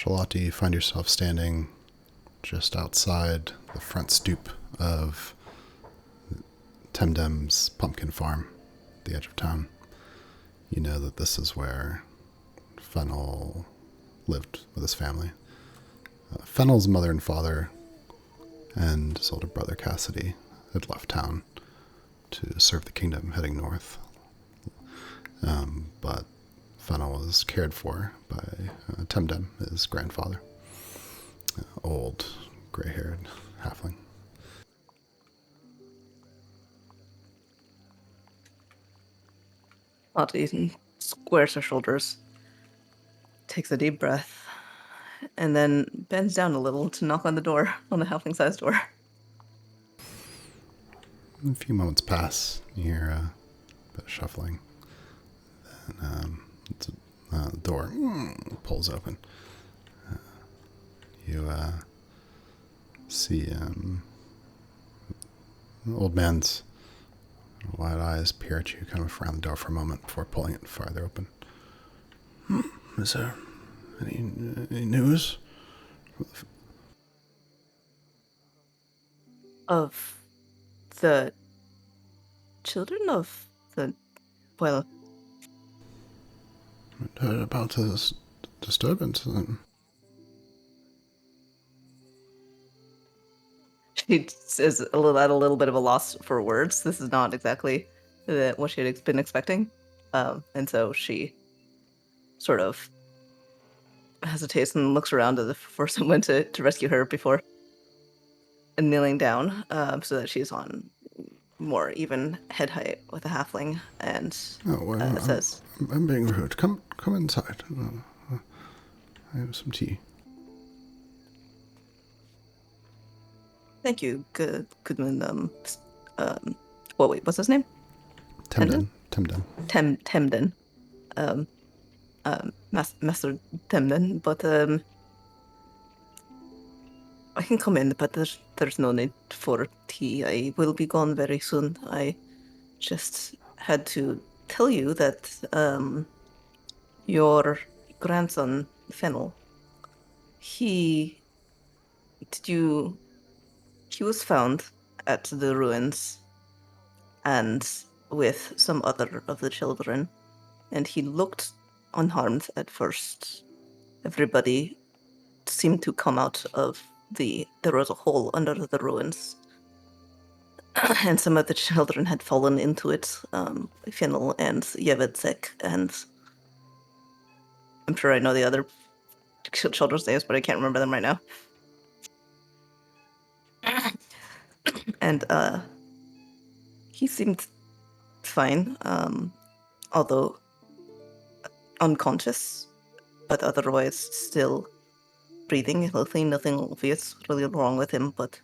Charlotte, you find yourself standing just outside the front stoop of Temdem's pumpkin farm at the edge of town. You know that this is where Fennel lived with his family. Fennel's mother and father and his older brother Cassidy had left town to serve the kingdom heading north. But Fennel was cared for by Temdem, his grandfather. Old, gray-haired halfling. Audie squares her shoulders, takes a deep breath, and then bends down a little to knock on the door, on the halfling-sized door. A few moments pass. You hear a bit of shuffling. Then the door pulls open. You see the old man's wide eyes peer at you kind of around the door for a moment before pulling it farther open. Is there any news? Of the children of the, well... I heard about this disturbance. She is at a little bit of a loss for words. This is not exactly what she had been expecting. And so she sort of hesitates and looks around as if for someone to rescue her before kneeling down so that she's on more even head height with a halfling and says, I'm being rude. Come inside. I have some tea. Thank you, Goodman. Well, wait, what's his name? Temden. Temden. Master Temden, but I can come in, but there's no need for tea. I will be gone very soon. I just had to tell you that your grandson, Fennel, he was found at the ruins and with some other of the children, and he looked unharmed at first. Everybody seemed to come out of there was a hole under the ruins, and some of the children had fallen into it, Fennel and Yevedzek, and I'm sure I know the other children's names, but I can't remember them right now. And he seemed fine, although unconscious, but otherwise still breathing healthy. Nothing obvious really wrong with him, but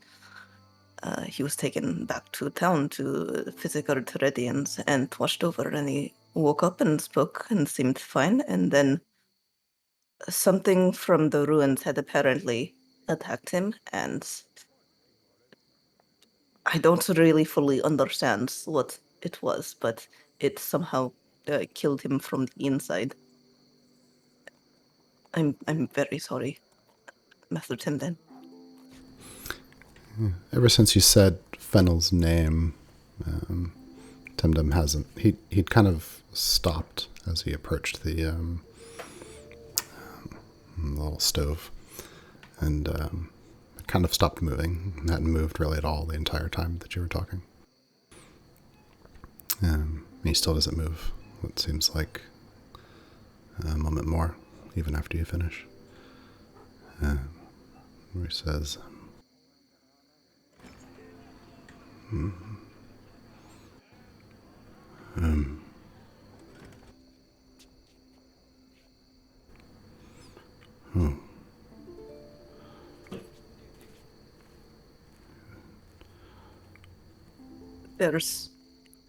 he was taken back to town to physical Teredians and washed over, and he woke up and spoke and seemed fine, and then something from the ruins had apparently attacked him, and I don't really fully understand what it was, but it somehow killed him from the inside. I'm very sorry, Master Timden. Ever since you said Fennel's name, Temdem hasn't. He'd kind of stopped as he approached the little stove, and kind of stopped moving. Hadn't moved really at all the entire time that you were talking. He still doesn't move. It seems like a moment more, even after you finish. Where he says,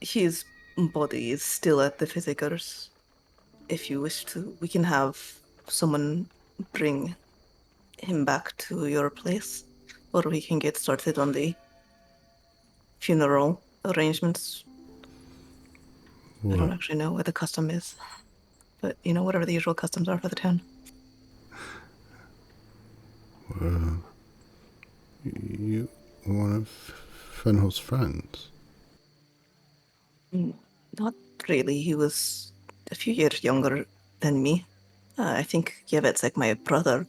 His body is still at the Physicers. If you wish to, we can have someone bring him back to your place, or we can get started on the funeral arrangements. I don't actually know what the custom is, but whatever the usual customs are for the town. You one of Fenhol's friends? Mm, Not really. He was a few years younger than me. I think Yevetsek, my brother,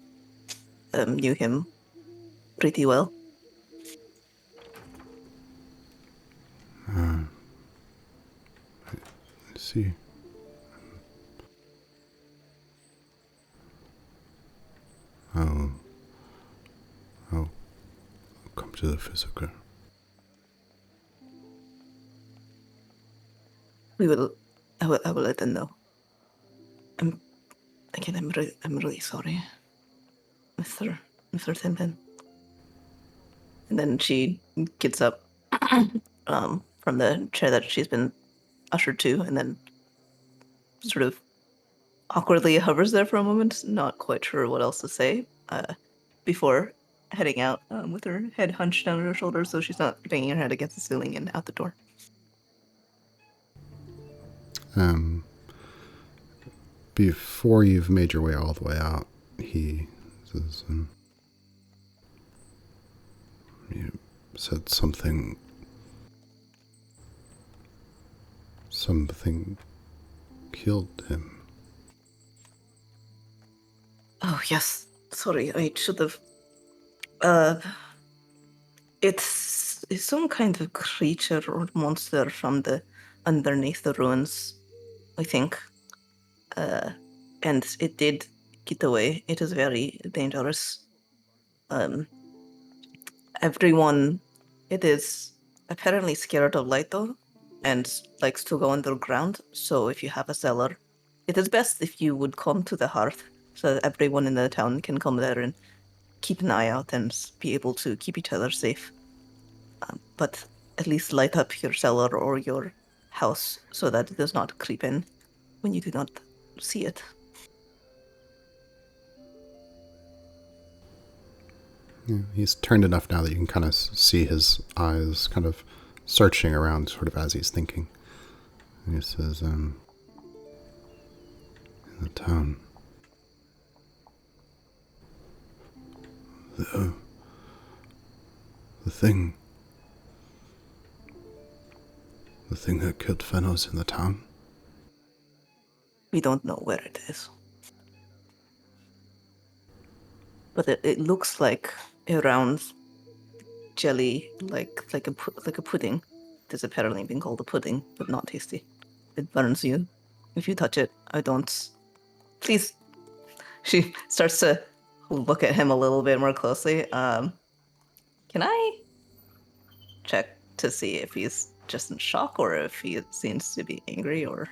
knew him pretty well. I see. I'll, I'll come to the physical. We will. I will let them know. I'm again. I'm really sorry, Mister Tintin. And then she gets up from the chair that she's been ushered to, and then sort of awkwardly hovers there for a moment, not quite sure what else to say, before heading out with her head hunched down her shoulder so she's not banging her head against the ceiling and out the door. Before you've made your way all the way out, he says, you said something killed him. Oh, yes. Sorry, I should have. Uh, it's some kind of creature or monster from the underneath the ruins, I think. And it did get away. It is very dangerous. Um, Everyone, it is apparently scared of light though, and likes to go underground. So if you have a cellar, it is best if you would come to the hearth so that everyone in the town can come there and keep an eye out and be able to keep each other safe. But at least light up your cellar or your house so that it does not creep in when you do not see it. Yeah, he's turned enough now that you can kind of see his eyes kind of searching around sort of as he's thinking. And he says, in the town, the, the thing, the thing that killed Fenos in the town. We don't know where it is. But it looks like a round jelly, like a pudding. It is apparently being called a pudding, but not tasty. It burns you if you touch it. I don't. Please. She starts to look at him a little bit more closely. Can I check to see if he's just in shock or if he seems to be angry or?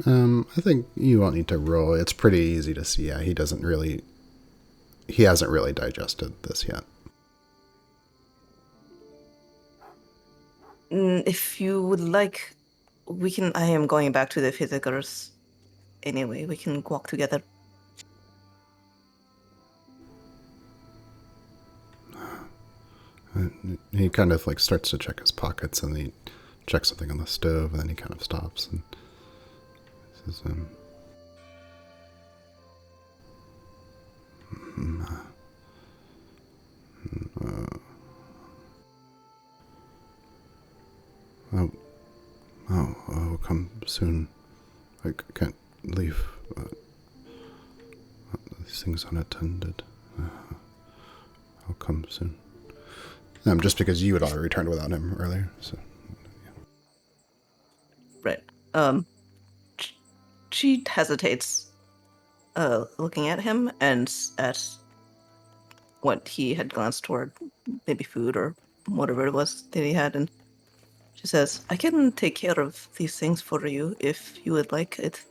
I think you won't need to roll. It's pretty easy to see. Yeah, he hasn't really digested this yet. If you would like, we can. I am going back to the physicers anyway. We can walk together. He kind of like starts to check his pockets and he checks something on the stove and then he kind of stops and says, oh, I'll come soon. I can't leave these things unattended. I'll come soon. Just because you had already returned without him earlier, so. Right. She hesitates, looking at him and at what he had glanced toward, maybe food or whatever it was that he had, and she says, "I can take care of these things for you if you would like it.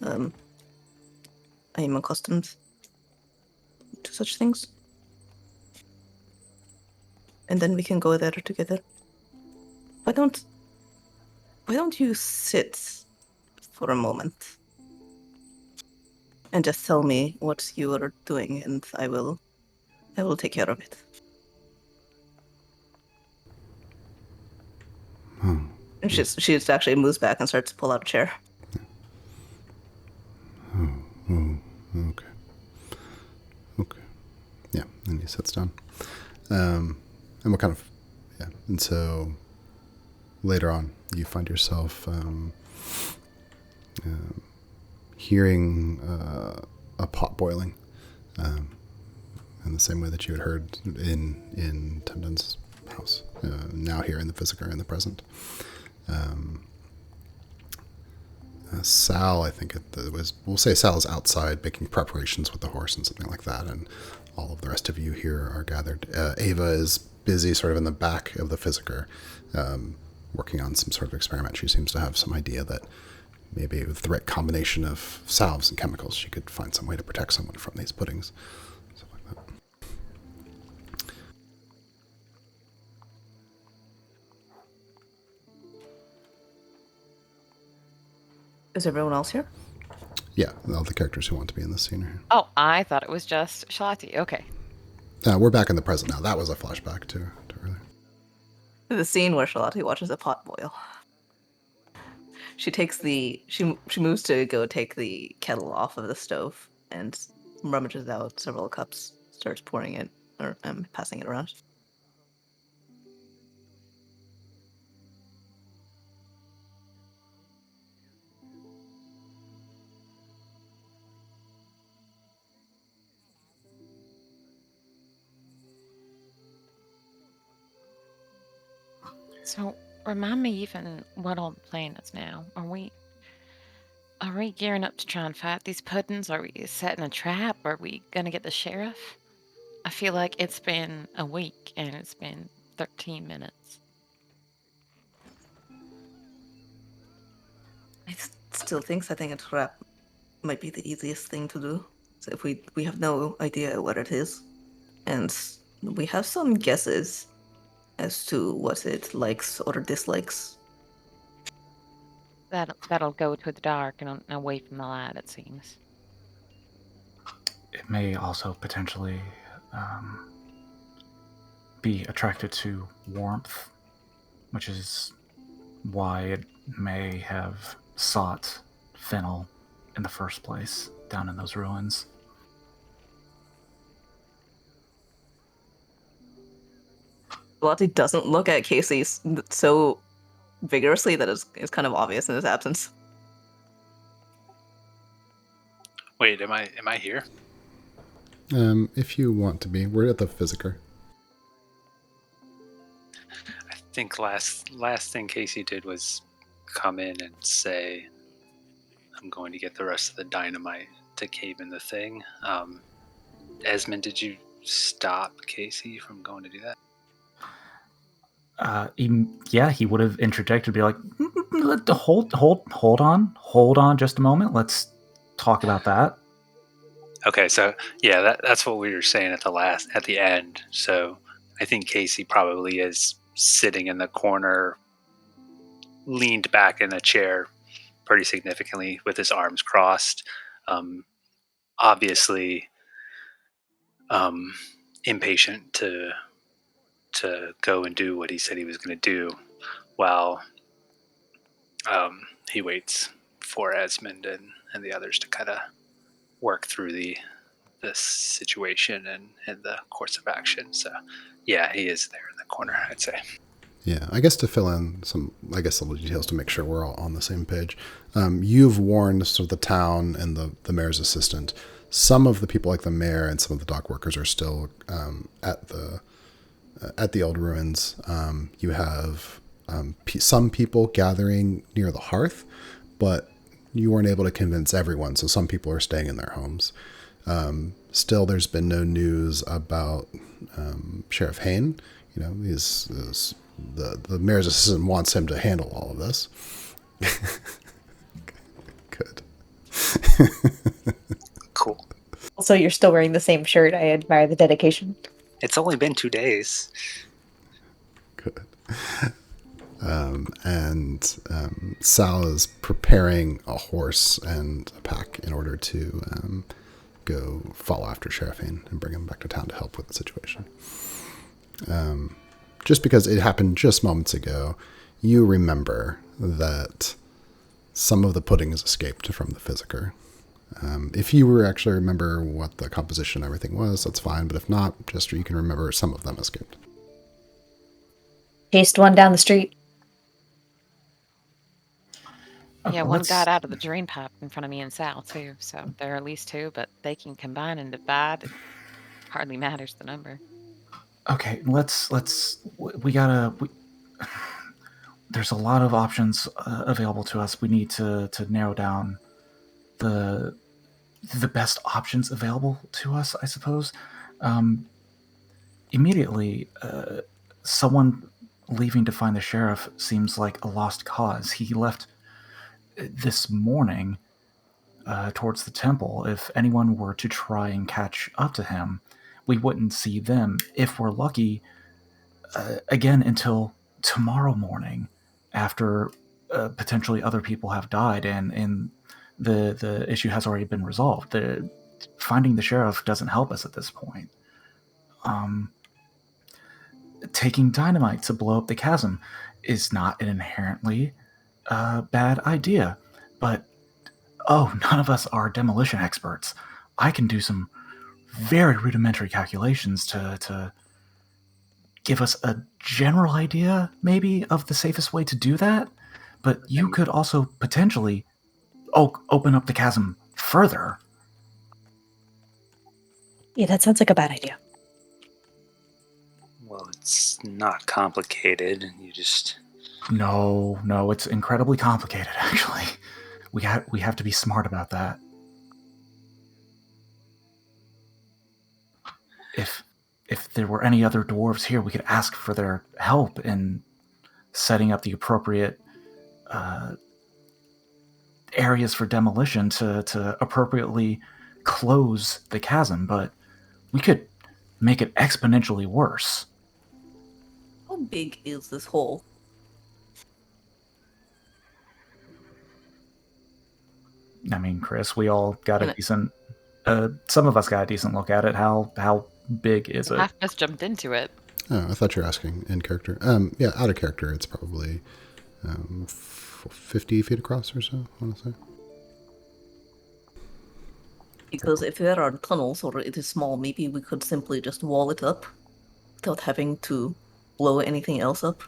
Um, I am accustomed to such things, and then we can go there together. Why don't Why don't you sit for a moment and just tell me what you are doing, and I will take care of it." And she actually moves back and starts to pull out a chair. Oh, okay. Okay. sits down. And what kind of, yeah. And so later on, you find yourself hearing a pot boiling, in the same way that you had heard in Tendon's house. Now here in the physical, in the present. Sal, I think we'll say Sal is outside making preparations with the horse and something like that, and all of the rest of you here are gathered. Ava is busy sort of in the back of the physiker, working on some sort of experiment. She seems to have some idea that maybe with the right combination of salves and chemicals, she could find some way to protect someone from these puddings. Stuff like that. Is everyone else here? Yeah, all the characters who want to be in this scene are here. Oh, I thought it was just Shalati. Okay. We're back in the present now. That was a flashback to earlier. The scene where Shalati watches a pot boil. She moves to go take the kettle off of the stove and rummages out several cups, starts pouring it or passing it around. So remind me even what all the plan is now. Are we gearing up to try and fight these puddings? Are we setting a trap? Are we gonna get the sheriff? I feel like it's been a week and it's been 13 minutes. I still think setting a trap might be the easiest thing to do. So if we have no idea what it is, and we have some guesses as to what it likes or dislikes. That'll go to the dark and away from the light, it seems. It may also potentially be attracted to warmth, which is why it may have sought fennel in the first place down in those ruins. Lottie doesn't look at Casey so vigorously that it's kind of obvious in his absence. Wait, am I here? If you want to be, we're at the physiker. I think last thing Casey did was come in and say, "I'm going to get the rest of the dynamite to cave in the thing." Esmond, did you stop Casey from going to do that? He would have interjected, be like, hold on just a moment. Let's talk about that. Okay, so yeah, that's what we were saying at the end. So I think Casey probably is sitting in the corner, leaned back in a chair pretty significantly with his arms crossed, obviously impatient to go and do what he said he was going to do, while he waits for Esmond and the others to kind of work through this situation and the course of action. So yeah, he is there in the corner, I'd say. Yeah, I guess to fill in some, little details to make sure we're all on the same page. You've warned sort of the town and the mayor's assistant. Some of the people, like the mayor and some of the dock workers, are still at the old ruins. You have some people gathering near the hearth, but you weren't able to convince everyone, so some people are staying in their homes. Still, there's been no news about Sheriff Hain. You know, the mayor's assistant wants him to handle all of this. Good. Cool. Also, you're still wearing the same shirt. I admire the dedication. It's only been 2 days. Good. Sal is preparing a horse and a pack in order to go follow after Sheriff Hain and bring him back to town to help with the situation. Just because it happened just moments ago, you remember that some of the puddings escaped from the physiker. If you actually remember what the composition and everything was, that's fine. But if not, just you can remember some of them escaped. Chased one down the street. Yeah, Okay, one got out of the drain pipe in front of me in Sal, too. So there are at least two, but they can combine and divide. It hardly matters the number. Okay, we gotta. There's a lot of options available to us. We need to narrow down the best options available to us, I suppose. Immediately, someone leaving to find the sheriff seems like a lost cause. He left this morning towards the temple. If anyone were to try and catch up to him, we wouldn't see them, if we're lucky, again until tomorrow morning, after potentially other people have died and the issue has already been resolved. Finding the sheriff doesn't help us at this point. Taking dynamite to blow up the chasm is not an inherently bad idea, but none of us are demolition experts. I can do some very rudimentary calculations to give us a general idea, maybe, of the safest way to do that. But you could also potentially open up the chasm further. Yeah, that sounds like a bad idea. Well, it's not complicated. You just... No, it's incredibly complicated, actually. We have to be smart about that. If there were any other dwarves here, we could ask for their help in setting up the appropriate areas for demolition to appropriately close the chasm, but we could make it exponentially worse. How big is this hole? I mean, Chris, we all got a Can it- decent. Some of us got a decent look at it. How big is it? Half of us jumped into it. Oh, I thought you were asking in character. Yeah, out of character, it's probably 50 feet across or so, I want to say. Because if there are tunnels or it is small, maybe we could simply just wall it up without having to blow anything else up.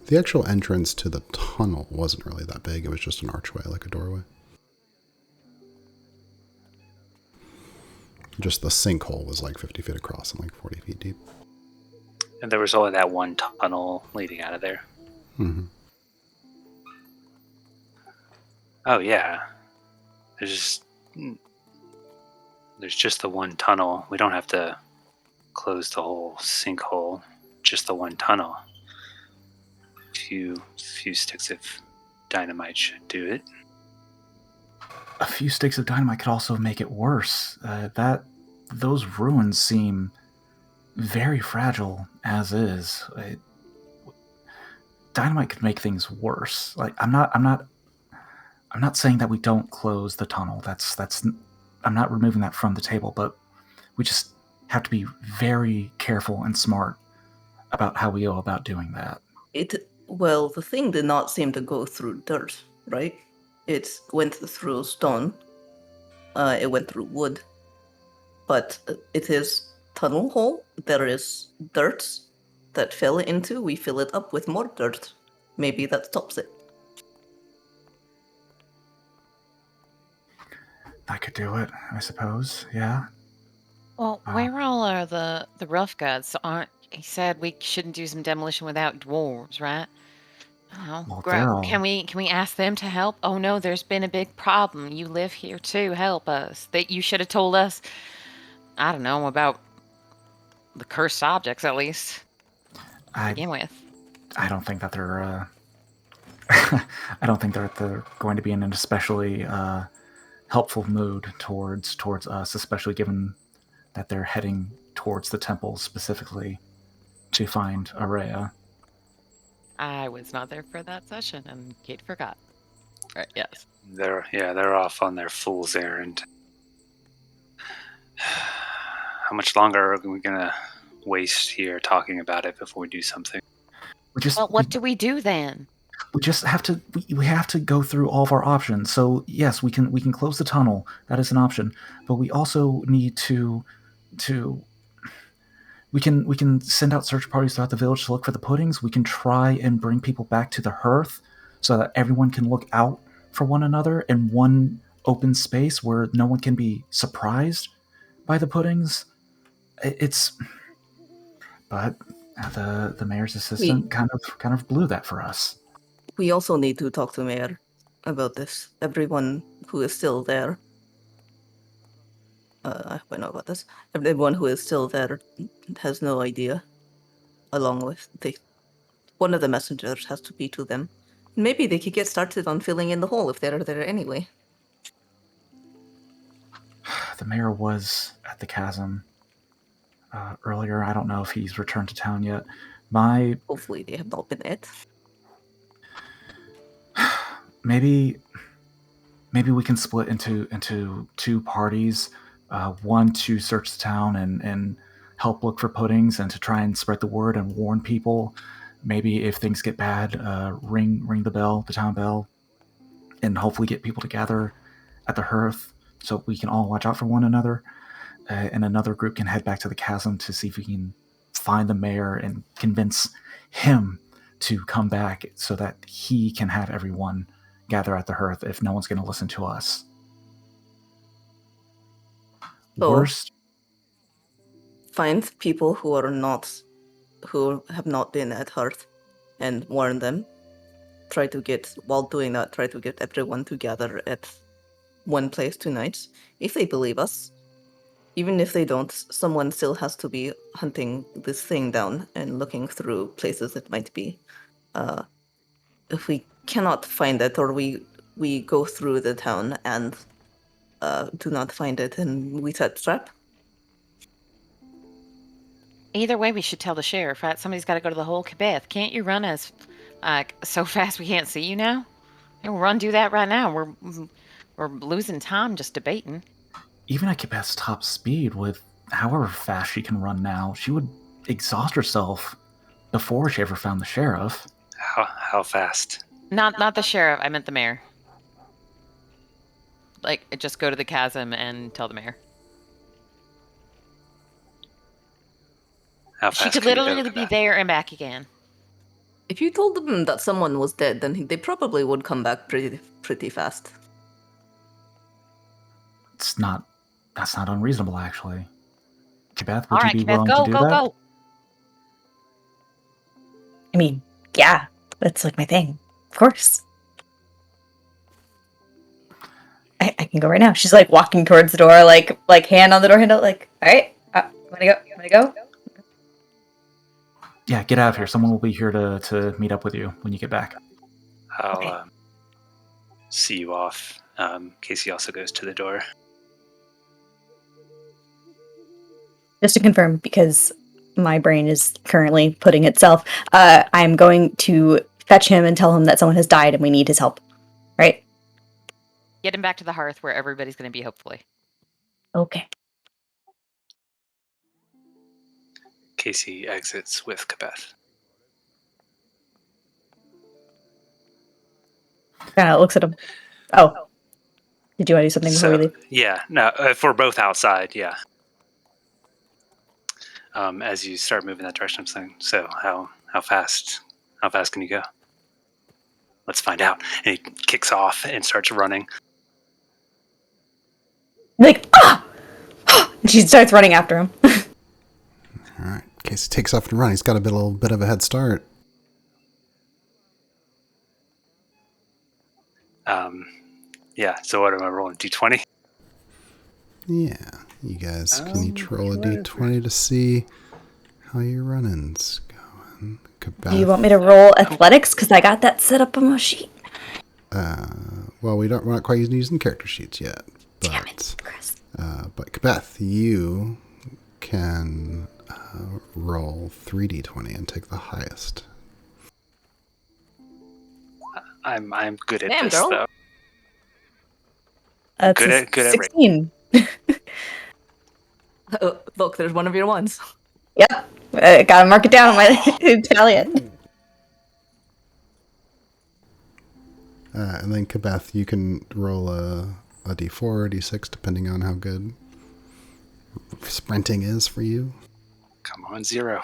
The actual entrance to the tunnel wasn't really that big. It was just an archway, like a doorway. Just the sinkhole was like 50 feet across and like 40 feet deep. And there was only that one tunnel leading out of there. Mm-hmm. Oh, yeah. There's just the one tunnel. We don't have to close the whole sinkhole. Just the one tunnel. Few sticks of dynamite should do it. A few sticks of dynamite could also make it worse. Those ruins seem very fragile as is. Dynamite could make things worse. Like I'm not saying that we don't close the tunnel. That's I'm not removing that from the table, but we just have to be very careful and smart about how we go about doing that. Well, the thing did not seem to go through dirt, right? It went through stone. It went through wood. But it is tunnel hole. There is dirt that fell into. We fill it up with more dirt. Maybe that stops it. That could do it, I suppose. Yeah. Well, where all are the rough guys? He said we shouldn't do some demolition without dwarves, right? Oh, Well, great. they're all- Can we ask them to help? Oh no, there's been a big problem. You live here too. Help us. That you should have told us. I don't know about the cursed objects at least to begin with. I don't think that they're. I don't think they're going to be in an especially helpful mood towards us, especially given that they're heading towards the temple specifically to find Araya. I was not there for that session, and Kate forgot. Right? Yes. They're off on their fool's errand. How much longer are we gonna waste here talking about it before we do something? Well, what do we do then? we just have to we have to go through all of our options. So yes, we can close the tunnel. That is an option, but we also need to we can send out search parties throughout the village to look for the puddings. We can try and bring people back to the hearth so that everyone can look out for one another in one open space where no one can be surprised by the puddings. But the mayor's assistant kind of blew that for us. We also need to talk to Mayor about this. Everyone who is still there. I know about this. Everyone who is still there has no idea. Along with one of the messengers has to be to them. Maybe they could get started on filling in the hole if they're there anyway. The mayor was at the chasm earlier. I don't know if he's returned to town yet. Hopefully they have not been it. Maybe we can split into two parties. One to search the town and help look for puddings and to try and spread the word and warn people. Maybe if things get bad, ring the bell, the town bell, and hopefully get people to gather at the hearth so we can all watch out for one another. And another group can head back to the chasm to see if we can find the mayor and convince him to come back so that he can have everyone gather at the hearth if no one's going to listen to us. Worst. Find people who have not been at hearth and warn them. While doing that, try to get everyone to gather at one place tonight. If they believe us, even if they don't, someone still has to be hunting this thing down and looking through places it might be. If we cannot find it, or we go through the town and do not find it, and we set trap. Either way, we should tell the sheriff, right? Somebody's got to go to the hole. Beth, can't you run as so fast we can't see you now? We'll do that right now. We're losing time just debating. Even at Beth's top speed, with however fast she can run now, she would exhaust herself before she ever found the sheriff. How fast? Not the sheriff. I meant the mayor. Like, just go to the chasm and tell the mayor. How fast she could literally be there and back again. If you told them that someone was dead, then they probably would come back pretty fast. That's not unreasonable, actually. Beth, would All you right, be Beth, willing go, to do go, that? go. I mean, yeah, that's like my thing. Of course. I can go right now. She's like walking towards the door, like hand on the door handle, like, all right, I'm gonna go. Yeah, get out of here. Someone will be here to meet up with you when you get back. I'll see you off. Casey also goes to the door. Just to confirm, because my brain is currently putting itself, I'm going to fetch him and tell him that someone has died and we need his help. Right? Get him back to the hearth where everybody's going to be, hopefully. Okay. Casey exits with Beth. Kind of looks at him. Oh. Did you want to do something before we leave? Yeah, no, if we're both outside, yeah. As you start moving that direction, I'm saying, so how fast can you go? Let's find out. And he kicks off and starts running. Like, ah! And she starts running after him. All right. Casey takes off and runs. He's got a little bit of a head start. Yeah, so what am I rolling? D20? Yeah. You guys can each roll a D20 to see how your run-in's going. Do you want me to roll athletics? Because I got that set up on my sheet. Well, we're not quite using character sheets yet. But, damn it, Chris. But Beth, you can roll 3D20 and take the highest. I'm good at Damn, this, girl. though. That's Good at 16. Look, there's one of your ones. Yep. Gotta mark it down on my Italian. And then Kabeth, you can roll a d4 or d6 depending on how good sprinting is for you. Come on, 0.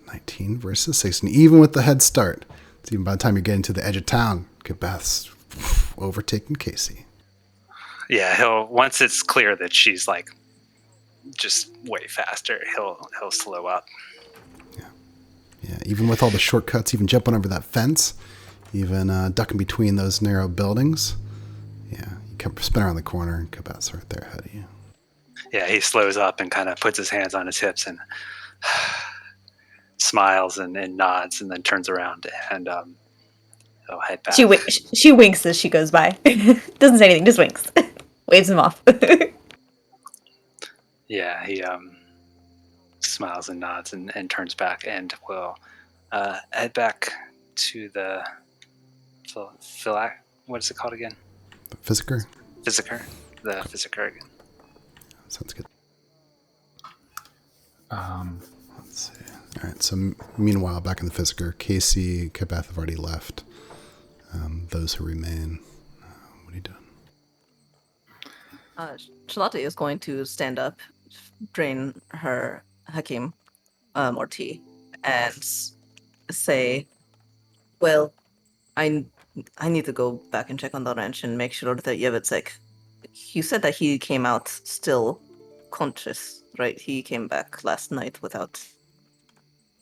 19 versus 16. Even with the head start, it's even by the time you're getting to the edge of town, Kabeth's overtaking Casey. Yeah, once it's clear that she's like just way faster, he'll slow up. Yeah, even with all the shortcuts, even jumping over that fence, even ducking between those narrow buildings. Yeah, you come spin around the corner and Kabeth's right there ahead of you. Yeah, he slows up and kind of puts his hands on his hips and smiles and nods, and then turns around and he'll head back. She winks as she goes by. Doesn't say anything, just winks. Waves him off. Yeah, he smiles and nods and turns back and will head back to the what is it called again? The Physiker? The Physiker again. Sounds good. Let's see. All right, so meanwhile, back in the Physiker, Casey, Kabeth have already left. Those who remain, what are you doing? Charlotte is going to stand up, drain her Hakim or tea, and say, well, I need to go back and check on the ranch and make sure that Yevitsek, you said that he came out still conscious, right? He came back last night without...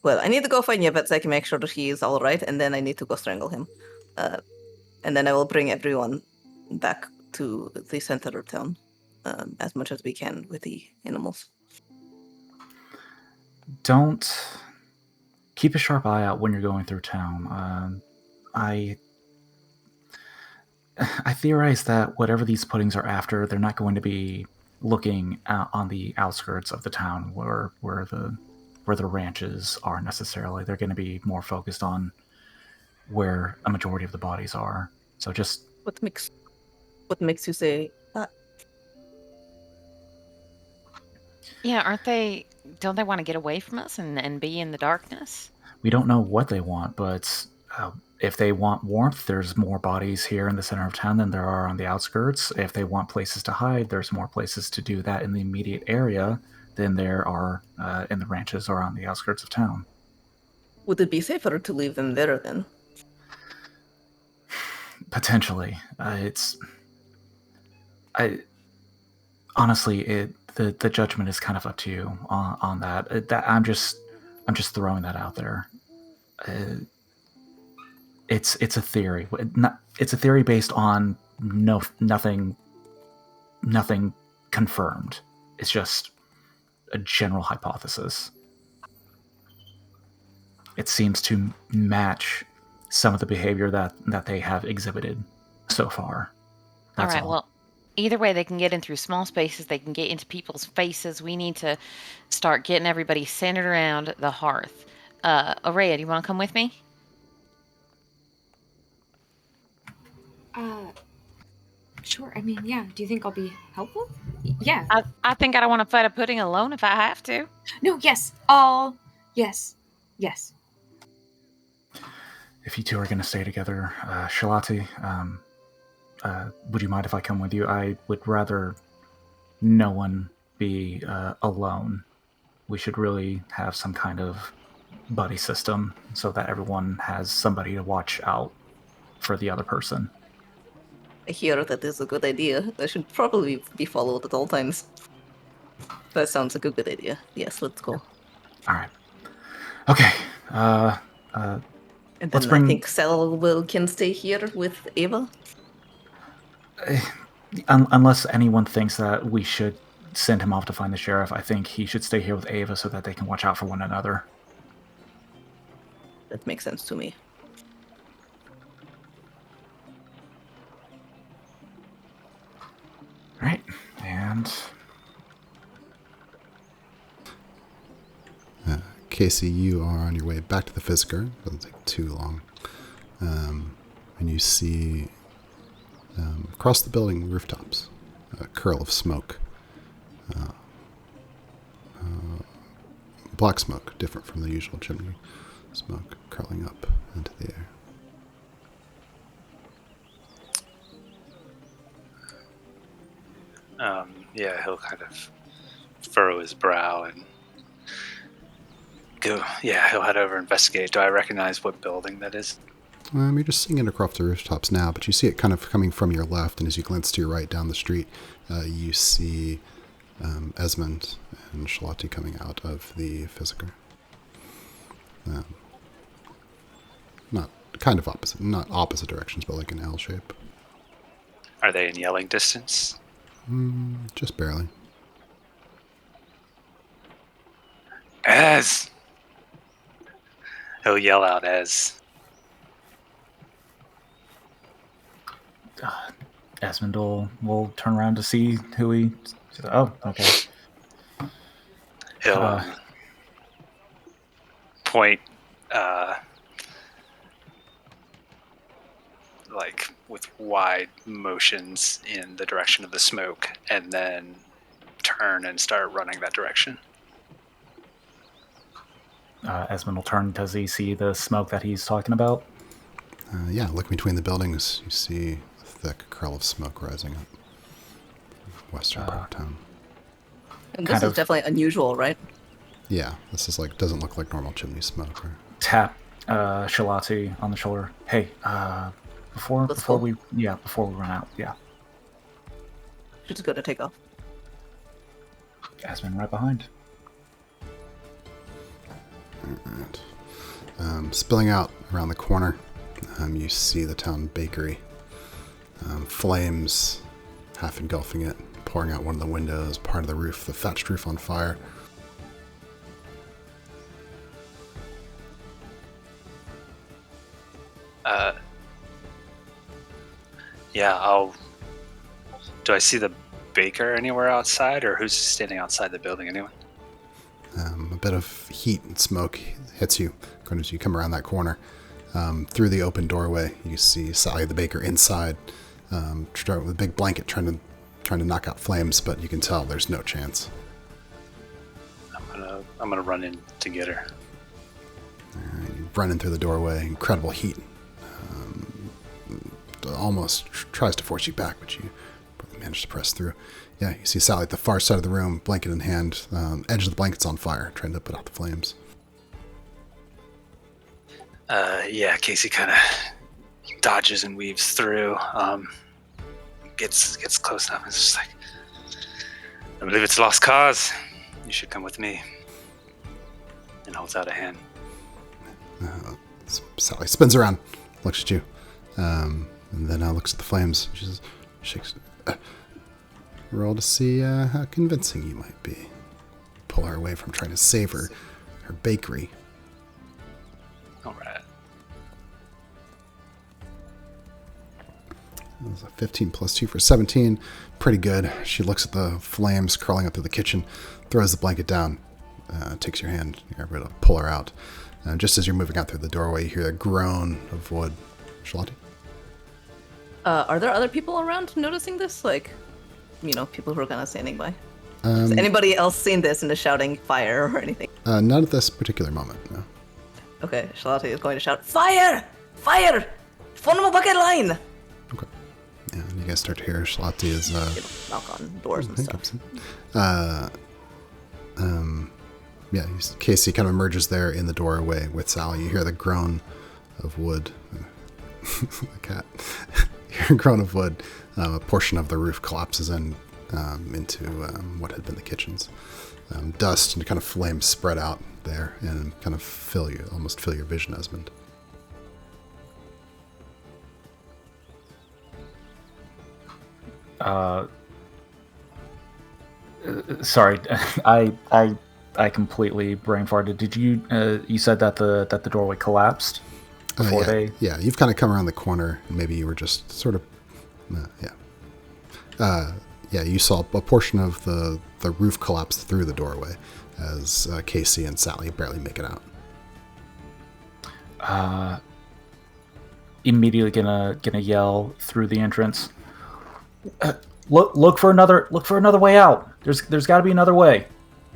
Well, I need to go find Yevitsek and make sure that he is all right, and then I need to go strangle him. And then I will bring everyone back to the center of town as much as we can with the animals. Don't keep a sharp eye out when you're going through town. I theorize that whatever these puddings are after, they're not going to be looking on the outskirts of the town where the ranches are necessarily. They're going to be more focused on where a majority of the bodies are. So just what makes you say that? Yeah, don't they want to get away from us and be in the darkness? We don't know what they want, but if they want warmth, there's more bodies here in the center of town than there are on the outskirts. If they want places to hide, there's more places to do that in the immediate area than there are in the ranches or on the outskirts of town. Would it be safer to leave them there then? Potentially. Honestly, the judgment is kind of up to you on that. I'm just throwing that out there. It's a theory. It's a theory based on nothing confirmed. It's just a general hypothesis. It seems to match some of the behavior that they have exhibited so far. That's all right, all. Well, either way, they can get in through small spaces. They can get into people's faces. We need to start getting everybody centered around the hearth. Araya, do you want to come with me? Sure. I mean, yeah. Do you think I'll be helpful? Yeah. I think I don't want to fight a pudding alone if I have to. No, yes. Yes. Yes. If you two are going to stay together, Shalati, would you mind if I come with you? I would rather no one be alone. We should really have some kind of buddy system so that everyone has somebody to watch out for the other person. I hear that is a good idea. That should probably be followed at all times. That sounds like a good idea. Yes, let's go. All right. Okay. And then I think Sel can stay here with Ava. Unless anyone thinks that we should send him off to find the sheriff, I think he should stay here with Ava so that they can watch out for one another. That makes sense to me. All right. And Casey, you are on your way back to the Fisker. Doesn't take too long. And you see across the building rooftops a curl of smoke. Black smoke, different from the usual chimney smoke, curling up into the air. He'll kind of furrow his brow and go. Yeah, he'll head over and investigate. Do I recognize what building that is? You're just seeing it across the rooftops now, but you see it kind of coming from your left, and as you glance to your right down the street, you see Esmond and Shalati coming out of the Physiker. Not kind of opposite, not opposite directions, but like an L shape. Are they in yelling distance? Just barely. Ez! He'll yell out Ez. Esmond will turn around to see who he... Oh, okay. He'll point, like with wide motions in the direction of the smoke, and then turn and start running that direction. Esmond will turn. Does he see the smoke that he's talking about? Yeah, look between the buildings. You see a thick curl of smoke rising up. Western part of town. And this is definitely unusual, right? Yeah, this is like, doesn't look like normal chimney smoke. Or... Tap Shalati on the shoulder. Hey, before we run out, yeah. She's going to take off. Esmond right behind. Alright. Spilling out around the corner, you see the town bakery. Flames half engulfing it, pouring out one of the windows, part of the roof, the thatched roof on fire. Do I see the baker anywhere outside, or who's standing outside the building anyway? A bit of heat and smoke hits you as you come around that corner. Through the open doorway, you see Sally the baker inside, with a big blanket trying to knock out flames, but you can tell there's no chance. I'm gonna run in to get her. You run in through the doorway. Incredible heat. Almost tries to force you back, but you manage to press through. Yeah, you see Sally at the far side of the room, blanket in hand. Edge of the blanket's on fire, trying to put out the flames. Casey kind of dodges and weaves through. Gets close enough and is just like, I believe it's a lost cause. You should come with me. And holds out a hand. Sally spins around, looks at you, and then looks at the flames. She just shakes. Roll to see how convincing you might be. Pull her away from trying to save her bakery. All right. That was a 15 plus 2 for 17. Pretty good. She looks at the flames crawling up through the kitchen, throws the blanket down, takes your hand. You're able to pull her out. Just as you're moving out through the doorway, you hear a groan of wood. Shalati? Are there other people around noticing this? Like, people who are kind of standing by? Has anybody else seen this and is shouting fire or anything? Not at this particular moment, no. Okay, Shalati is going to shout, fire! Fire! Form a bucket line! Okay. Yeah, and you guys start to hear Shalati is... knock on doors and stuff. Casey kind of emerges there in the doorway with Sally. You hear the groan of wood. The cat. You hear a groan of wood. A portion of the roof collapses into what had been the kitchens. Dust and kind of flames spread out there and kind of almost fill your vision, Esmond. Sorry, I completely brain farted. Did you? You said that the doorway collapsed before they. Yeah, you've kind of come around the corner, and maybe you were just sort of. You saw a portion of the roof collapse through the doorway as Casey and Sally barely make it out. Immediately gonna yell through the entrance. Look for another way out. There's got to be another way,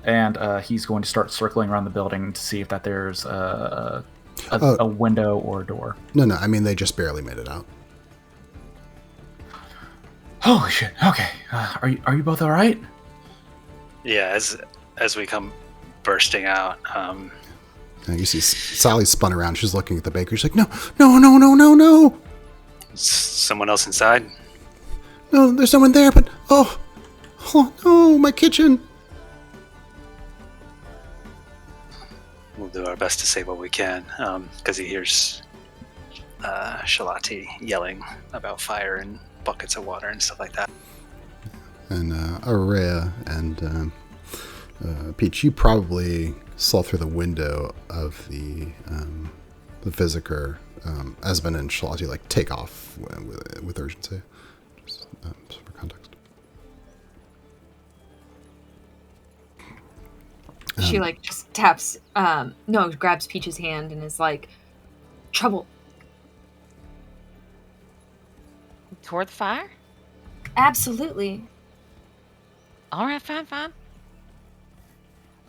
and he's going to start circling around the building to see if that there's a window or a door. No. I mean, they just barely made it out. Holy shit. Okay. Are you both all right? Yeah, as we come bursting out, And you see Sally spun around. She's looking at the bakery. She's like, no, no, no, no, no, no. someone else inside. No, there's someone there, but oh no, my kitchen. We'll do our best to say what we can, because he hears Shalati yelling about fire and buckets of water and stuff like that. And Aurea and Peach, you probably saw through the window of the Visiker, Esben and Shalati like take off with urgency. Just for context. She like just taps, grabs Peach's hand and is like, trouble. Toward the fire? Absolutely. All right, fine.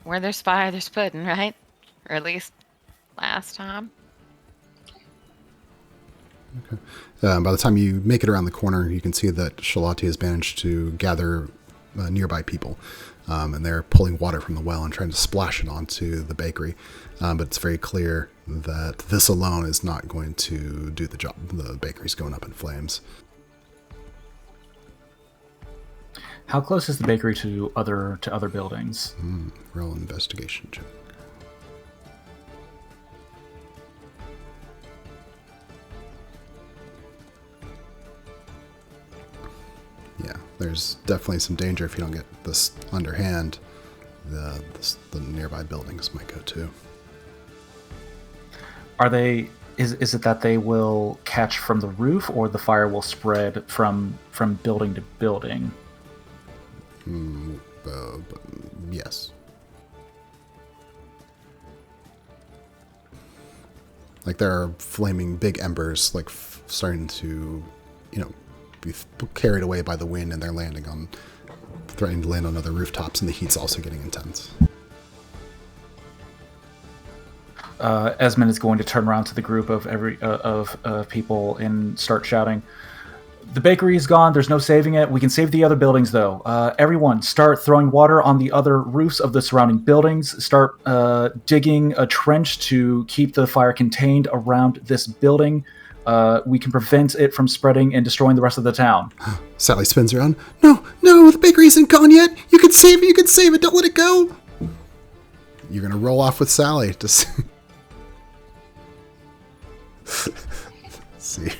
Where there's fire, there's pudding, right? Or at least last time. Okay. By the time you make it around the corner, you can see that Shalati has managed to gather nearby people. And they're pulling water from the well and trying to splash it onto the bakery. But it's very clear that this alone is not going to do the job. The bakery's going up in flames. How close is the bakery to other buildings? Roll investigation check. Yeah, there's definitely some danger if you don't get this underhand. The nearby buildings might go too. Are they? Is it that they will catch from the roof, or the fire will spread from building to building? Yes. Like there are flaming big embers, like starting to, be carried away by the wind, and they're threatening to land on other rooftops, and the heat's also getting intense. Esmond is going to turn around to the group of people and start shouting, "The bakery is gone. There's no saving it. We can save the other buildings, though. Everyone, start throwing water on the other roofs of the surrounding buildings. Start digging a trench to keep the fire contained around this building. We can prevent it from spreading and destroying the rest of the town." Sally spins around. No, the bakery isn't gone yet. You can save it. Don't let it go. You're going to roll off with Sally to see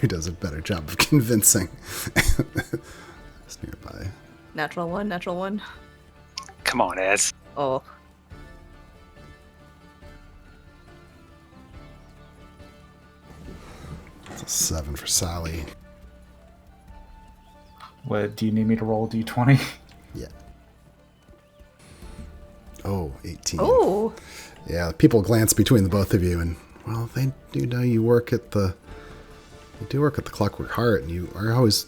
who does a better job of convincing. It's nearby. Natural one. Come on, Ez. Oh. It's a 7 for Sally. What, do you need me to roll a d20? Yeah. Oh, 18. Oh. Yeah, people glance between the both of you, and well, they do know you work at the Clockwork Heart, and you are always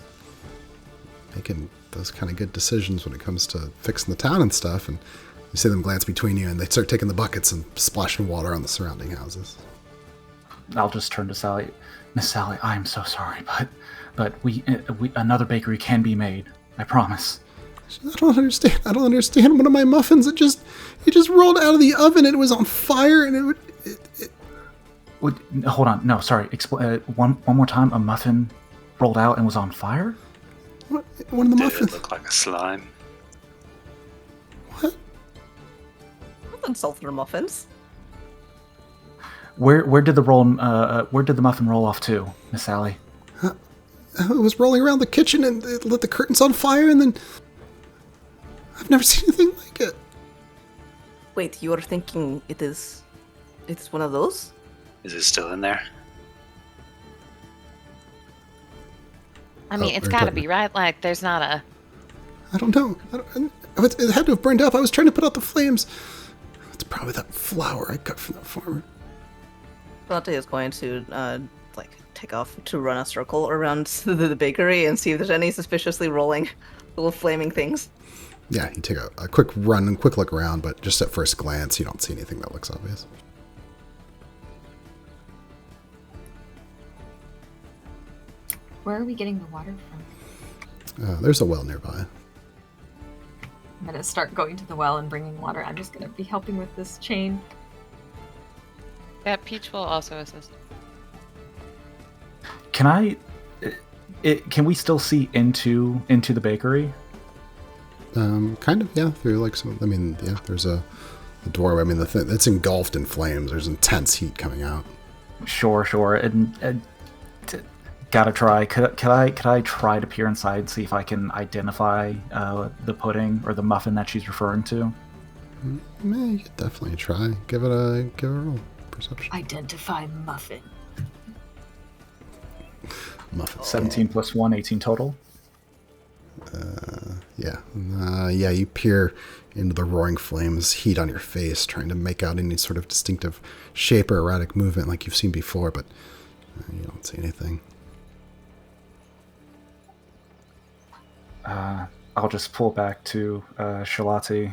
making those kind of good decisions when it comes to fixing the town and stuff. And you see them glance between you, and they start taking the buckets and splashing water on the surrounding houses. I'll just turn to Sally. Miss Sally, I am so sorry, but we another bakery can be made. I promise. I don't understand. One of my muffins, it just rolled out of the oven, and it was on fire, and Hold on. No, sorry. One more time. A muffin rolled out and was on fire? What? One of the Did muffins. it look like a slime? What? Sulfur muffins. Where did the muffin roll off to, Miss Sally? It was rolling around the kitchen, and it lit the curtains on fire, and then I've never seen anything like it. Wait, you are thinking it's one of those? Is it still in there? I mean, it's got to be, right? Like, there's not a... I don't know. It had to have burned up. I was trying to put out the flames. It's probably that flour I got from that farmer. Dante is going to take off to run a circle around the bakery and see if there's any suspiciously rolling little flaming things. Yeah, you take a quick run and quick look around, but just at first glance, you don't see anything that looks obvious. Where are we getting the water There's a well nearby. I'm gonna start going to the well and bringing water. I'm just gonna be helping with this chain. Yeah, Peach will also assist. Can can we still see into the bakery? Kind of, yeah. Through like some. I mean, yeah. There's a doorway. I mean, it's engulfed in flames. There's intense heat coming out. Sure. And gotta try. Could I try to peer inside and see if I can identify the pudding or the muffin that she's referring to? You could definitely try. Give it a roll. Perception. Identify muffin. Muffin. 17 plus 1, 18 total. Yeah, you peer into the roaring flames, heat on your face, trying to make out any sort of distinctive shape or erratic movement like you've seen before, but you don't see anything. I'll just pull back to Shalati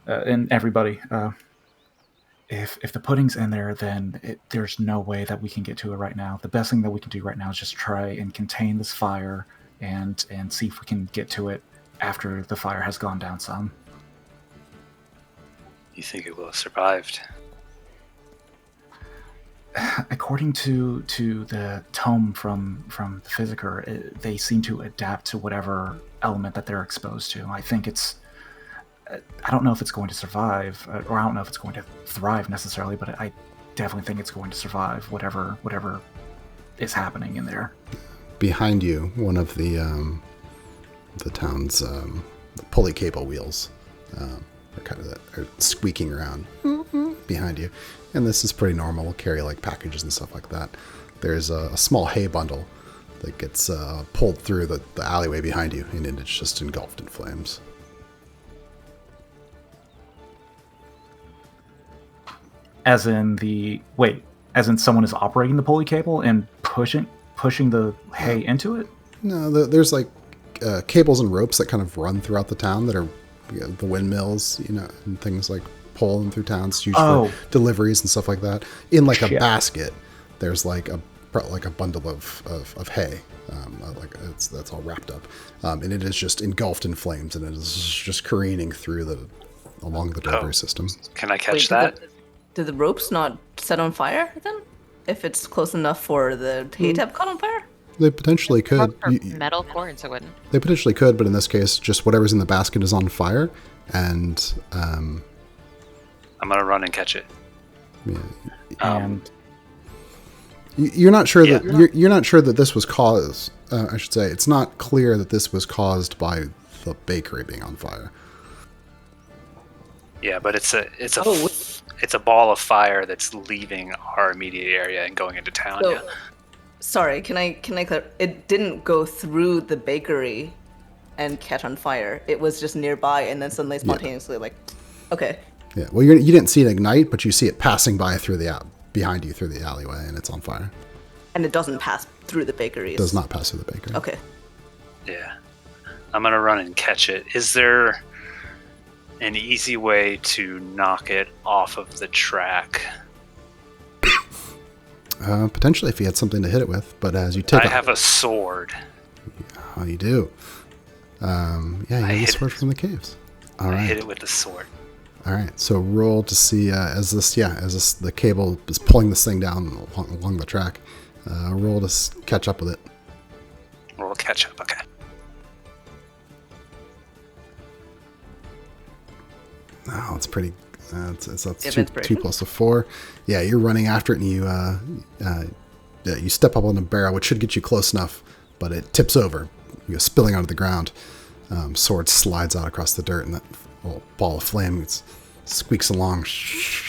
and everybody. If the pudding's in there, then there's no way that we can get to it right now. The best thing that we can do right now is just try and contain this fire and see if we can get to it after the fire has gone down some. You think it will have survived? According to the tome from the Physiker, they seem to adapt to whatever element that they're exposed to. I think it's... I don't know if it's going to survive, or I don't know if it's going to thrive necessarily, but I definitely think it's going to survive whatever is happening in there. Behind you, one of the town's the pulley cable wheels are squeaking around behind you, and this is pretty normal. We'll carry like packages and stuff like that. There's a small hay bundle that gets pulled through the alleyway behind you, and it's just engulfed in flames. As in someone is operating the pulley cable and pushing the hay into it? No, there's like cables and ropes that kind of run throughout the town that are the windmills, and things like pull them through towns. It's used for deliveries and stuff like that. In like a basket, there's like a bundle of hay, that's all wrapped up, and it is just engulfed in flames, and it is just careening through along the delivery system. Can I catch that? Did the ropes not set on fire then? If it's close enough for the hay to have caught on fire? They potentially could. Metal cords, it wouldn't. They potentially could, but in this case, just whatever's in the basket is on fire, and I'm gonna run and catch it. Yeah. And you're not sure that you're not sure that this was caused. I should say it's not clear that this was caused by the bakery being on fire. Yeah, but it's a ball of fire that's leaving our immediate area and going into town. So, yeah. Sorry, can I clarify? It didn't go through the bakery and catch on fire. It was just nearby, and then suddenly, spontaneously, okay. Yeah. Well, you didn't see it ignite, but you see it passing by behind you through the alleyway, and it's on fire. And it doesn't pass through the bakery. It does not pass through the bakery. Okay. Yeah. I'm gonna run and catch it. Is there an easy way to knock it off of the track? Potentially, if you had something to hit it with, but as you take, I have a sword. Oh, you do. You have a sword from the caves. All right. I hit it with the sword. All right. So roll to see as the cable is pulling this thing down along the track. Roll to catch up with it. Roll catch up. Okay. Oh, it's pretty. That's Yeah, 2 plus a 4. Yeah, you're running after it, and you step up on the barrel, which should get you close enough, but it tips over. You go spilling onto the ground. Sword slides out across the dirt, and that little ball of flame squeaks along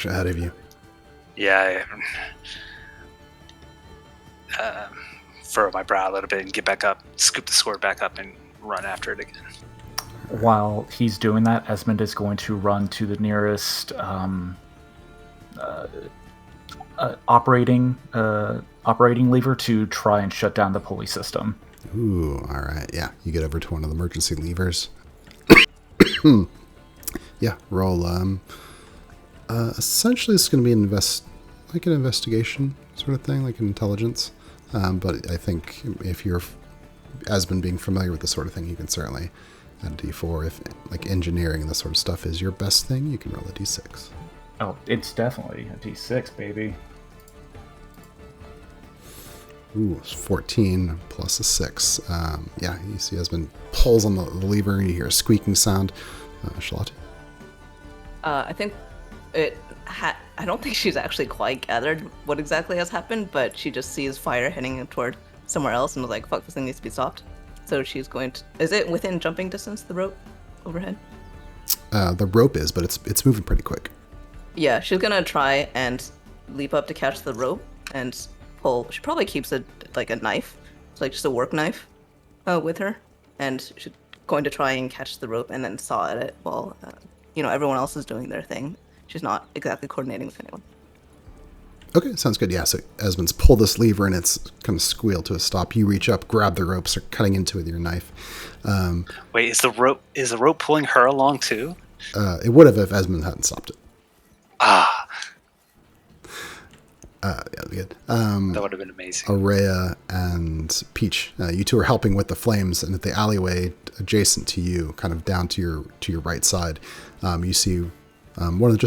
ahead of you. Yeah. Furrow my brow a little bit and get back up, scoop the sword back up, and run after it again. While he's doing that, Esmond is going to run to the nearest operating lever to try and shut down the pulley system. Ooh, all right. Yeah, you get over to one of the emergency levers. Yeah, roll. Essentially, it's going to be an investigation sort of thing, like an intelligence. But I think if you're Esben being familiar with this sort of thing, you can certainly add a d4. If like engineering and this sort of stuff is your best thing, you can roll a d6. Oh, it's definitely a D6, baby. Ooh, it's 14 plus a 6. Yeah, you see Esben pulls on the lever and you hear a squeaking sound. Charlotte? I think I don't think she's actually quite gathered what exactly has happened, but she just sees fire heading toward somewhere else and was like, fuck, this thing needs to be stopped. So she's going to... Is it within jumping distance, the rope overhead? The rope is, but it's moving pretty quick. Yeah, she's gonna try and leap up to catch the rope and pull. She probably keeps a knife. It's like just a work knife with her. And she's going to try and catch the rope and then saw at it while, everyone else is doing their thing. She's not exactly coordinating with anyone. Okay, sounds good. Yeah, so Esmond's pulled this lever and it's kind of squealed to a stop. You reach up, grab the rope, start cutting into it with your knife. Wait, is the rope pulling her along too? It would have if Esmond hadn't stopped it. Ah. Yeah, that'd be good. That would have been amazing. Araya and Peach, you two are helping with the flames, and at the alleyway adjacent to you, kind of down to your right side, you see one of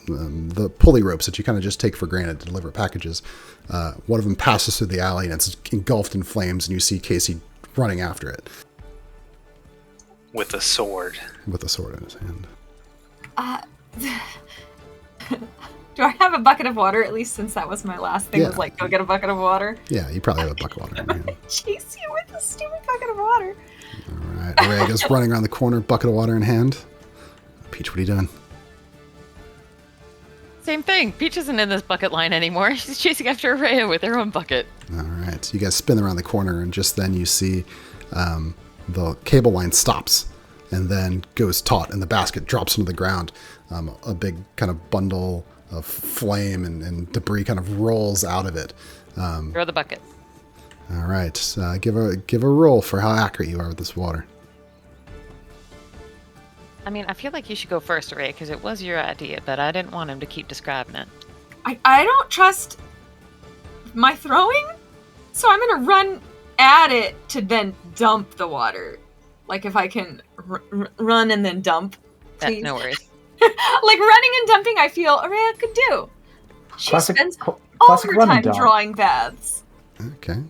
the pulley ropes that you kind of just take for granted to deliver packages. One of them passes through the alley and it's engulfed in flames, and you see Casey running after it with a sword. With a sword in his hand. Do I have a bucket of water, at least, since that was my last thing, Yeah. was like, go get a bucket of water? Yeah, you probably have a bucket of water in your hand. Chase you with a stupid bucket of water. All right, Araya goes running around the corner, bucket of water in hand. Peach, what are you doing? Same thing. Peach isn't in this bucket line anymore. She's chasing after Araya with her own bucket. All right, you guys spin around the corner, and just then you see the cable line stops and then goes taut, and the basket drops into the ground. A big kind of bundle of flame and debris kind of rolls out of it. Throw the bucket. All right, give a roll for how accurate you are with this water. I mean, I feel like you should go first, Araya, because it was your idea, but I didn't want him to keep describing it. I don't trust my throwing, so I'm gonna run at it to then dump the water. Like, if I can run and then dump, please. No worries. Like, running and dumping, I feel Araya could do. She spends all her run and time dump. drawing baths. Okay,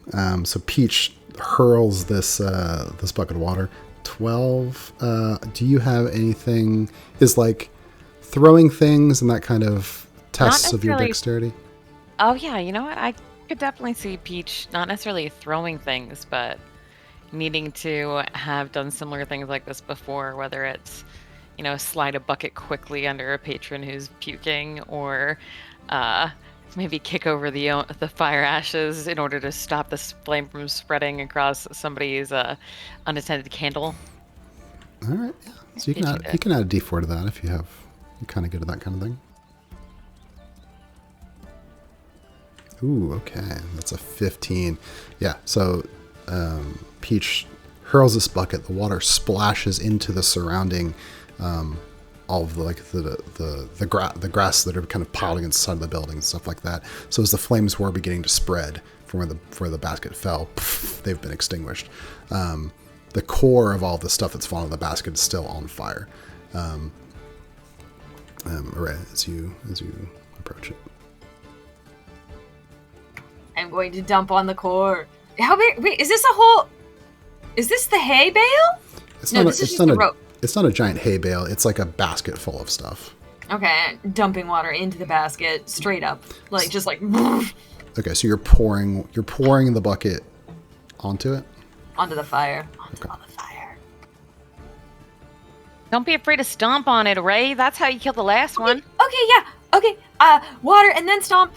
so Peach hurls this bucket of water. 12. Do you have anything? Is like throwing things and that kind of tests of your necessarily. dexterity? Oh, yeah, you know what? I could definitely see Peach not necessarily throwing things, but needing to have done similar things like this before, whether it's, slide a bucket quickly under a patron who's puking, or maybe kick over the fire ashes in order to stop the flame from spreading across somebody's unattended candle. All right, yeah. So you can add a d4 to that if you're kind of good at that kind of thing. Ooh, okay, that's a 15. Yeah, so Peach hurls this bucket. The water splashes into the surrounding, all of the grass that are kind of piled against the side of the building and stuff like that. So as the flames were beginning to spread from where the basket fell, they've been extinguished. The core of all the stuff that's fallen in the basket is still on fire. Right, as you approach it. I'm going to dump on the core. How big? Wait, is this a whole? Is this the hay bale? This is just the rope. It's not a giant hay bale. It's like a basket full of stuff. Okay, dumping water into the basket straight up, just like. Okay, so you're pouring the bucket onto it. Onto the fire. Okay. On the fire. Don't be afraid to stomp on it, Ray. That's how you killed the last one. Okay, yeah. Okay, water and then stomp.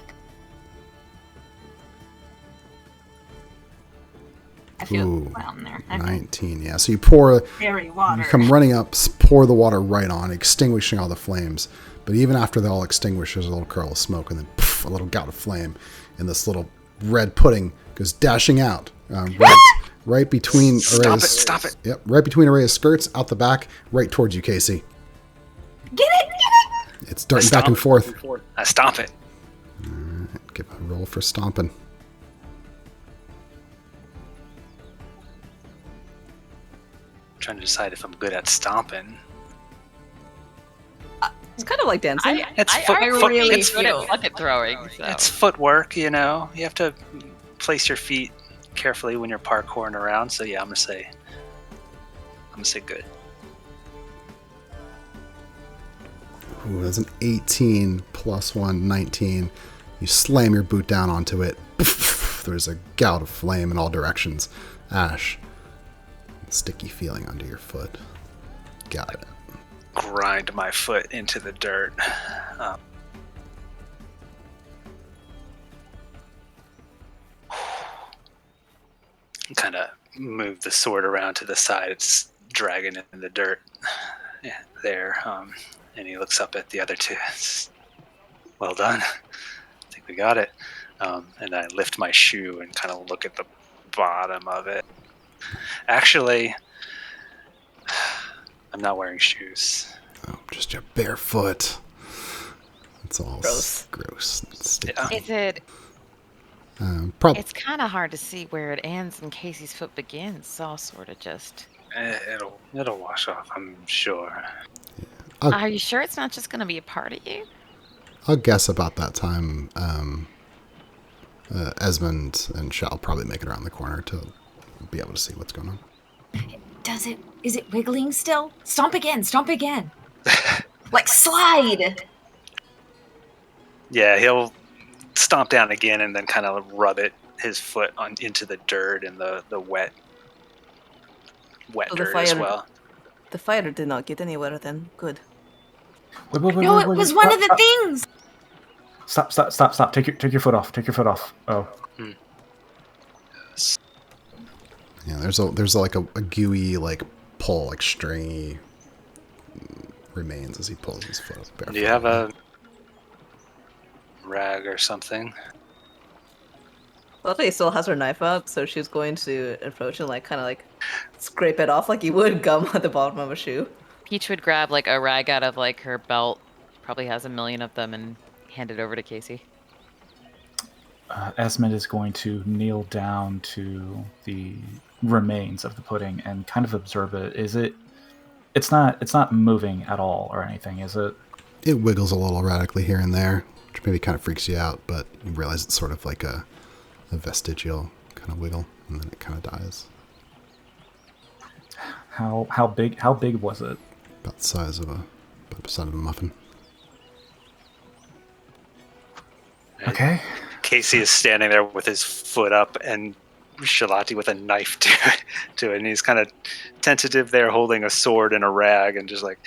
I feel down there. Okay. 19, yeah. So you pour, Very water. you come running up, pour the water right on, extinguishing all the flames. But even after they're all extinguished, there's a little curl of smoke, and then poof, a little gout of flame, and this little red pudding goes dashing out, right between Araya's. Stop it! Yep, right between Araya's skirts, out the back, right towards you, Casey. Get it! It's darting back and forth. I stomp it. All right, give a roll for stomping. trying to decide if I'm good at stomping. It's kind of like dancing. It's I foot- already foot- really it's- good at bucket throwing. So. It's footwork, you know. You have to place your feet carefully when you're parkouring around. So yeah, I'm gonna say good. Ooh, that's an 18 plus 1, 19. You slam your boot down onto it. There's a gout of flame in all directions. Ash. Sticky feeling under your foot. Got it. Grind my foot into the dirt. Kind of move the sword around to the side. It's dragging it in the dirt there. And he looks up at the other two. Well done. I think we got it. And I lift my shoe and kind of look at the bottom of it. Actually, I'm not wearing shoes. Oh, just your bare foot. It's all gross and sticky. Yeah. Is it? It's kind of hard to see where it ends and Casey's foot begins. So I'll sort of just. It'll wash off, I'm sure. Are you sure it's not just going to be a part of you? I'll guess about that time. Esmond and Shall probably make it around the corner to be able to see what's going on. Is it wiggling still? Stomp again. Like slide. Yeah, he'll stomp down again and then kind of rub his foot into the dirt and the wet So dirt as well. The fire did not get anywhere then. Good. It was one of the things. Stop. Take your foot off. Oh. Yeah, there's like a gooey like pull, like stringy remains as he pulls his foot up. Do you have a rag or something? Luckily, still has her knife out, so she's going to approach and kind of scrape it off like you would gum at the bottom of a shoe. Peach would grab a rag out of her belt, probably has a million of them, and hand it over to Casey. Esmond is going to kneel down to the remains of the pudding and kind of observe it. It's not moving at all or anything, is it? It wiggles a little erratically here and there, which maybe kind of freaks you out, but you realize it's sort of like a vestigial kind of wiggle, and then it kind of dies. How big was it? About the size of about the size of a muffin. Okay. Casey is standing there with his foot up and Shalati with a knife to it, and he's kind of tentative there, holding a sword and a rag, and just like,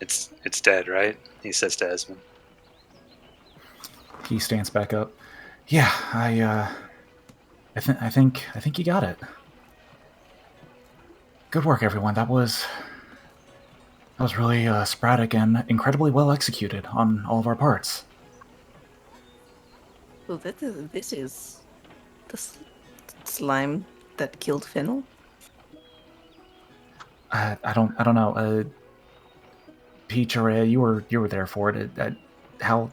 it's dead, right? He says to Esmond. He stands back up. Yeah, I think you got it. Good work, everyone. That was really sporadic and incredibly well executed on all of our parts. So this is the slime that killed Fennel? I don't know. Peach, Araya, you were there for it. How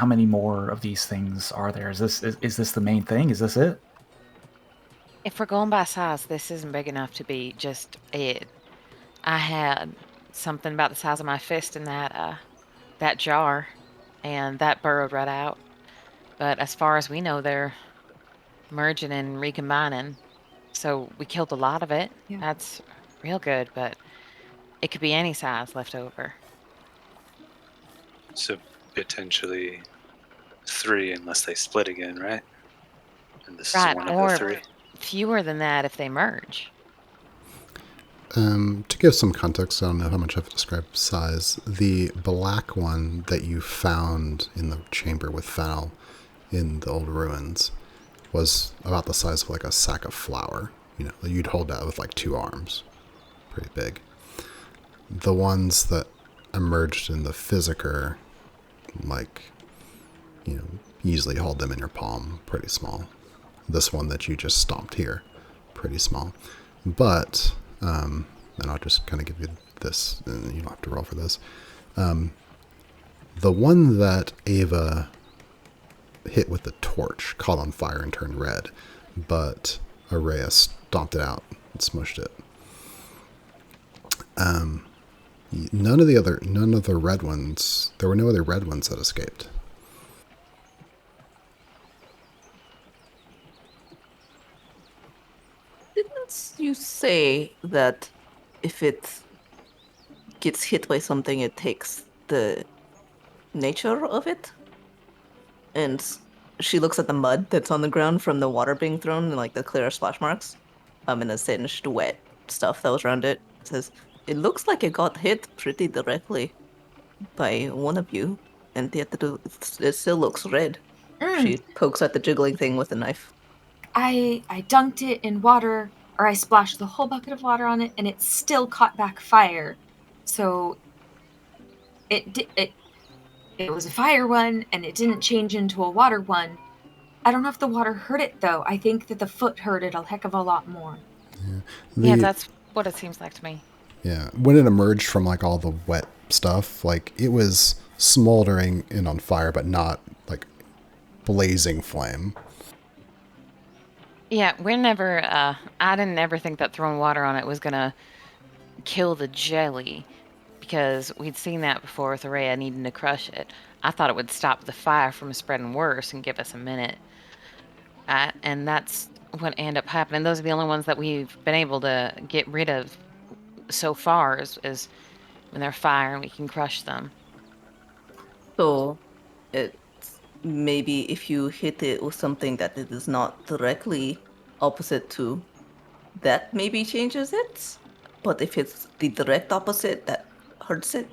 many more of these things are there? Is this the main thing? Is this it? If we're going by size, this isn't big enough to be just it. I had something about the size of my fist in that jar, and that burrowed right out. But as far as we know, they're merging and recombining. So we killed a lot of it. Yeah. That's real good, but it could be any size left over. So potentially 3 unless they split again, right? And this is one of the 3. Fewer than that if they merge. To give some context, I don't know how much I've described size. The black one that you found in the chamber with Fennel in the old ruins was about the size of a sack of flour. You know, you'd hold that with 2 arms. Pretty big. The ones that emerged in the Physiker, easily hold them in your palm, pretty small. This one that you just stomped here, pretty small. But, and I'll just kind of give you this, and you don't have to roll for this. The one that Ava hit with the torch caught on fire and turned red, but Araya stomped it out and smushed it. None of the red ones. There were no other red ones that escaped. Didn't you say that if it gets hit by something, it takes the nature of it? And she looks at the mud that's on the ground from the water being thrown and like the clear splash marks, and the singed, wet stuff that was around it. It says, it looks like it got hit pretty directly by one of you, and yet it still looks red. She pokes at the jiggling thing with a knife. I dunked it in water, or I splashed the whole bucket of water on it, and it still caught back fire. So it was a fire one, and it didn't change into a water one. I don't know if the water hurt it, though. I think that the foot hurt it a heck of a lot more. Yeah, that's what it seems like to me. Yeah, when it emerged from like all the wet stuff, like it was smoldering and on fire, but not like blazing flame. Yeah, we're never, I didn't ever think that throwing water on it was gonna kill the jelly, because we'd seen that before with Araya needing to crush it. I thought it would stop the fire from spreading worse and give us a minute. And that's what ended up happening. Those are the only ones that we've been able to get rid of so far, is when they're fire and we can crush them. So it's maybe if you hit it with something that it is not directly opposite to, that maybe changes it. But if it's the direct opposite, that hurts it.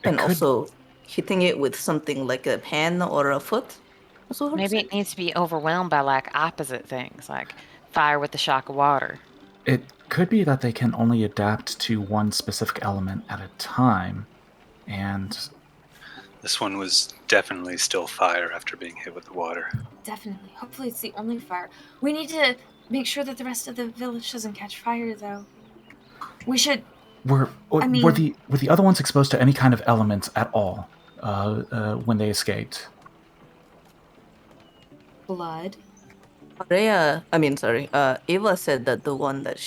And also hitting it with something like a pan or a foot also hurts Maybe it. it needs to be overwhelmed by like opposite things, like fire with the shock of water. It could be that they can only adapt to one specific element at a time, and This one was definitely still fire after being hit with the water. Definitely. Hopefully it's the only fire. We need to make sure that the rest of the village doesn't catch fire, though. We should... were the other ones exposed to any kind of elements at all when they escaped? Blood. Ava said that the one that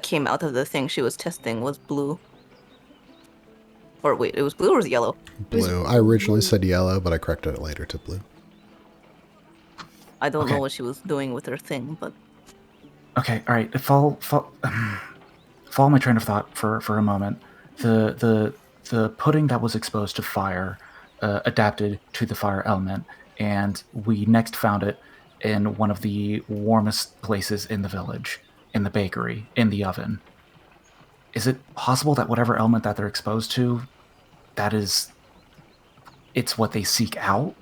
came out of the thing she was testing was blue. Or wait, it was blue or was it yellow? Blue. I originally said yellow, but I corrected it later to blue. I don't know what she was doing with her thing, but... Okay, all right. Follow my train of thought for a moment. The pudding that was exposed to fire adapted to the fire element, and we next found it in one of the warmest places in the village, in the bakery, in the oven. Is it possible that whatever element that they're exposed to, it's what they seek out?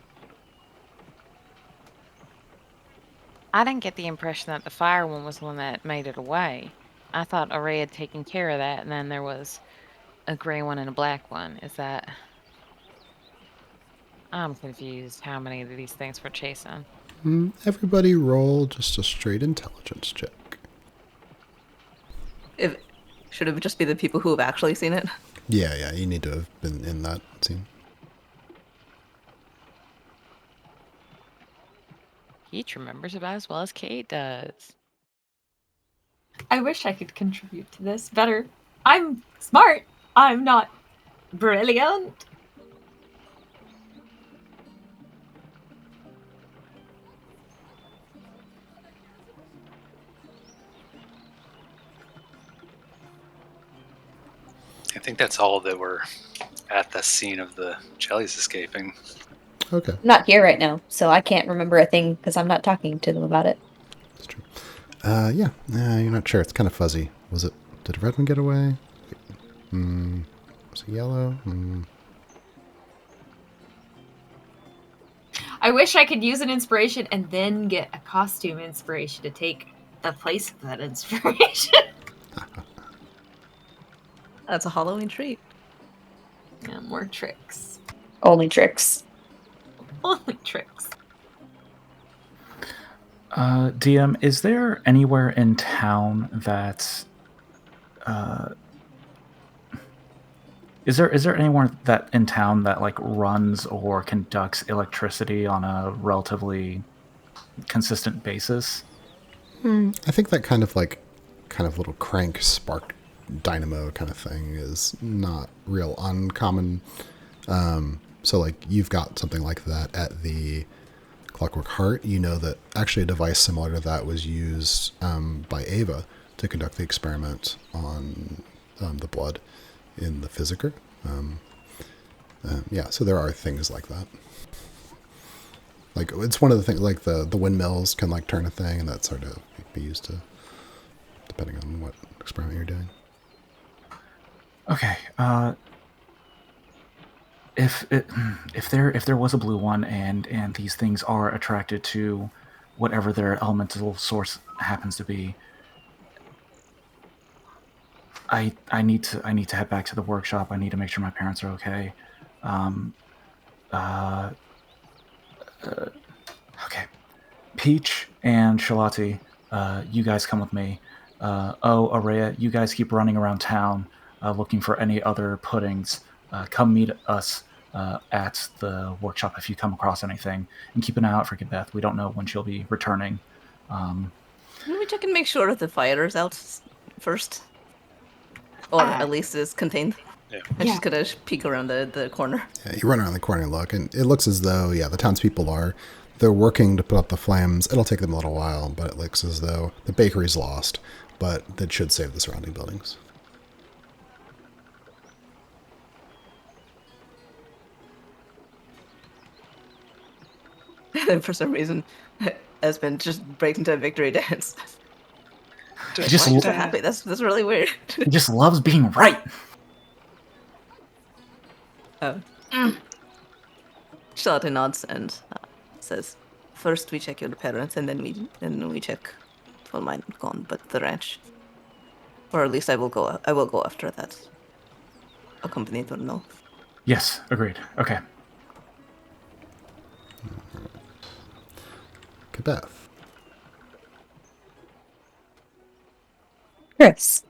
I didn't get the impression that the fire one was the one that made it away. I thought Array had taken care of that, and then there was a gray one and a black one. Is that... I'm confused how many of these things we're chasing. Everybody roll just a straight intelligence check. Should it just be the people who have actually seen it? Yeah, you need to have been in that scene. Keach remembers about as well as Kate does. I wish I could contribute to this better. I'm smart. I'm not brilliant. I think that's all that were at the scene of the jellies escaping. Okay. I'm not here right now, so I can't remember a thing because I'm not talking to them about it. That's true. Yeah, you're not sure. It's kind of fuzzy. Did a red one get away? Was it yellow? I wish I could use an inspiration and then get a costume inspiration to take the place of that inspiration. That's a Halloween treat. Yeah, more tricks. Only tricks. Only tricks. DM, is there anywhere in town that... Is there anyone that in town that like runs or conducts electricity on a relatively consistent basis? I think that kind of little crank spark dynamo kind of thing is not real uncommon. So like you've got something like that at the Clockwork Heart. You know that actually a device similar to that was used by Ava to conduct the experiment on the blood in the Physiker. Yeah, so there are things like that. Like it's one of the things, like the windmills can like turn a thing, and that sort of be used to, depending on what experiment you're doing. Okay. If there was a blue one and these things are attracted to whatever their elemental source happens to be, I need to head back to the workshop. I need to make sure my parents are okay. Okay. Peach and Shalati, you guys come with me. Araya, you guys keep running around town looking for any other puddings. Come meet us at the workshop if you come across anything. And keep an eye out for Gebeth. We don't know when she'll be returning. Can we check and make sure that the fire is out first? Or at least is contained? Yeah. I'm just gonna peek around the corner. Yeah, you run around the corner and look, and it looks as though, the townspeople they're working to put up the flames. It'll take them a little while, but it looks as though the bakery's lost, but that should save the surrounding buildings. And for some reason, Espen just breaks into a victory dance. He just, Why are you so happy? That's really weird. he just loves being right. Charlotte nods and says, "First we check your parents, and then we check for mine gone, but the ranch, or at least I will go after that. Accompanied or no." Yes, agreed. Okay. Gebeth. Chris.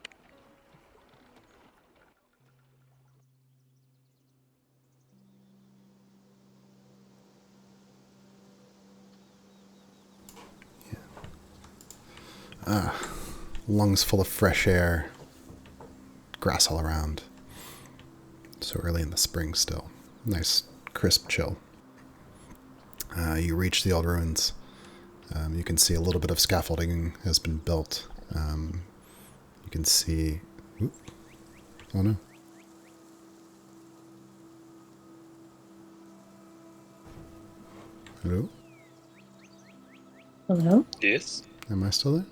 Lungs full of fresh air. Grass all around. So early in the spring still. Nice, crisp chill. You reach the old ruins. You can see a little bit of scaffolding has been built. You can see... Oop. Oh no. Hello? Hello? Yes. Am I still there?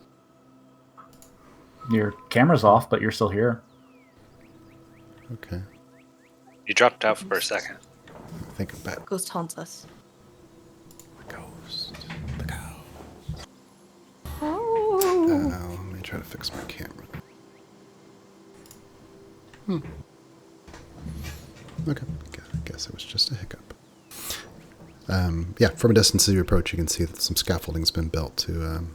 Your camera's off, but you're still here. Okay. You dropped out for a second. I think I'm back. Ghost haunts us. The ghost. The ghost. Oh. Let me try to fix my camera. Okay. I guess it was just a hiccup. Yeah, from a distance as you approach, you can see that some scaffolding's been built to...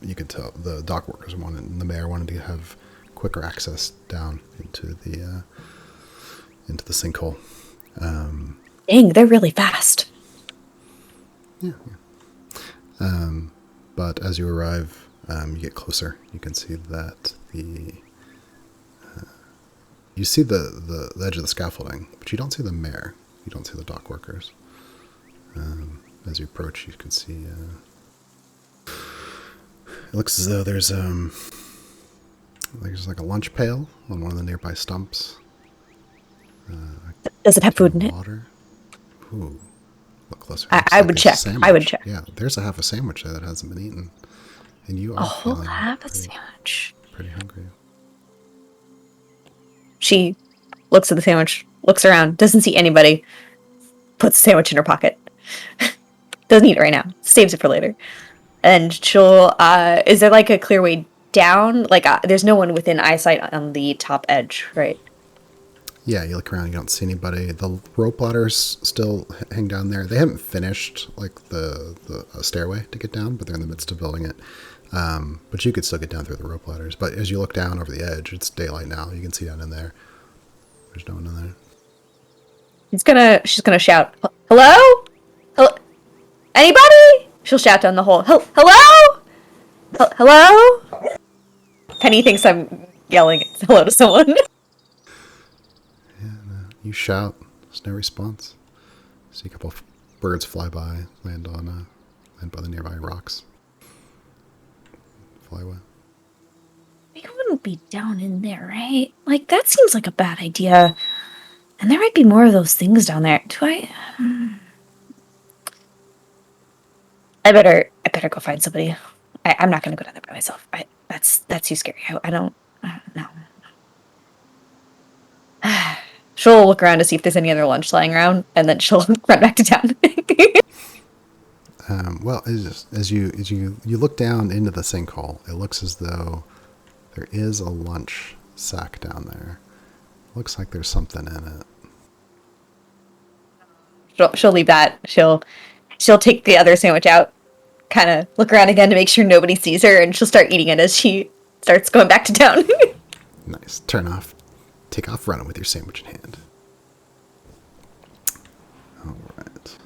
you could tell the dock workers wanted, and the mayor wanted to have quicker access down into the sinkhole. Dang, they're really fast. Yeah. But as you arrive, you get closer. You can see that you see the edge of the scaffolding, but you don't see the mayor. You don't see the dock workers. As you approach, you can see. It looks as though there's like a lunch pail on one of the nearby stumps. Does it have food in it? Water. Ooh. Look closer. I would check. I would check. Yeah, there's a half a sandwich there that hasn't been eaten. And you are A whole feeling half a sandwich. pretty hungry. She looks at the sandwich, looks around, doesn't see anybody, puts the sandwich in her pocket. Doesn't eat it right now. Saves it for later. And she'll, is there like a clear way down? Like, there's no one within eyesight on the top edge, right? Yeah, you look around, you don't see anybody. The rope ladders still hang down there. They haven't finished, like, the stairway to get down, but they're in the midst of building it. But you could still get down through the rope ladders. But as you look down over the edge, it's daylight now. You can see down in there. There's no one in there. She's gonna shout, "Hello? Hello? Anybody?" She'll shout down the hole. Hello? Hello? Penny thinks I'm yelling hello to someone. You shout. There's no response. See a couple of birds fly by, land by the nearby rocks. Fly away. We wouldn't be down in there, right? Like, that seems like a bad idea. And there might be more of those things down there. Do I? I better go find somebody. I'm not gonna go down there by myself. That's too scary. I don't know. She'll look around to see if there's any other lunch lying around, and then she'll run back to town. Well, as you look down into the sinkhole, it looks as though there is a lunch sack down there. Looks like there's something in it. She'll leave that. She'll take the other sandwich out, kind of look around again to make sure nobody sees her, and she'll start eating it as she starts going back to town. Nice. Take off running with your sandwich in hand. All right.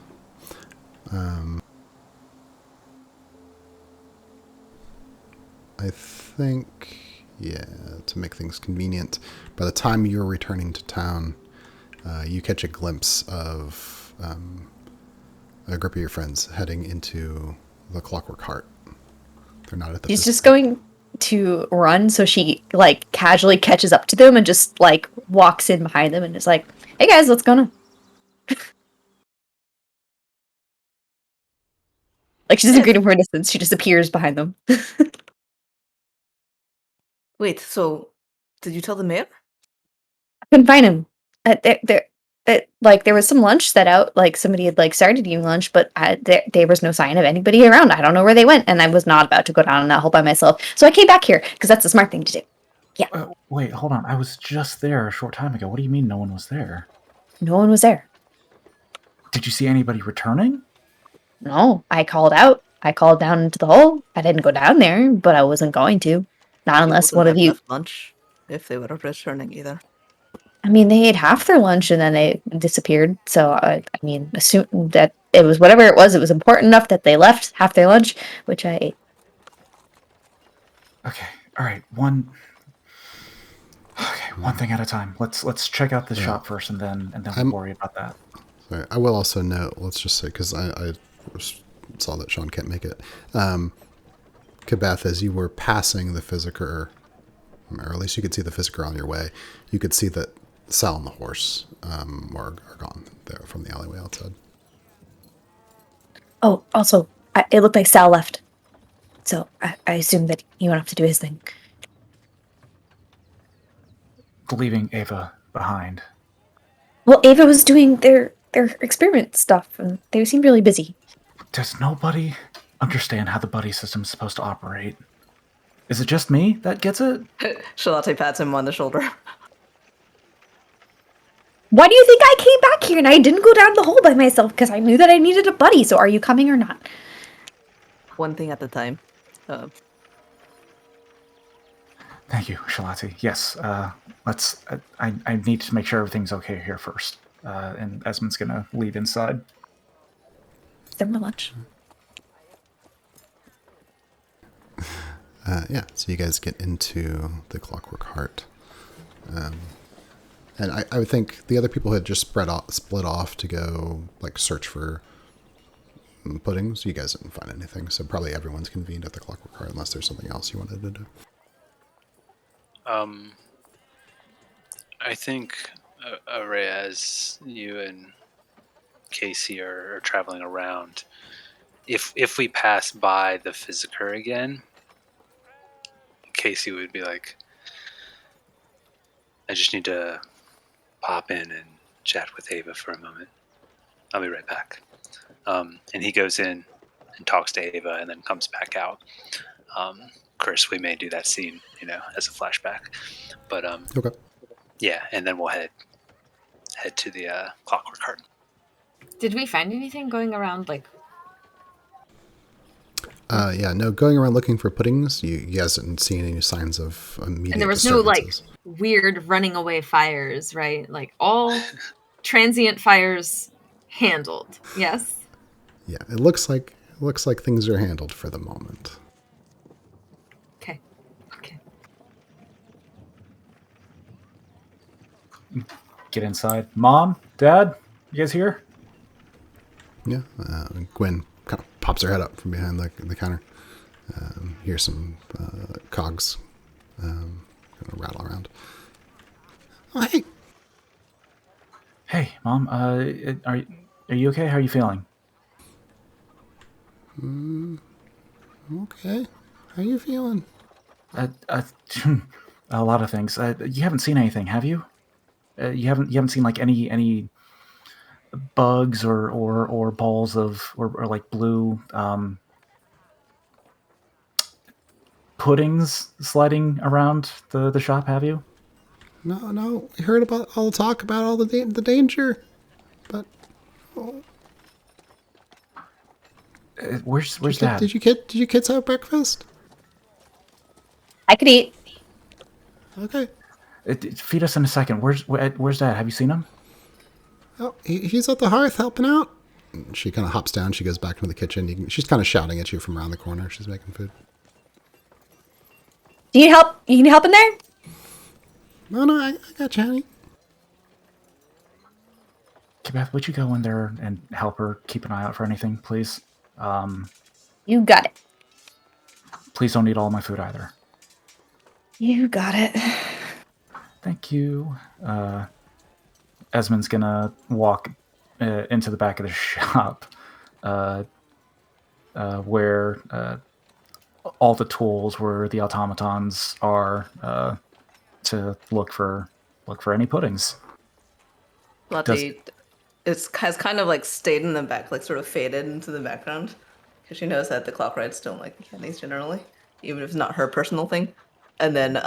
I think, to make things convenient, by the time you're returning to town, you catch a glimpse of a group of your friends heading into the Clockwork Heart. They're not at the. She's just going to run, so she like casually catches up to them and just like walks in behind them and is like, "Hey guys, what's going on?" Like, she doesn't greet them from a distance; she just appears behind them. Wait, so did you tell the mayor? I couldn't find him. There was some lunch set out. Like, somebody had like started eating lunch, but there was no sign of anybody around. I don't know where they went, and I was not about to go down in that hole by myself. So I came back here because that's the smart thing to do. Yeah. Wait, hold on. I was just there a short time ago. What do you mean no one was there? No one was there. Did you see anybody returning? No, I called out. I called down into the hole. I didn't go down there, but I wasn't going to. Not unless People one of wouldn't you. have left lunch if they were returning either. I mean, they ate half their lunch and then they disappeared. So I mean, assume that it was whatever it was. It was important enough that they left half their lunch, which I ate. Okay, all right. One thing at a time. Let's check out the shop first, and then we'll worry about that. Sorry, I will also note. Let's just say, because I saw that Sean can't make it. Kabeth, as you were passing the Physiker, or at least you could see the Physiker on your way, you could see that Sal and the horse are gone there from the alleyway outside. Oh, also, it looked like Sal left. So I assumed that he went off to do his thing. Leaving Ava behind. Well, Ava was doing their experiment stuff, and they seemed really busy. Does nobody understand how the buddy system's supposed to operate? Is it just me that gets it? Charlotte pats him on the shoulder. Why do you think I came back here and I didn't go down the hole by myself? Because I knew that I needed a buddy, so are you coming or not? One thing at a time. Thank you, Shalati. Yes, let's. I need to make sure everything's okay here first. And Esmond's gonna lead inside. Is there more lunch? So you guys get into the Clockwork Heart. And I would think the other people had just split off to go like search for puddings. You guys didn't find anything, so probably everyone's convened at the Clockwork Heart unless there's something else you wanted to do. I think, Ray, as you and Casey are traveling around, if we pass by the Physiker again, Casey would be like, I just need to pop in and chat with Ava for a moment. I'll be right back. And he goes in and talks to Ava and then comes back out. Chris, we may do that scene, as a flashback. But Okay. yeah, and then we'll head to the Clockwork Heart. Did we find anything going around, like... Going around looking for puddings, you guys didn't see any signs of immediate And there was no, disturbances. weird running away fires, right? Like, all transient fires handled, yes? Yeah, it looks like things are handled for the moment. Okay. get inside. Mom, Dad, you guys here? Yeah. Gwen kind of pops her head up from behind the counter. Hear some cogs kind of rattle around. Oh, hey. Hey, Mom. Are you okay? How are you feeling? Okay. How you feeling? A lot of things. You haven't seen anything, have you? You haven't seen like any bugs or balls of or like blue puddings sliding around the shop, have you? No. We heard about all the talk about all the danger, but Where's Dad? did you kids have breakfast? I could eat. Okay. Feed us in a second. Where's Dad? Have you seen him? Oh, he's at the hearth helping out. She kind of hops down. She goes back into the kitchen. She's kind of shouting at you from around the corner. She's making food. Do you need help? You need help in there? No, I got you, honey. Beth, would you go in there and help her keep an eye out for anything, please? You got it. Please don't eat all my food either. You got it. Thank you. Esmond's gonna walk into the back of the shop, where all the tools, where the automatons are, to look for any puddings. Lottie has kind of like stayed in the back, like sort of faded into the background, because she knows that the clock rides don't like candies generally, even if it's not her personal thing. And then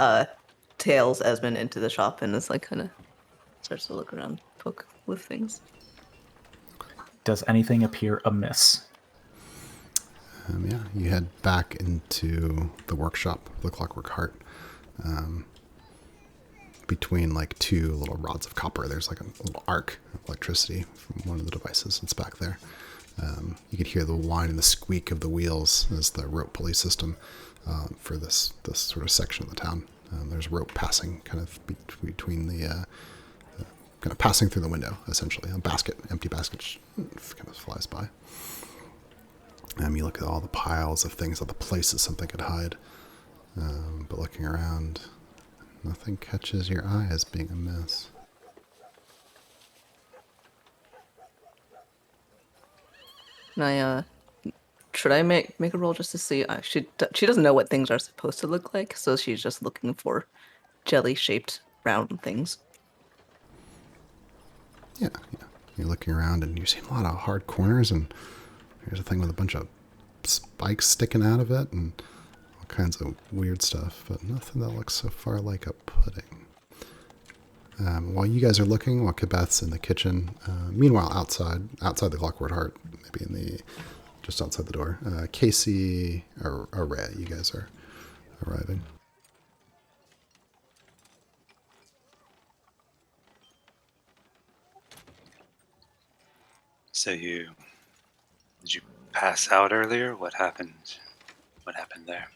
tails Esmond into the shop and is like kind of starts to look around, poke with things. Does anything appear amiss? Yeah, you head back into the workshop of the Clockwork Heart. Between like two little rods of copper, there's like a little arc of electricity from one of the devices that's back there. You could hear the whine and the squeak of the wheels as the rope pulley system for this sort of section of the town. There's rope passing kind of between the kind of passing through the window, essentially. A basket, empty basket, kind of flies by. You look at all the piles of things, all the places something could hide. But looking around, nothing catches your eye as being amiss. And should I make a roll just to see? She doesn't know what things are supposed to look like, so she's just looking for jelly-shaped round things. Yeah. You're looking around and you're seeing a lot of hard corners, and here's a thing with a bunch of spikes sticking out of it and all kinds of weird stuff, but nothing that looks so far like a pudding. While you guys are looking, while Kibeth's in the kitchen, meanwhile outside the Clockwork Heart, maybe just outside the door, Casey or Ray, you guys are arriving. So did you pass out earlier? What happened? What happened there?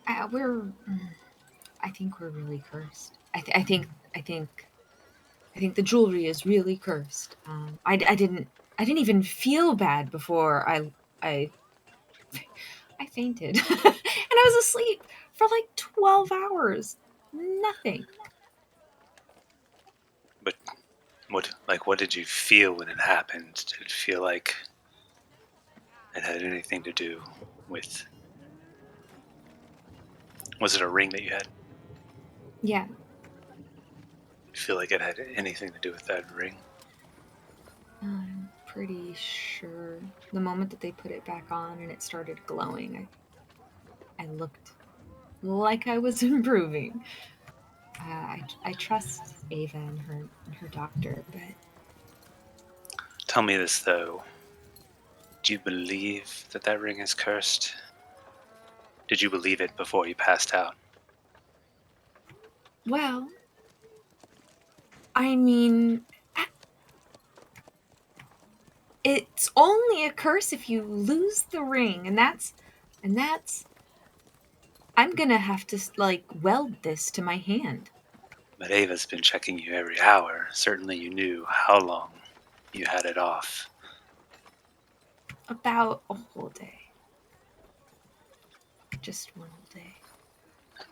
I think we're really cursed. I think the jewelry is really cursed. I didn't even feel bad before I fainted, and I was asleep for like 12 hours. Nothing. But what did you feel when it happened? Did it feel like it had anything to do with? Was it a ring that you had? Yeah. You feel like it had anything to do with that ring? I'm pretty sure the moment that they put it back on and it started glowing, I looked like I was improving. I trust Ava and her doctor, but Tell me this though. Do you believe that ring is cursed? Did you believe it before you passed out? well, I mean, it's only a curse if you lose the ring, and that's I'm gonna have to like weld this to my hand. But Ava's been checking you every hour. Certainly you knew how long you had it off. About a whole day. Just one whole day.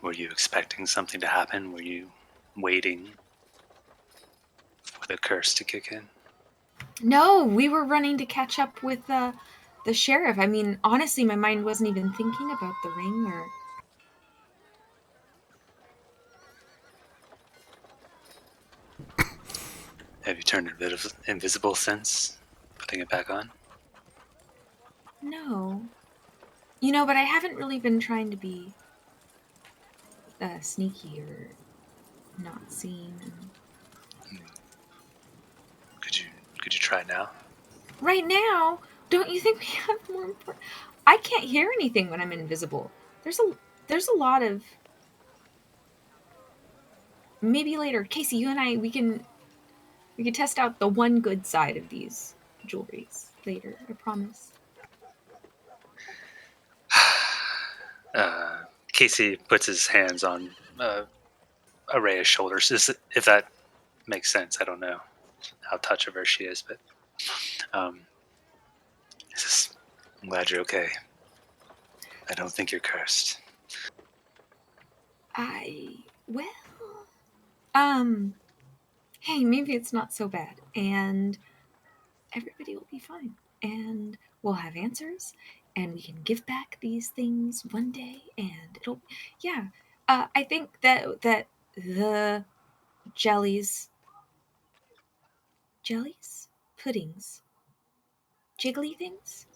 Were you expecting something to happen? Were you waiting for the curse to kick in? No, we were running to catch up with the sheriff. I mean, honestly, my mind wasn't even thinking about the ring or... Have you turned invisible since putting it back on? No. But I haven't really been trying to be sneaky or not seen. Could you try now? Right now? Don't you think we have more important... I can't hear anything when I'm invisible. There's a lot of... Maybe later, Casey, you and I, we can test out the one good side of these jewelries later, I promise. Casey puts his hands on Araya's shoulders, if that makes sense. I don't know how touch-averse she is, but I'm glad you're okay. I don't think you're cursed. Hey, maybe it's not so bad, and everybody will be fine, and we'll have answers, and we can give back these things one day, and it'll... Yeah, I think that the jellies, puddings, jiggly things,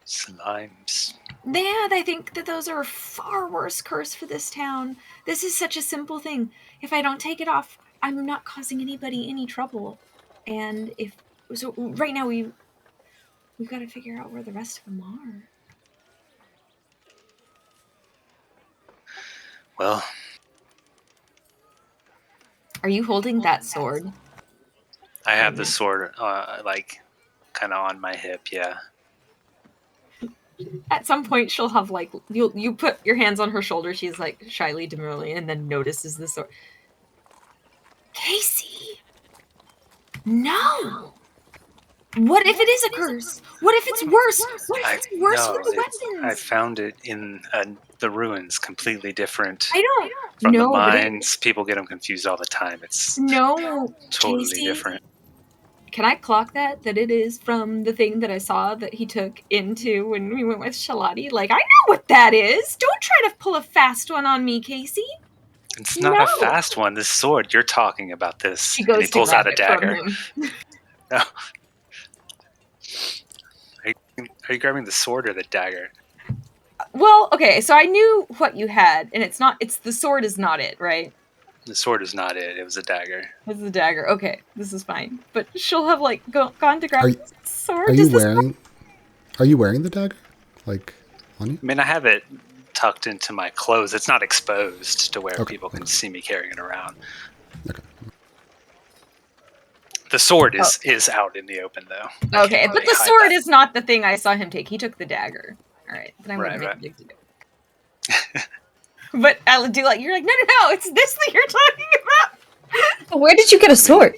Slimes. yeah, I think that those are a far worse curse for this town. This is such a simple thing. If I don't take it off, I'm not causing anybody any trouble. And right now we've got to figure out where the rest of them are. Well, Are you holding that sword? I have the sword, kind of on my hip. Yeah. At some point, she'll have you put your hands on her shoulder. She's shyly, demurely, and then notices the sword. Casey, no. What if it is a curse? What if it's worse? What if it's worse with the weapons? I found it in the ruins, completely different. I don't from know. the mines. People get them confused all the time. It's totally Casey, different. Can I clock that it is from the thing that I saw that he took into when we went with Shalati? I know what that is. Don't try to pull a fast one on me, Casey. It's not a fast one. This sword, you're talking about this. She goes and he pulls out a dagger. No. Are you grabbing the sword or the dagger? Well, okay, so I knew what you had, and the sword is not it, right? The sword is not it. It was a dagger. It's the dagger. Okay, this is fine. But she'll have gone to grab the sword. Are you wearing the dagger? On you? I mean, I have it tucked into my clothes. It's not exposed to where people can see me carrying it around. Okay. The sword is out in the open, though. Okay, but the sword is not the thing I saw him take. He took the dagger. All right, then I'm going to make a big deal. But I'll do you're no, it's this that you're talking about. Where did you get a sword?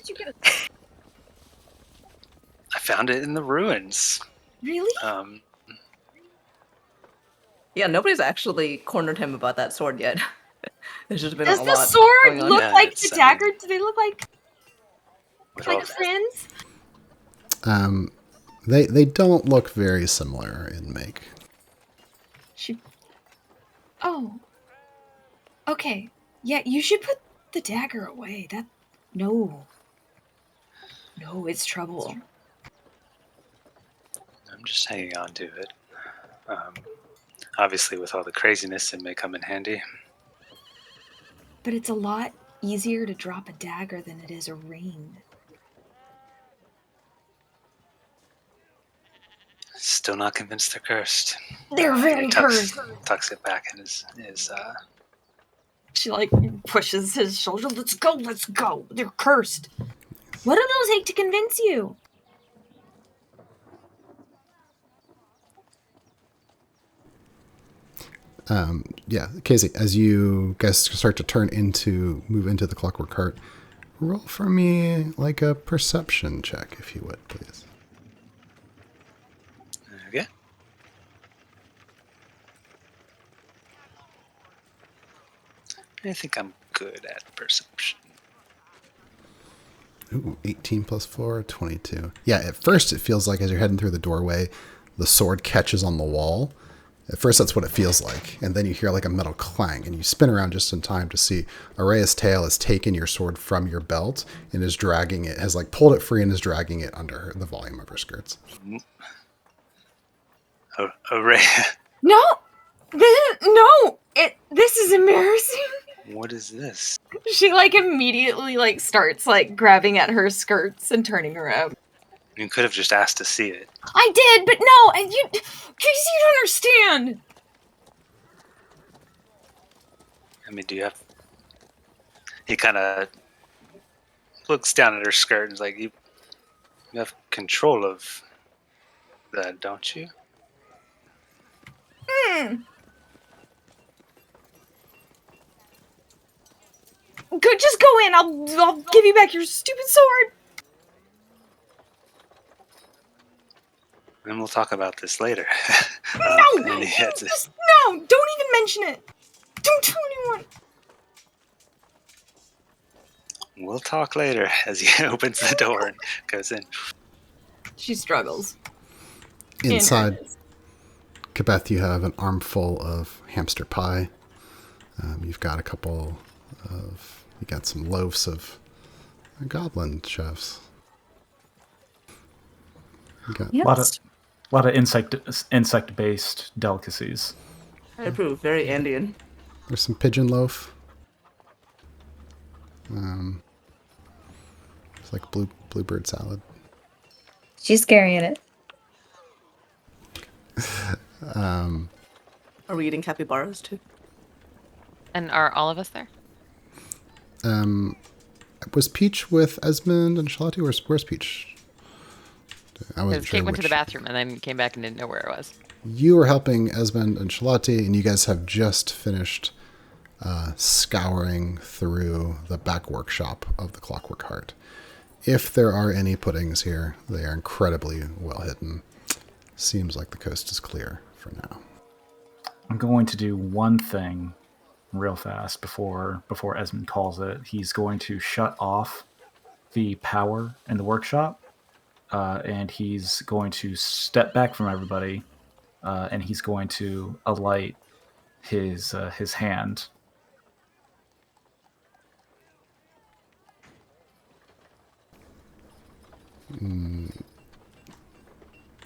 I found it in the ruins. Really? Yeah, nobody's actually cornered him about that sword yet. There's just been Does a the lot sword going on. look like the dagger? Do they look like friends? They don't look very similar in make. Oh. Okay. Yeah, you should put the dagger away. No, it's trouble. I'm just hanging on to it. Obviously, with all the craziness, it may come in handy. But it's a lot easier to drop a dagger than it is a ring. Still not convinced they're cursed. They're very cursed. Tucks it back in his She pushes his shoulder. Let's go. They're cursed. What do those take to convince you? Yeah, Casey, as you guys start to move into the Clockwork Cart, roll for me like a perception check, if you would, please. Okay. I think I'm good at perception. Ooh, 18 plus 4, 22. Yeah, at first it feels like as you're heading through the doorway, the sword catches on the wall. At first that's what it feels like. And then you hear like a metal clang, and you spin around just in time to see Araya's tail has taken your sword from your belt and is dragging it, has like pulled it free and is dragging it under the volume of her skirts. Araya, No, this is embarrassing. what is this? She like immediately like starts like grabbing at her skirts and turning around. You could have just asked to see it. I did, but no, and Casey, you don't understand. I mean, do you have... He kind of looks down at her skirt and is like, you have control of that, don't you? Good, just go in. I'll give you back your stupid sword. And we'll talk about this later. No, And he heads in. just no. Don't even mention it. Don't tell anyone. We'll talk later as he opens the door and goes in. She struggles. Inside, Kabeth, you have an armful of hamster pie. You've got you got some loaves of goblin chefs. You got Yes. A lot of insect-based delicacies. I approve. Very Andean. There's some pigeon loaf. It's like bluebird salad. She's carrying it. Are we eating capybaras too? And are all of us there? Was Peach with Esmond and Charlotte? Where's Peach? I wasn't Because sure Kate went to the which. bathroom and then came back and didn't know where it was. You were helping Esmond and Charlotte, and you guys have just finished scouring through the back workshop of the Clockwork Heart. If there are any puddings here, they are incredibly well hidden. Seems like the coast is clear for now. I'm going to do one thing real fast before Esmond calls it. He's going to shut off the power in the workshop, and he's going to step back from everybody, and he's going to alight his hand.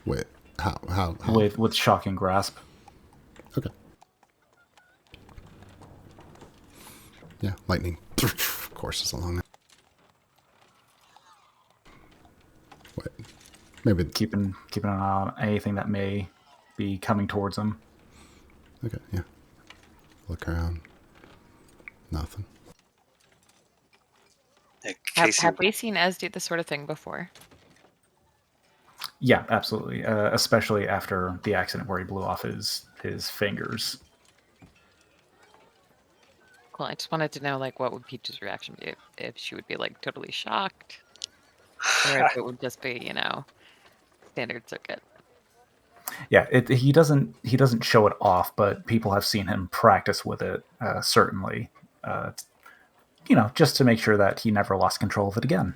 Wait, how? With shocking grasp. Okay. Yeah, lightning of course is along there. Wait, maybe. Keeping an eye on anything that may be coming towards him. Okay, yeah. Look around. Nothing. Yeah, Have, Casey, have we seen Ez do this sort of thing before? Yeah, absolutely. Especially after the accident where he blew off his fingers. Cool. I just wanted to know, like, what would Peach's reaction be if she would be like totally shocked, or if it would just be, standard circuit. Yeah, he doesn't show it off, but people have seen him practice with it. Certainly, just to make sure that he never lost control of it again.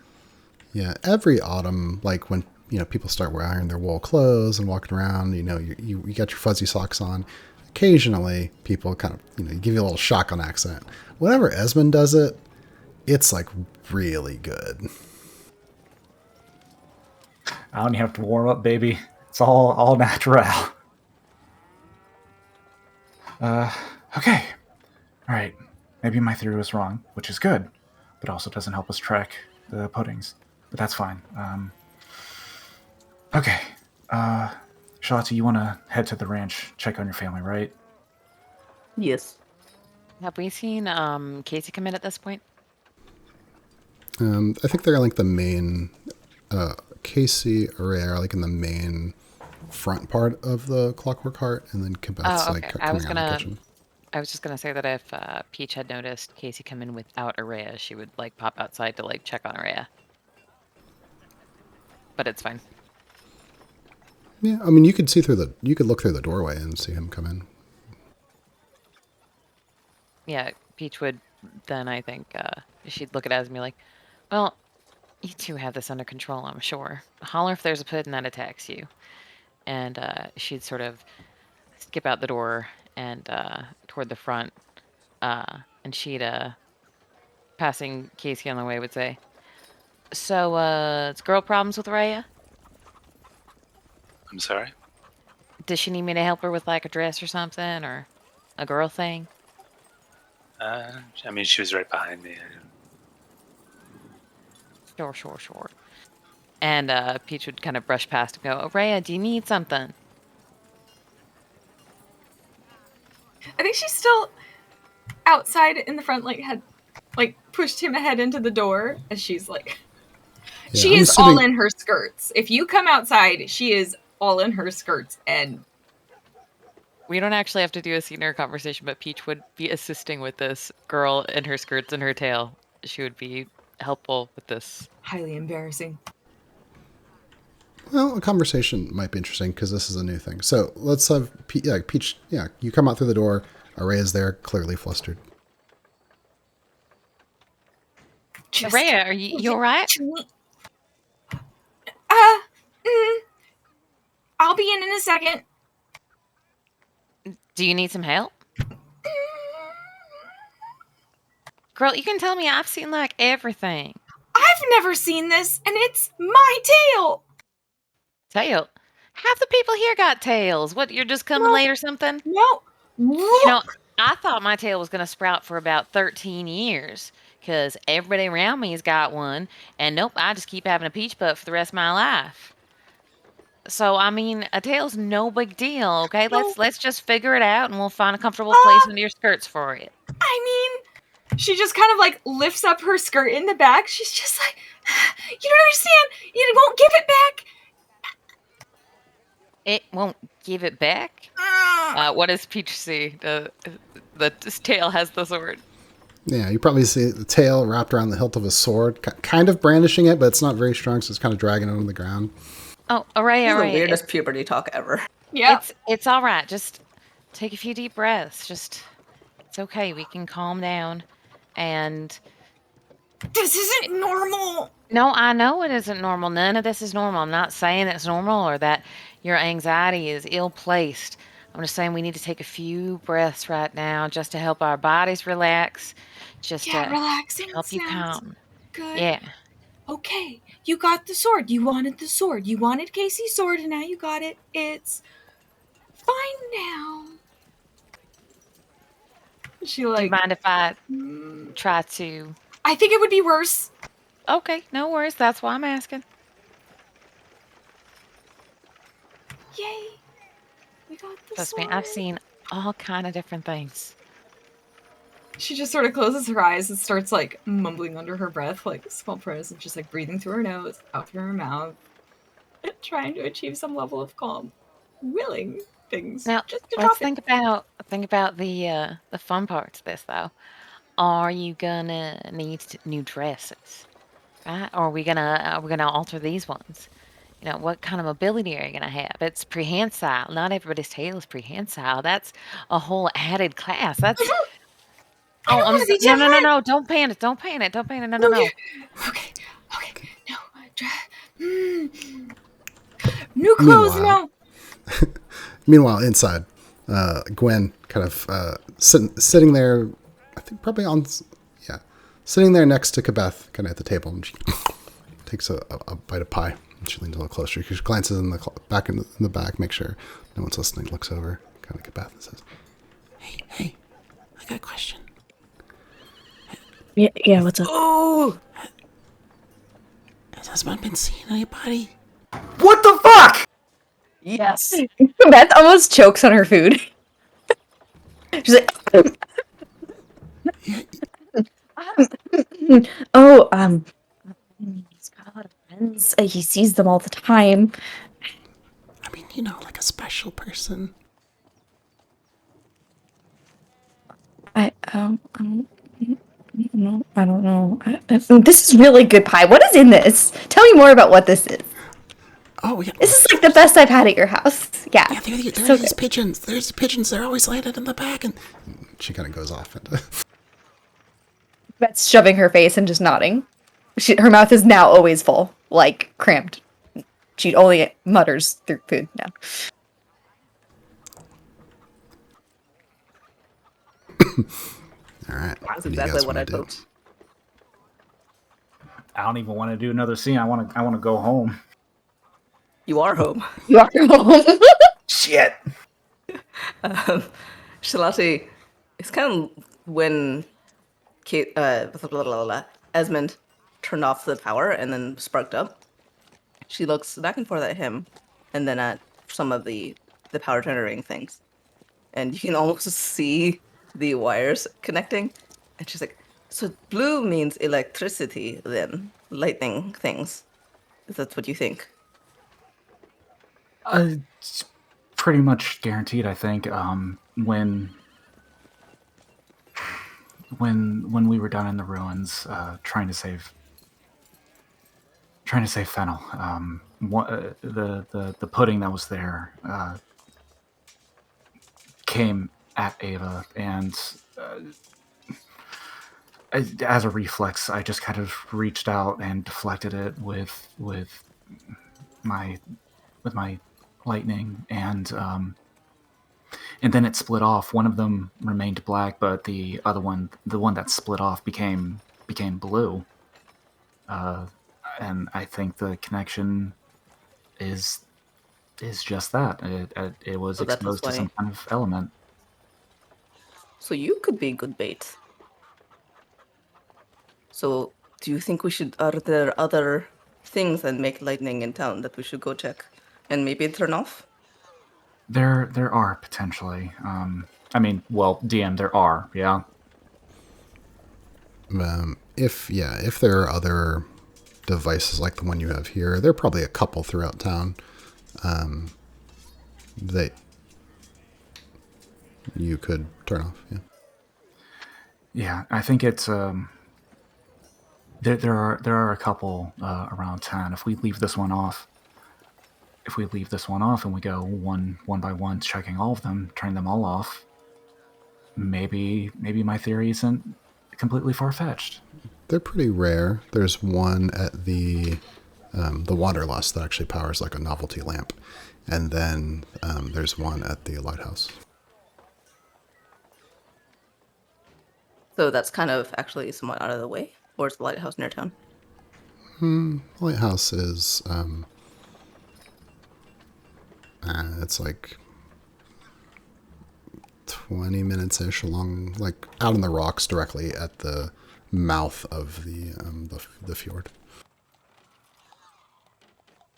Yeah, every autumn, like when people start wearing their wool clothes and walking around, you got your fuzzy socks on. Occasionally, people kind of give you a little shotgun accent. Whenever Esmond does it, it's like really good. I don't even have to warm up, baby. It's all natural. Okay. All right. Maybe my theory was wrong, which is good, but also doesn't help us track the puddings. But that's fine. Okay. Charlotte, you want to head to the ranch, check on your family, right? Yes. Have we seen Casey come in at this point? I think they're like the main. Casey Array are like in the main front part of the Clockwork Heart, and then Quebec's Oh, like okay. I was coming out of the gonna kitchen. I was just gonna say that if Peach had noticed Casey come in without Araya, she would like pop outside to like check on Araya. But it's fine. Yeah, I mean, you could look through the doorway and see him come in. Yeah, Peach would then, I think, she'd look at us and be like, well, you two have this under control, I'm sure. Holler if there's a pudding that attacks you. And she'd sort of skip out the door and toward the front. And she'd, passing Casey on the way, would say, so, it's girl problems with Raya? I'm sorry. Does she need me to help her with like a dress or something, or a girl thing? I mean, she was right behind me. Sure. And Peach would kind of brush past and go, oh, Raya, do you need something? I think she's still outside in the front, like had like pushed him ahead into the door as she's like Yeah, she I'm is all assuming- in her skirts. If you come outside, she is all in her skirts, and We don't actually have to do a senior conversation, but Peach would be assisting with this girl in her skirts and her tail. She would be helpful with this. highly embarrassing. Well, a conversation might be interesting because this is a new thing. So let's have Peach. Yeah, you come out through the door. Araya's there, clearly flustered. Raya, are you all right? I'll be in a second. Do you need some help? Girl, you can tell me. I've seen like everything. I've never seen this, and it's my tail. Tail? Half the people here got tails. What, you're just coming late or something? No. You know, I thought my tail was going to sprout for about 13 years because everybody around me's got one. And nope, I just keep having a peach butt for the rest of my life. So, I mean, a tail's no big deal, okay? Let's just figure it out and we'll find a comfortable place under your skirts for it. I mean, she just kind of like lifts up her skirt in the back. She's just like, you don't understand. You won't give it back. It won't give it back? What does Peach see? The tail has the sword. Yeah, you probably see the tail wrapped around the hilt of a sword, kind of brandishing it, but it's not very strong, so it's kind of dragging it on the ground. Oh, Araya, This is the Araya. weirdest puberty talk ever. Yeah. It's all right. Just take a few deep breaths. It's okay. We can calm down. And This isn't normal. no, I know it isn't normal. None of this is normal. I'm not saying it's normal or that your anxiety is ill-placed. I'm just saying we need to take a few breaths right now just to help our bodies relax. Just to relaxing help you sounds calm. good. Yeah. Okay, you got the sword. You wanted the sword. You wanted Casey's sword, and now you got it. It's fine now. She Do you like. mind if I try to... I think it would be worse. Okay, no worries. That's why I'm asking. Yay! We got the Trust sword. me, I've seen all kind of different things. She just sort of closes her eyes and starts like mumbling under her breath, like small prayers, and just like breathing through her nose, out through her mouth, trying to achieve some level of calm, willing things. Now, just to let's drop it. think about the fun parts of this though. Are you gonna need new dresses, right? Or are we gonna alter these ones? You know, what kind of mobility are you gonna have? It's prehensile. Not everybody's tail is prehensile. That's a whole added class. That's I don't wanna be different. no! Don't panic! No. Okay. No. New clothes, Meanwhile- no. Meanwhile, inside, Gwen kind of sitting there, I think probably sitting there next to Kabeth, kind of at the table, and she takes a bite of pie. And she leans a little closer. She glances in the back, make sure no one's listening. Looks over, kind of Kabeth, and says, "Hey, I got a question. Yeah, what's up? Oh! Has husband been seeing anybody?" What the fuck? Yes. Beth almost chokes on her food. She's like, oh, he's got a lot of friends. He sees them all the time. I mean, like a special person. I don't know. This is really good pie. What is in this? Tell me more about what this is. Oh, yeah. This is like the best I've had at your house. Yeah. Yeah, there are so these good. pigeons. There's pigeons. They're always landed in the back. And she kind of goes off. Beth's shoving her face and just nodding. Her mouth is now always full, like cramped. She only mutters through food now. All right. That's do you exactly guys what wanna I do? hoped. I don't even want to do another scene. I want to go home. You are home. You are home. Shit. Shalati, it's kind of when Esmond turned off the power and then sparked up. She looks back and forth at him, and then at some of the power generating things, and you can almost see the wires connecting. And she's like, "So blue means electricity, then lightning things. Is that what you think?" It's pretty much guaranteed, I think. When we were down in the ruins, trying to save Fennel, the pudding that was there came at Ava, and as a reflex, I just kind of reached out and deflected it with my lightning, and then it split off. One of them remained black, but the other one, the one that split off, became blue. And I think the connection is just that. It was So that is exposed to some why- kind of element. So you could be good bait. So do you think are there other things that make lightning in town that we should go check and maybe turn off? There are potentially. I mean, well, DM, there are. Yeah. If there are other devices like the one you have here, there are probably a couple throughout town that you could turn off. Yeah. Yeah, I think it's there are a couple around town. If we leave this one off, and we go one by one, checking all of them, turning them all off, maybe my theory isn't completely far fetched. They're pretty rare. There's one at the Wanderlust that actually powers like a novelty lamp, and then there's one at the lighthouse. So that's kind of actually somewhat out of the way. Or is the lighthouse near town? Lighthouse is it's like 20 minutes ish along, like out in the rocks directly at the mouth of the fjord.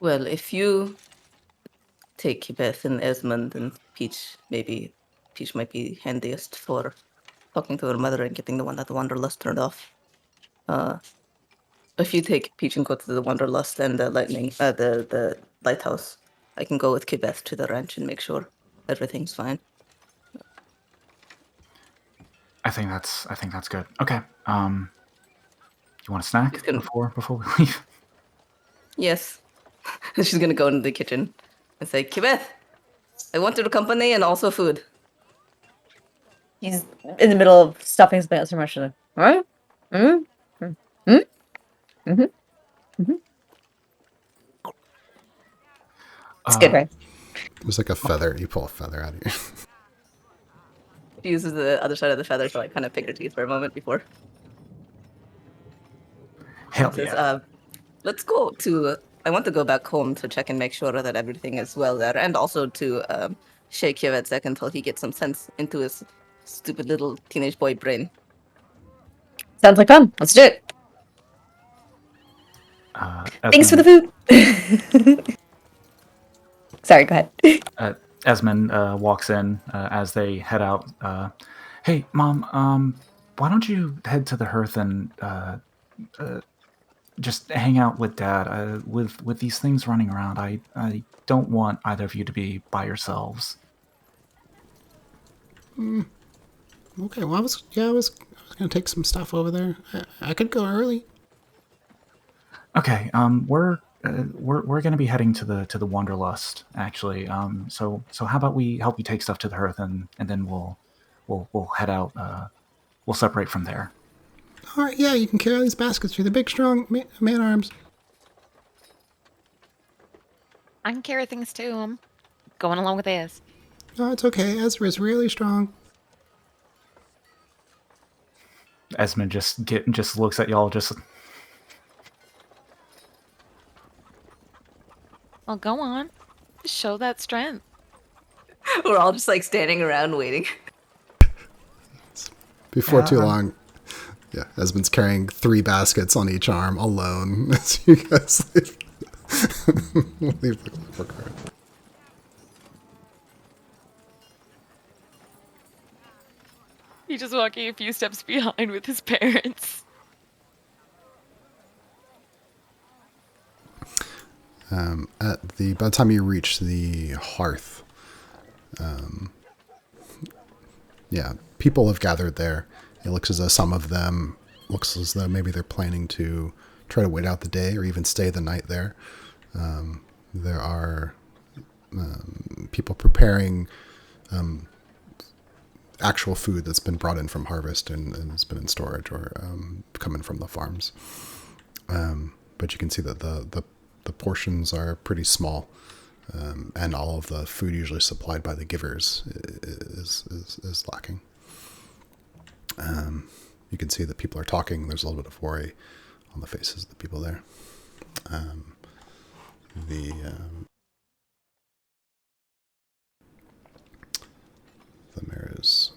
Well, if you take Beth and Esmond and Peach, maybe Peach might be handiest for talking to her mother and getting the one at the Wanderlust turned off. If you take Peach and go to the Wanderlust and the the lighthouse, I can go with Kibeth to the ranch and make sure everything's fine. I think that's good. Okay. You want a snack It's gonna- before we leave? Yes. She's gonna go into the kitchen and say, Kibeth, I want your company and also food. He's in the middle of stuffing something else from Russia. Huh? It's good, right? There's like a feather. You pull a feather out of your. She uses the other side of the feather to like kind of pick her teeth for a moment before. Hell Says, yeah. let's go to. I want to go back home to check and make sure that everything is well there, and also to shake Kivetsek until he gets some sense into his stupid little teenage boy brain. Sounds like fun. Let's do it. Thanks for the food. Sorry, go ahead. Esmond walks in as they head out. Hey, Mom, why don't you head to the hearth and just hang out with Dad? With these things running around, I don't want either of you to be by yourselves. Okay, well, I was gonna take some stuff over there. I could go early. Okay, we're going to be heading to the Wanderlust actually. So how about we help you take stuff to the hearth and then we'll head out. We'll separate from there. All right, yeah, you can carry all these baskets. You're the big, strong man arms. I can carry things too. I'm going along with this. No, it's okay. Ezra is really strong. Esmond just looks at y'all. Just Well, go on. Just show that strength. We're all just like standing around waiting. Before too long, yeah, Esmond's carrying 3 baskets on each arm alone as you guys leave, leave the clockwork. He's just walking a few steps behind with his parents. By the time you reach the hearth, yeah, people have gathered there. It looks as though some of them looks as though maybe they're planning to try to wait out the day or even stay the night there. There are people preparing actual food that's been brought in from harvest and has been in storage or coming from the farms. But you can see that the portions are pretty small, and all of the food usually supplied by the givers is lacking. You can see that people are talking. There's a little bit of worry on the faces of the people there. The mayor's,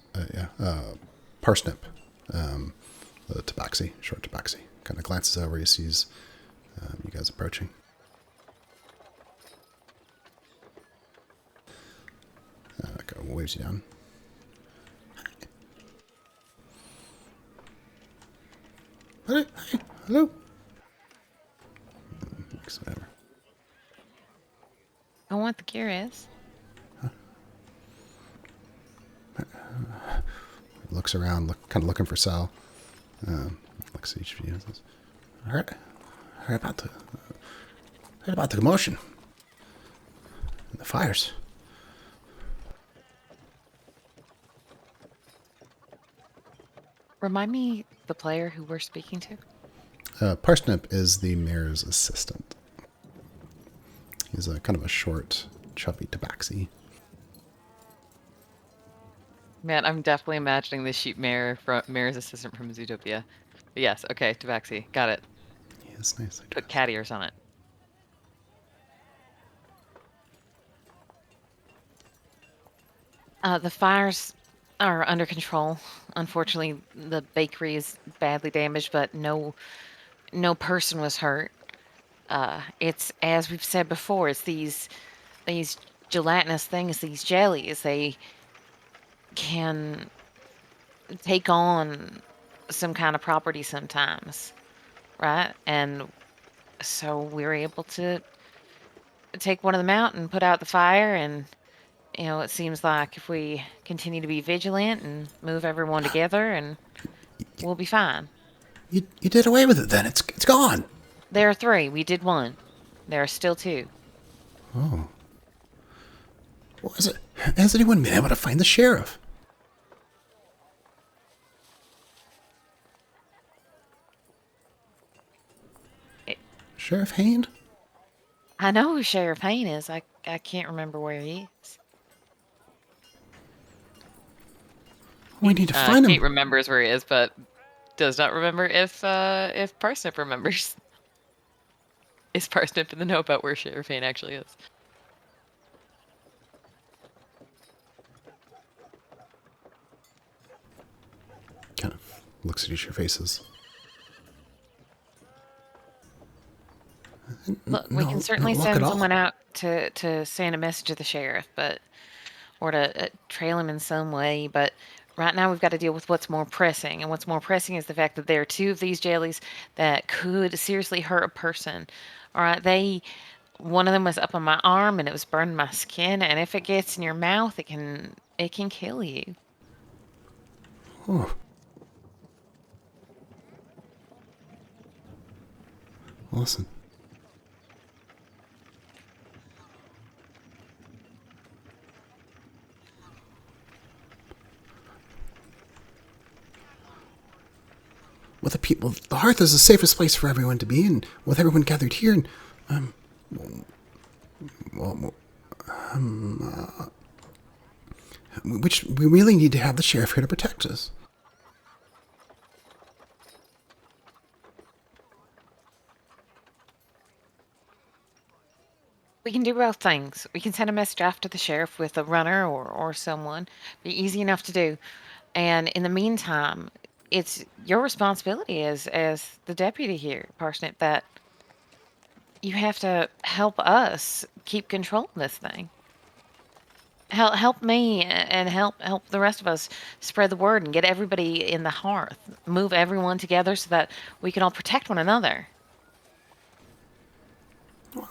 Parsnip, the tabaxi, short tabaxi, kind of glances over. He sees you guys approaching. Waves you down. Hello. Whatever. I want the gear is. Looks around, kind of looking for Sal. Looks at each of you. Says, heard about the commotion. And the fires. Remind me the player who we're speaking to. Parsnip is the mayor's assistant. He's a kind of a short, chubby tabaxi. Man, I'm definitely imagining the sheep mayor from mayor's assistant from Zootopia. But yes, okay, Tabaxi. Got it. He is nicely Put dressed. cat ears on it. The fires are under control. Unfortunately, the bakery is badly damaged, but no person was hurt. It's, as we've said before, it's these gelatinous things, these jellies. They can take on some kind of property sometimes, right? And so we were able to take one of them out and put out the fire, and it seems like if we continue to be vigilant and move everyone together, and we'll be fine. You did away with it then. It's gone. There are 3. We did 1. There are still 2. Oh. What is it? Has anyone been able to find the sheriff? Sheriff Hain? I know who Sheriff Hain is. I can't remember where he is. We need to find Kate him. remembers where he is, but does not remember if Parsnip remembers. Is Parsnip in the know about where Sheriff Hain actually is? Kind of looks at each of your faces. Look, we can certainly send someone out to send a message to the sheriff, or to trail him in some way. But right now we've got to deal with what's more pressing, and what's more pressing is the fact that there are 2 of these jellies that could seriously hurt a person. All right, one of them was up on my arm and it was burning my skin, and if it gets in your mouth, it can kill you. Oh. Listen. With the hearth is the safest place for everyone to be, and with everyone gathered here, and which we really need to have the sheriff here to protect us. We can do both things. We can send a message after the sheriff with a runner or someone. Be easy enough to do. And in the meantime, it's your responsibility as the deputy here, Parsnip, that you have to help us keep control of this thing. Help me and help the rest of us spread the word and get everybody in the hearth. Move everyone together so that we can all protect one another.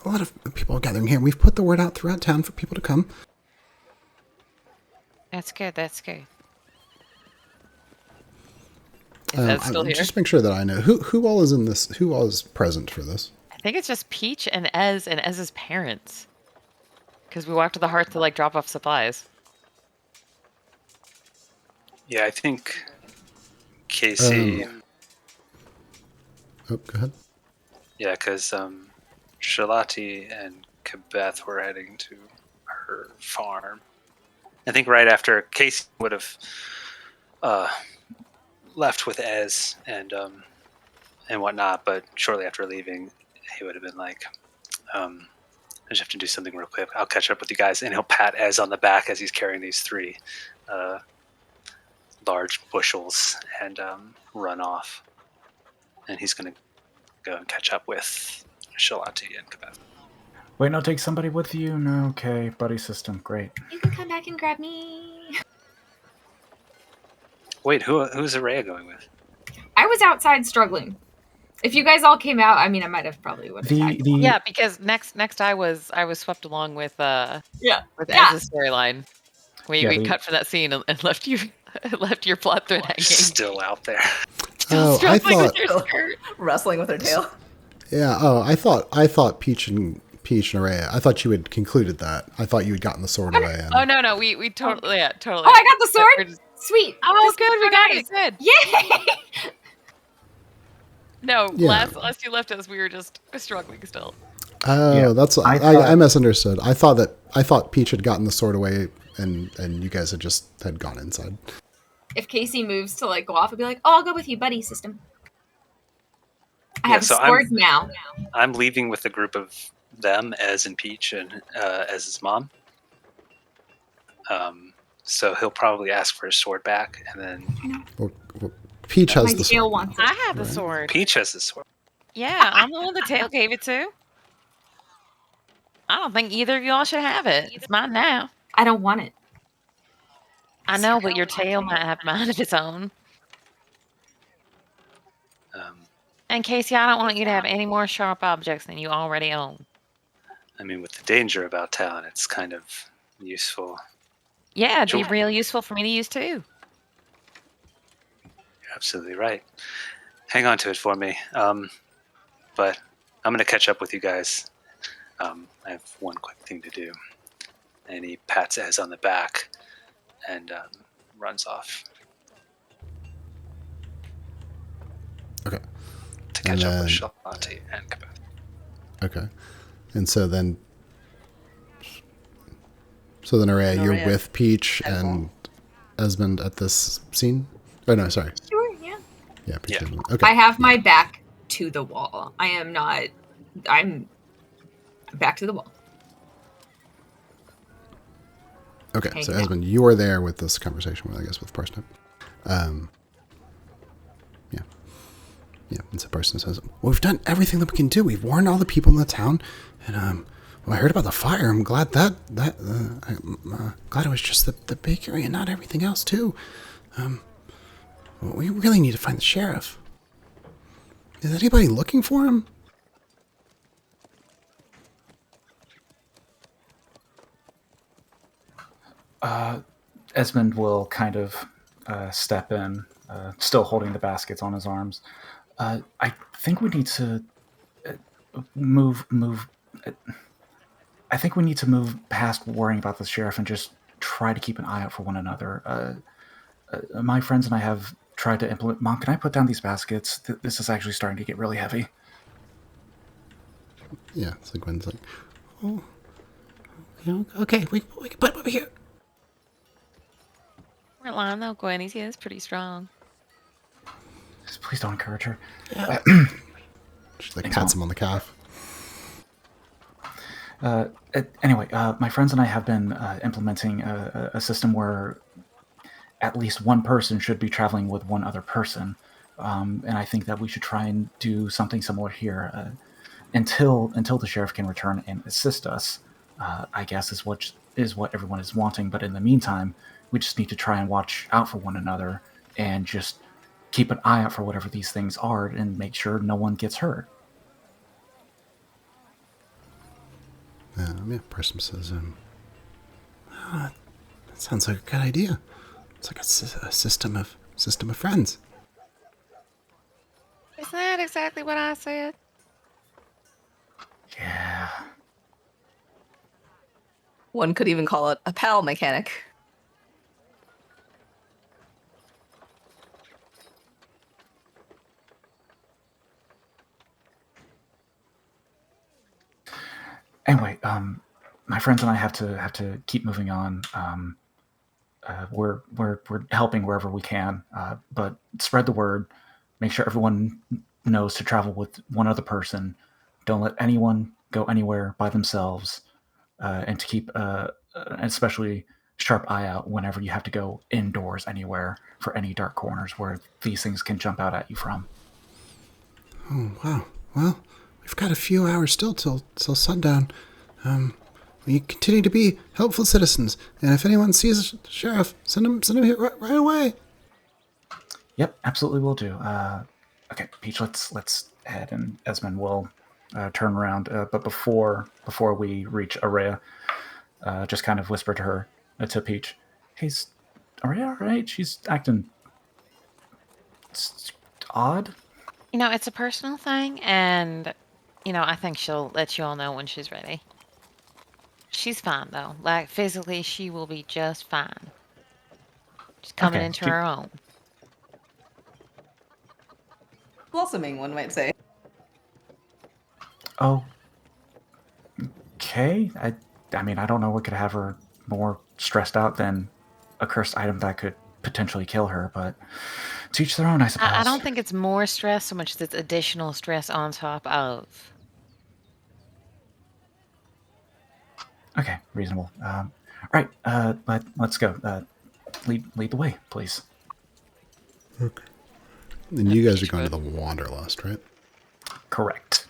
A lot of people are gathering here. We've put the word out throughout town for people to come. That's good. That's good. Is that still here? Just make sure that I know who all is in this. Who all is present for this? I think it's just Peach and Ez's parents. Because we walked to the hearth to drop off supplies. Yeah, I think Casey. Oh, go ahead. Yeah, because Shalati and Kabeth were heading to her farm. I think right after Casey would have left with Ez and whatnot, but shortly after leaving, he would have been like, I just have to do something real quick. I'll catch up with you guys. And he'll pat Ez on the back as he's carrying these 3 large bushels and run off. And he's going to go and catch up with Shalati and Kabeth. Wait, no, take somebody with you? No, okay. Buddy system, great. You can come back and grab me. Wait, who's Araya going with? I was outside struggling. If you guys all came out, I mean, I might have probably would have tagged along. Yeah, because next I was swept along with Ez's storyline. We cut for that scene and left your plot thread hanging. Still out there. Oh, I thought Wrestling with her tail. Yeah. Oh, I thought Peach and Araya. I thought you had concluded that. I thought you had gotten the sword away. And... Oh no, we totally totally. Oh, I got the sword. Sweet. Oh, good, we got it. Good. Yay! No, Yeah. last you left us, we were just struggling still. Oh, Yeah, that's I misunderstood. I thought Peach had gotten the sword away, and you guys had gone inside. If Casey moves to go off, I'd be like, "Oh, I'll go with you, buddy system." I have a sword now. I'm leaving with a group of them, Ez and Peach, and Ez's mom. So he'll probably ask for his sword back, and then Well, Peach has My the tail sword. wants it. I have the sword. Peach has the sword. Yeah, I'm the one the tail gave it to. I don't think either of y'all should have it. It's mine now. I don't want it. I know, but your tail might have mine of its own. And Casey, I don't want you to have any more sharp objects than you already own. I mean, with the danger about town, it's kind of useful. Yeah, it'd be Sure. real useful for me to use too. You're absolutely right. Hang on to it for me. But I'm going to catch up with you guys. I have one quick thing to do. And he pats Ez on the back and runs off Okay. to catch up with then- Shalati and Kabeth. Okay. And so then Araya, you're with Peach and Esmond at this scene? Oh, no, sorry. Sure, yeah. Yeah, Peach. Yeah. Esmond. Okay. I have my back to the wall. I'm back to the wall. Okay, so Hang out. Esmond, you are there with this conversation, I guess, with Parsnip. Yeah, and so Parsnip says, well, we've done everything that we can do. We've warned all the people in the town, and well, I heard about the fire. I'm glad glad it was just the bakery and not everything else, too. Well, we really need to find the sheriff. Is anybody looking for him? Esmond will kind of step in, still holding the baskets on his arms. I think we need to move. I think we need to move past worrying about the sheriff and just try to keep an eye out for one another. My friends and I have tried to implement. Mom, can I put down these baskets? This is actually starting to get really heavy. Yeah, so Gwen's like, oh, okay, we can put him over here. We're lying though, Gwen. He is pretty strong. Just please don't encourage her. Yeah. She like pats him on the calf. Anyway, my friends and I have been implementing a system where at least one person should be traveling with one other person. And I think that we should try and do something similar here until the sheriff can return and assist us. I guess is what everyone is wanting. But in the meantime, we just need to try and watch out for one another and just keep an eye out for whatever these things are and make sure no one gets hurt. Yeah, Person says, that sounds like a good idea. It's like a system of friends. Isn't that exactly what I said? Yeah. One could even call it a pal mechanic. Anyway, my friends and I have to keep moving on. We're helping wherever we can, but spread the word. Make sure everyone knows to travel with one other person. Don't let anyone go anywhere by themselves, and to keep especially sharp eye out whenever you have to go indoors anywhere for any dark corners where these things can jump out at you from. Oh, wow. Well, we've got a few hours still till sundown. We continue to be helpful citizens, and if anyone sees the sheriff, send him here right away. Yep, absolutely will do. Okay, Peach, let's head, and Esmond will turn around. But before we reach Araya, just kind of whisper to her, to Peach, "Hey, Araya, all right? She's acting odd." It's a personal thing, and I think she'll let you all know when she's ready. She's fine though. Like physically, she will be just fine. She's coming into her own. Blossoming, one might say. Oh. Okay. I mean, I don't know what could have her more stressed out than a cursed item that could potentially kill her, but to each their own, I suppose. I don't think it's more stress so much as it's additional stress on top of. Okay, reasonable. All right, let's go. Lead the way, please. Okay. And you guys are going to the Wanderlust, right? Correct.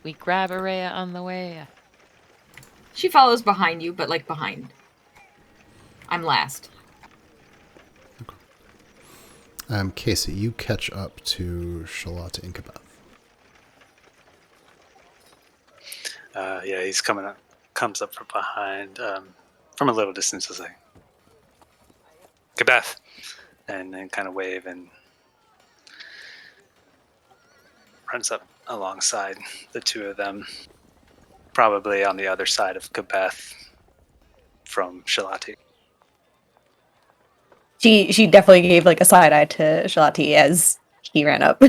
We grab Araya on the way. She follows behind you, but like behind. I'm last. Okay. Casey, you catch up to Charlotte and Kabeth. Yeah, he's comes up from behind, from a little distance, as like, Kabeth, and then kind of wave and runs up alongside the two of them, probably on the other side of Kabeth from Shalati. She definitely gave like a side eye to Shalati as he ran up.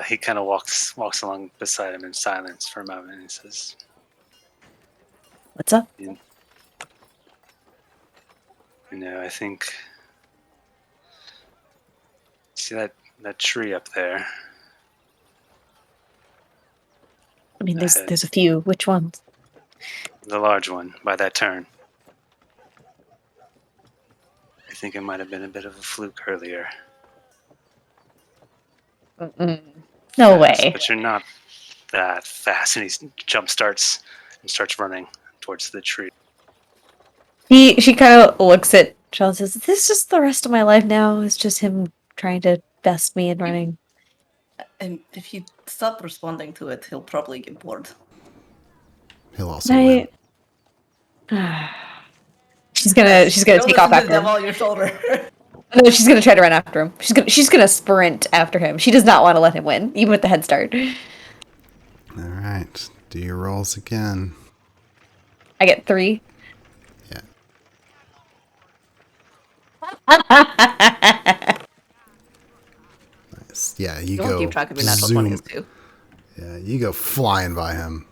He kind of walks along beside him in silence for a moment, and he says, "What's up?" I think, see that tree up there? I mean, there's a few. Which ones? The large one by that turn. I think it might have been a bit of a fluke earlier. No way. But you're not that fast. And he starts running towards the tree. She kind of looks at Charles and says, "This is just the rest of my life now. It's just him trying to best me and running." And if you stop responding to it, he'll probably get bored. He'll also win. She's gonna Don't take off listen to the after him. devil on your shoulder. No, she's gonna try to run after him. She's gonna sprint after him. She does not want to let him win, even with the head start. All right. Do your rolls again. I get 3. Yeah. Nice. Yeah, you You won't go keep track of your natural zoom. 20s too. Yeah, you go flying by him,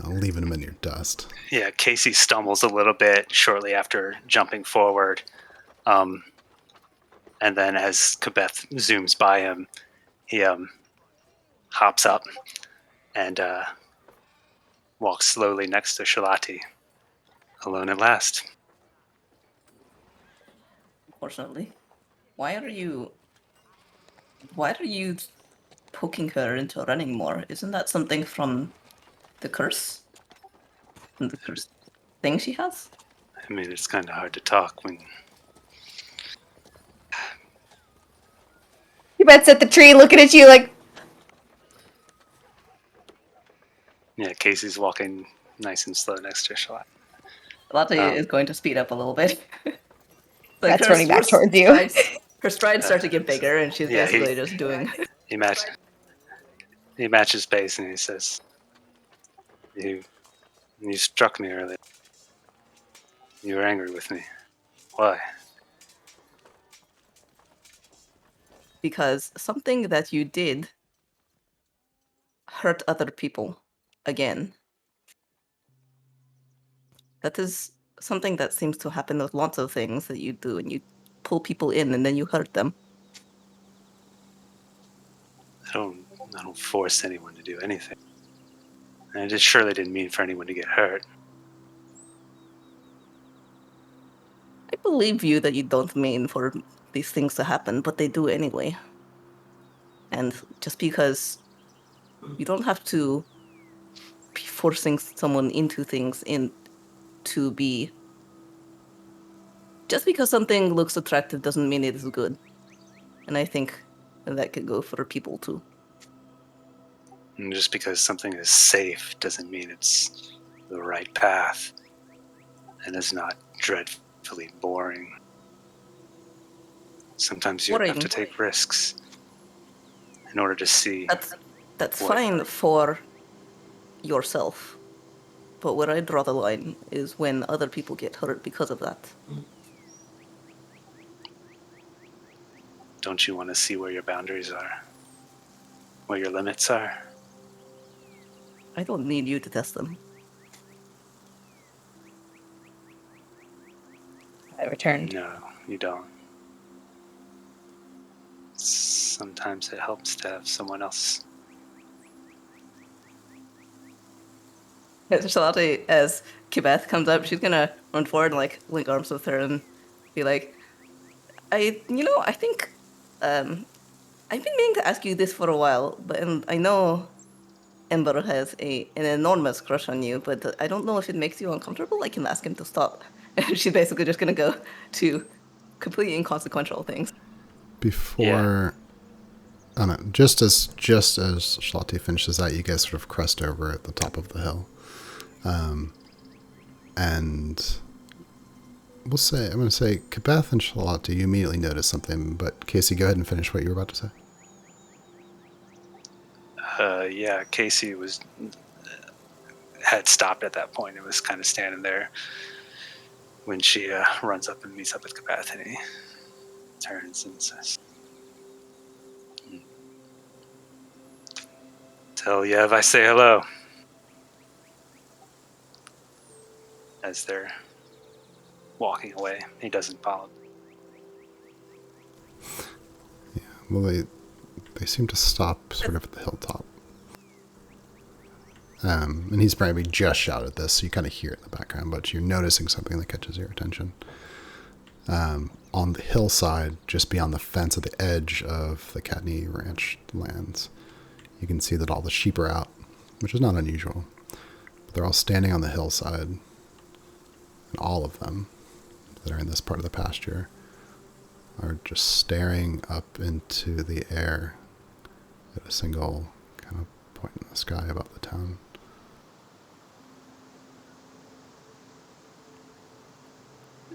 leaving him in your dust. Yeah, Casey stumbles a little bit shortly after jumping forward. And then as Kabeth zooms by him, he hops up and walks slowly next to Shalati, alone at last. Unfortunately. Why are you poking her into running more? Isn't that something from the curse? From the curse thing she has? I mean, it's kind of hard to talk when... Cupid's at the tree looking at you like, Yeah, Casey's walking nice and slow next to Shalati. Latte is going to speed up a little bit. Like That's running back towards you. Her strides start to get bigger, and she's Yeah, basically just doing. He matches pace and he says, You struck me earlier. You were angry with me. Why? Because something that you did hurt other people again. That is something that seems to happen with lots of things that you do, and you pull people in and then you hurt them. I don't force anyone to do anything. And I just surely didn't mean for anyone to get hurt. I believe you that you don't mean for these things to happen, but they do anyway. And just because you don't have to be forcing someone into things to be. Just because something looks attractive doesn't mean it is good. And I think that could go for people too. And just because something is safe doesn't mean it's the right path and is not dreadfully boring. Sometimes you have to take risks in order to see. That's fine for yourself. But where I draw the line is when other people get hurt because of that. Don't you want to see where your boundaries are? Where your limits are? I don't need you to test them. I returned. No, you don't. Sometimes it helps to have someone else. Charlotte, as Kibeth comes up, she's gonna run forward and like link arms with her and be like, I think I've been meaning to ask you this for a while, and I know Ember has an enormous crush on you, but I don't know if it makes you uncomfortable. I can ask him to stop. And she's basically just gonna go to completely inconsequential things. Before, I don't know, just as Shalati finishes that, you guys sort of crest over at the top of the hill, and I'm going to say, Kabeth and Shalati, you immediately notice something, but Casey, go ahead and finish what you were about to say. Yeah, Casey had stopped at that point and was kind of standing there when she runs up and meets up with Kabeth, and he turns and says, Tell Yev I say hello. As they're walking away, he doesn't follow. Yeah, well, they seem to stop sort of at the hilltop. And he's probably just shouted this, so you kind of hear it in the background, but you're noticing something that catches your attention. On the hillside, just beyond the fence at the edge of the Katney Ranch lands, you can see that all the sheep are out, which is not unusual. But they're all standing on the hillside, and all of them that are in this part of the pasture are just staring up into the air at a single kind of point in the sky above the town.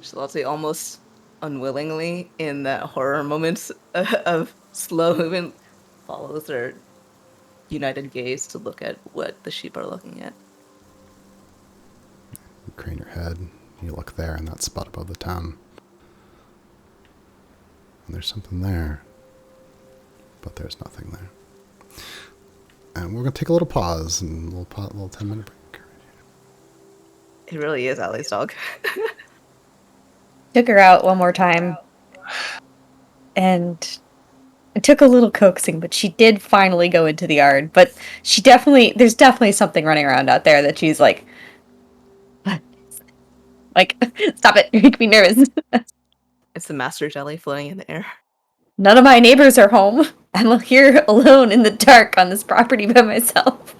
Charlotte almost unwillingly, in that horror moment of slow movement, follows her united gaze to look at what the sheep are looking at. You crane your head, you look there in that spot above the town. And there's something there, but there's nothing there. And we're going to take a little pause, and we'll little 10-minute break. It really is Allie's dog. Took her out one more time. And it took a little coaxing, but she did finally go into the yard. But there's definitely something running around out there that she's like, what? Like, stop it, you make me nervous. It's the master jelly floating in the air. None of my neighbors are home. I'm here alone in the dark on this property by myself.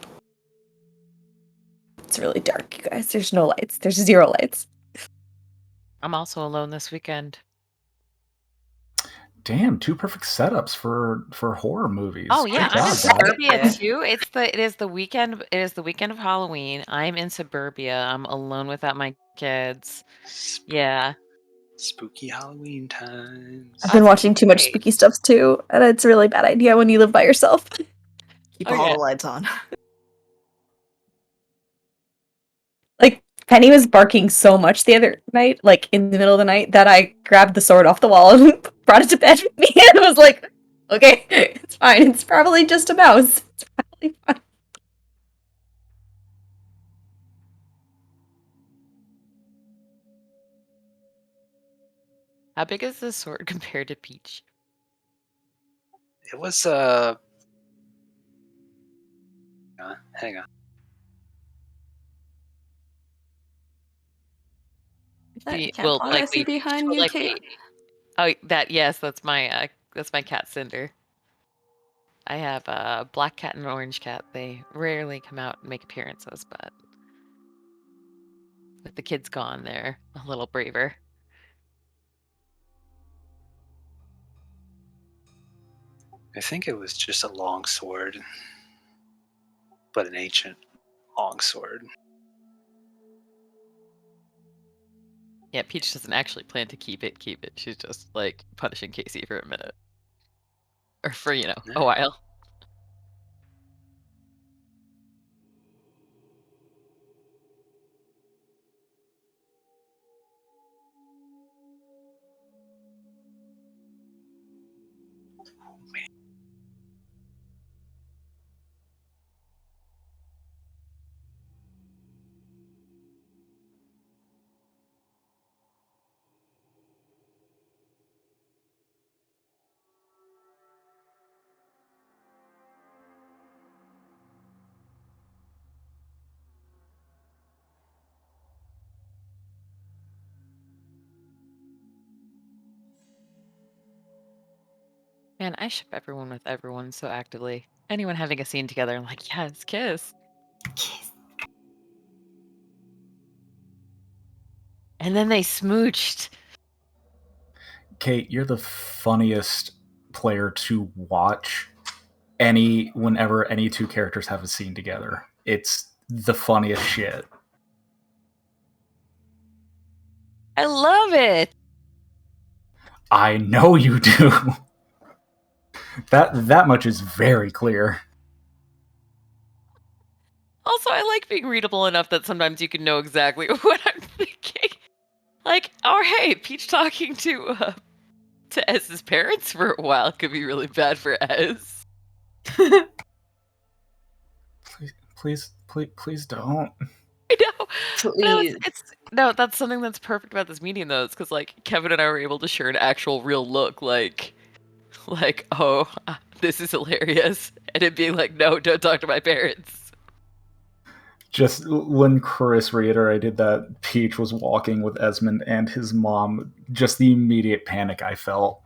It's really dark, you guys. There's no lights. There's 0 lights. I'm also alone this weekend. Damn, 2 perfect setups for horror movies. Oh yeah, Good I'm in job, guys. suburbia too. It is the weekend. It is the weekend of Halloween. I'm in suburbia. I'm alone without my kids. Yeah. Spooky Halloween times. I've been That's watching too much great. spooky stuff too, and it's a really bad idea when you live by yourself. Keep Oh, all yeah. the lights on. Like, Penny was barking so much the other night, like in the middle of the night, that I grabbed the sword off the wall and brought it to bed with me and was like, okay, it's fine. It's probably just a mouse. It's probably fine. How big is this sword compared to Peach? It was hang on. That cat Will paw I likely see behind will you, likely. Kate. Oh, that's my cat Cinder. I have a black cat and an orange cat. They rarely come out and make appearances, but with the kids gone, they're a little braver. I think it was just a long sword, but an ancient long sword. Yeah, Peach doesn't actually plan to keep it. She's just like punishing Casey for a minute. Or for, a while. Man, I ship everyone with everyone so actively. Anyone having a scene together, I'm like, yes, kiss. Kiss. And then they smooched. Kate, you're the funniest player to watch whenever any 2 characters have a scene together. It's the funniest shit. I love it. I know you do. That much is very clear. Also, I like being readable enough that sometimes you can know exactly what I'm thinking. Like, oh hey, Peach talking to Ez's parents for a while could be really bad for Ez. Please don't. I know. Please. No, that's something that's perfect about this meeting though. It's because like Kevin and I were able to share an actual real look, like, oh, this is hilarious, and it being like, no, don't talk to my parents. Just when Chris reiterated that Peach was walking with Esmond and his mom, just the immediate panic I felt.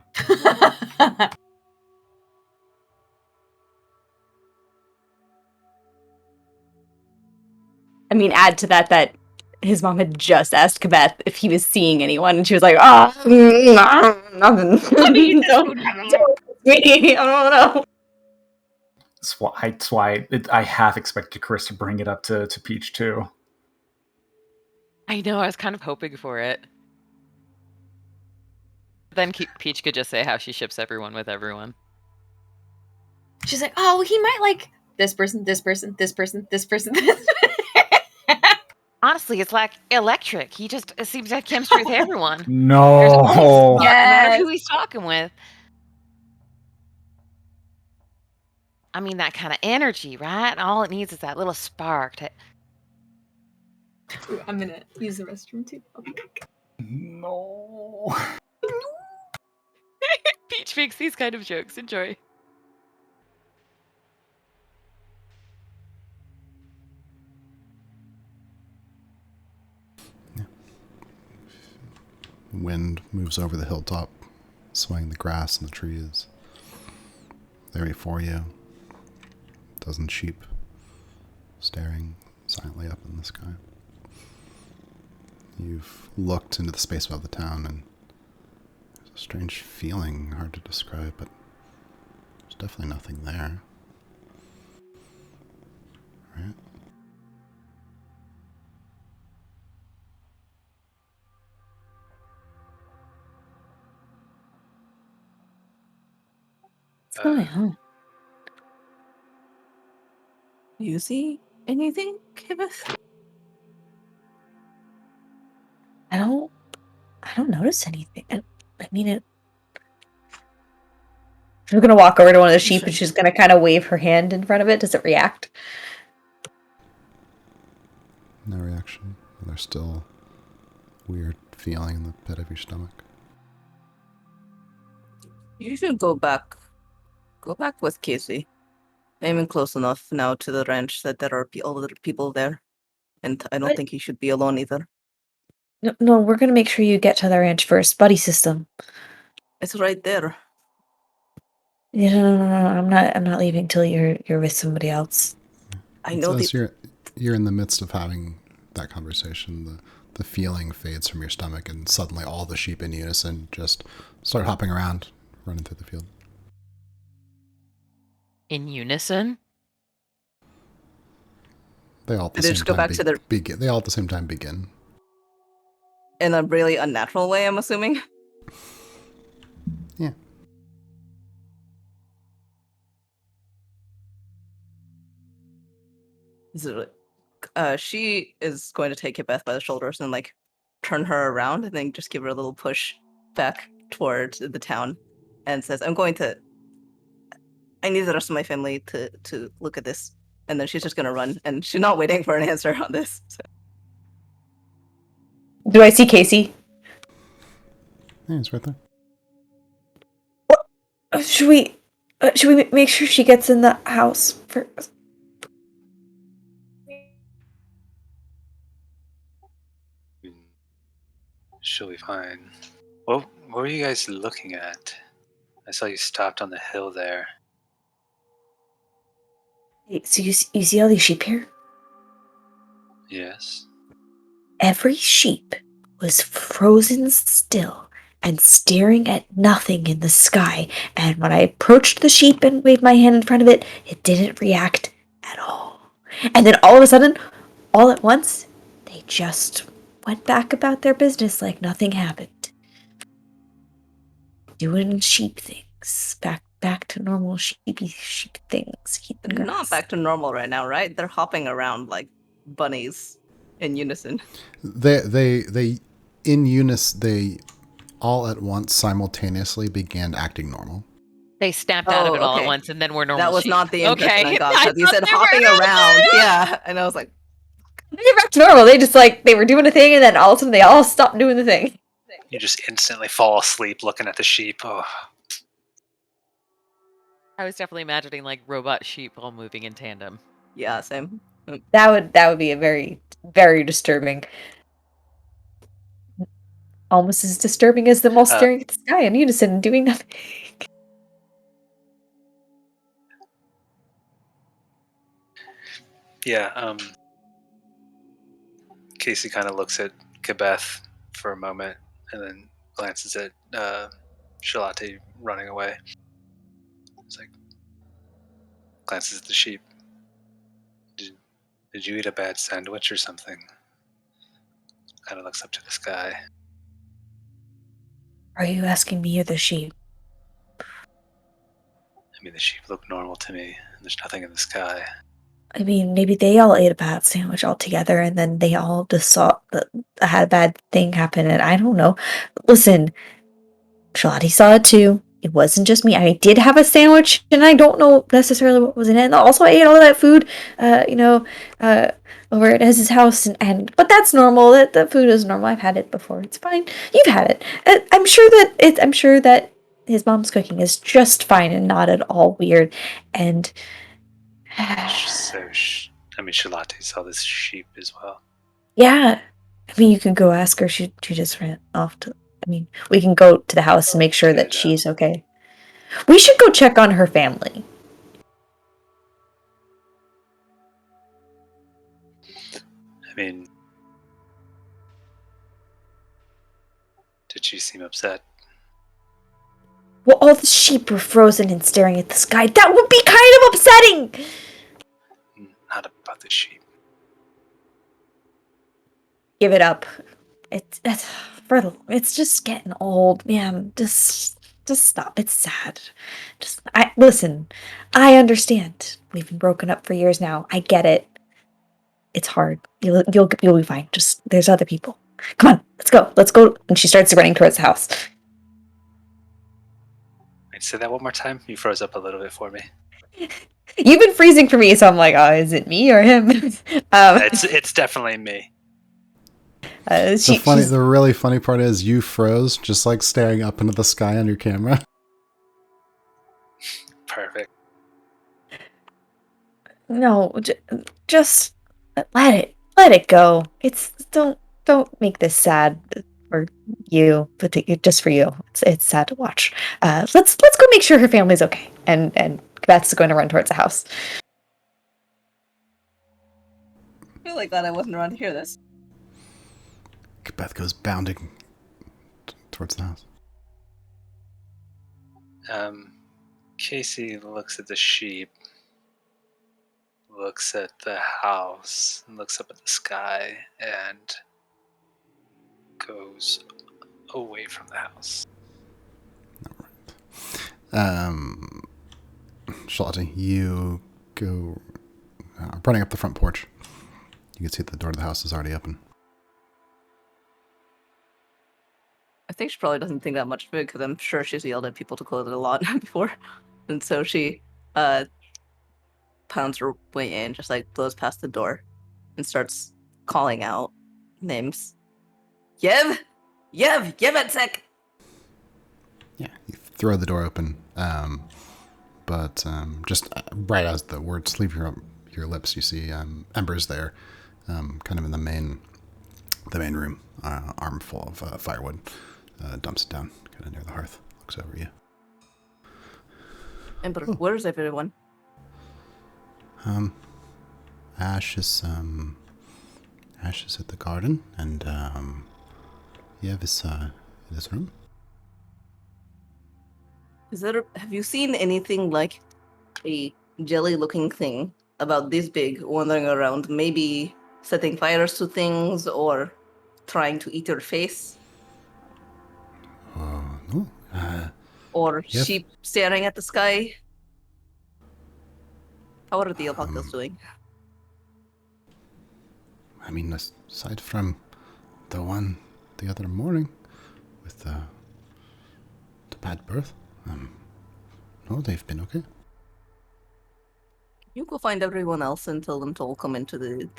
I mean, add to that his mom had just asked Kabeth if he was seeing anyone, and she was like, "Oh, nothing. Don't me. I don't know." That's why I half expected Chris to bring it up to Peach too. I know. I was kind of hoping for it. Then Peach could just say how she ships everyone with everyone. She's like, oh, he might like this person, this person, this person, this person, this. Honestly, it's like electric. He just seems to have chemistry with everyone. There's No. always a spark, no matter Yes. who he's talking with. I mean, that kind of energy, right? All it needs is that little spark to... Ooh, I'm gonna use the restroom too. Okay. No. Peach makes these kind of jokes. Enjoy. Wind moves over the hilltop, swaying the grass and the trees. There before you, a dozen sheep staring silently up in the sky. You've looked into the space above the town, and there's a strange feeling, hard to describe, but there's definitely nothing there. Right? What's going on? You see anything, Kibith? I don't notice anything. I mean, she's gonna walk over to one of the sheep and she's gonna kind of wave her hand in front of it. Does it react? No reaction. There's still a weird feeling in the pit of your stomach. You should go back. Go back with Casey. I'm in close enough now to the ranch that there are other people there. And I don't What? think you should be alone either. No, we're gonna make sure you get to the ranch first. Buddy system. It's right there. Yeah, no. I'm not leaving till you're with somebody else. I know As you're in the midst of having that conversation, the feeling fades from your stomach, and suddenly all the sheep in unison just start hopping around, running through the field. In unison? They all at the They same just go time back to their- begin. They all at the same time begin. in a really unnatural way, I'm assuming. Yeah. She is going to take Beth by the shoulders and like turn her around and then just give her a little push back towards the town and says, I need the rest of my family to look at this. And then she's just gonna run and she's not waiting for an answer on this. So. Do I see Casey? Yeah, it's right there. Should we make sure she gets in the house first? She'll be fine. What were you guys looking at? I saw you stopped on the hill there. Hey, so you see all these sheep here? Yes. Every sheep was frozen still and staring at nothing in the sky. And when I approached the sheep and waved my hand in front of it, it didn't react at all. And then all of a sudden, all at once, they just went back about their business like nothing happened. Doing sheep things. Back to normal sheep things. Eating They're not grass. back to normal right now, right? They're hopping around like bunnies in unison. They in unison, they all at once simultaneously began acting normal. They snapped out of it all at okay. once, and then we're normal That was sheep. not the impression I got. I Because you thought said they were hopping normal. around. Yeah. And I was like, They get back to normal. They just they were doing a thing and then all of a sudden they all stopped doing the thing. You just instantly fall asleep looking at the sheep. Oh. I was definitely imagining like robot sheep all moving in tandem. yeah, same. That would be a very, very disturbing. Almost as disturbing as them all staring at the sky in unison and doing nothing. Yeah, Casey kind of looks at Kabeth for a moment and then glances at Shalati running away. It's like, glances at the sheep. Did you eat a bad sandwich or something? Kind of looks up to the sky. Are you asking me or the sheep? I mean, the sheep look normal to me. And there's nothing in the sky. I mean, maybe they all ate a bad sandwich all together, and then they all just saw that had a bad thing happen, and I don't know. Listen, Charlotte saw it too. It wasn't just me. I did have a sandwich, and I don't know necessarily what was in it. And also, I ate all of that food, uh, over at his house, and but that's normal. That the food is normal. I've had it before. It's fine. You've had it. I'm sure that his mom's cooking is just fine and not at all weird. And So, I mean, Charlotte saw this sheep as well. yeah, I mean, you can go ask her. She just ran off to. I mean, we can go to the house and make sure that she's okay. We should go check on her family. I mean, did she seem upset? Well, all the sheep were frozen and staring at the sky. That would be kind of upsetting! Not about the sheep. Give it up. It's just getting old, man. Just stop. It's sad. Listen. I understand. We've been broken up for years now. I get it. It's hard. You'll be fine. Just there's other people. Come on, let's go. Let's go. And she starts running towards the house. Wait, say that one more time. You froze up a little bit for me. You've been freezing for me, so I'm like, oh, is it me or him? It's definitely me. The really funny part is you froze, just like staring up into the sky on your camera. Perfect. No, just let it go. It's don't make this sad for you, but just for you. It's sad to watch. Let's go make sure her family's okay. And Beth's going to run towards the house. I feel like glad I wasn't around to hear this. Beth goes bounding towards the house. Casey looks at the sheep, looks at the house, looks up at the sky, and goes away from the house. All right. Charlotte, you go running up the front porch. You can see the door to the house is already open. I think she probably doesn't think that much of it because I'm sure she's yelled at people to close it a lot before. And so she pounds her way in, just like blows past the door and starts calling out names. Yev! Yevetsek! Yeah, you throw the door open, but just right as the words leave your lips, you see Ember's there, kind of in the main room, armful of firewood, dumps it down, kind of near the hearth, looks over you. Ember, where's everyone? Ash is at the garden, and Yev is in his room. Have you seen anything like a jelly-looking thing about this big wandering around, maybe setting fires to things or trying to eat your face? No. Or Yep. sheep staring at the sky? How are the alpacas doing? I mean, aside from the one the other morning with the bad birth, no, they've been okay. You go find everyone else and tell them to all come into the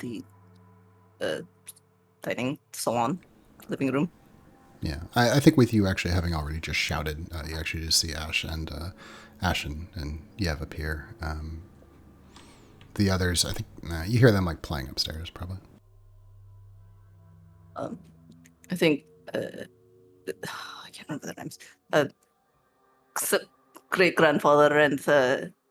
dining salon, living room. Yeah, I think with you actually having already just shouted, you actually just see Ash and Yev appear. The others, I think, you hear them like playing upstairs, probably. I think I can't remember their names. Great grandfather and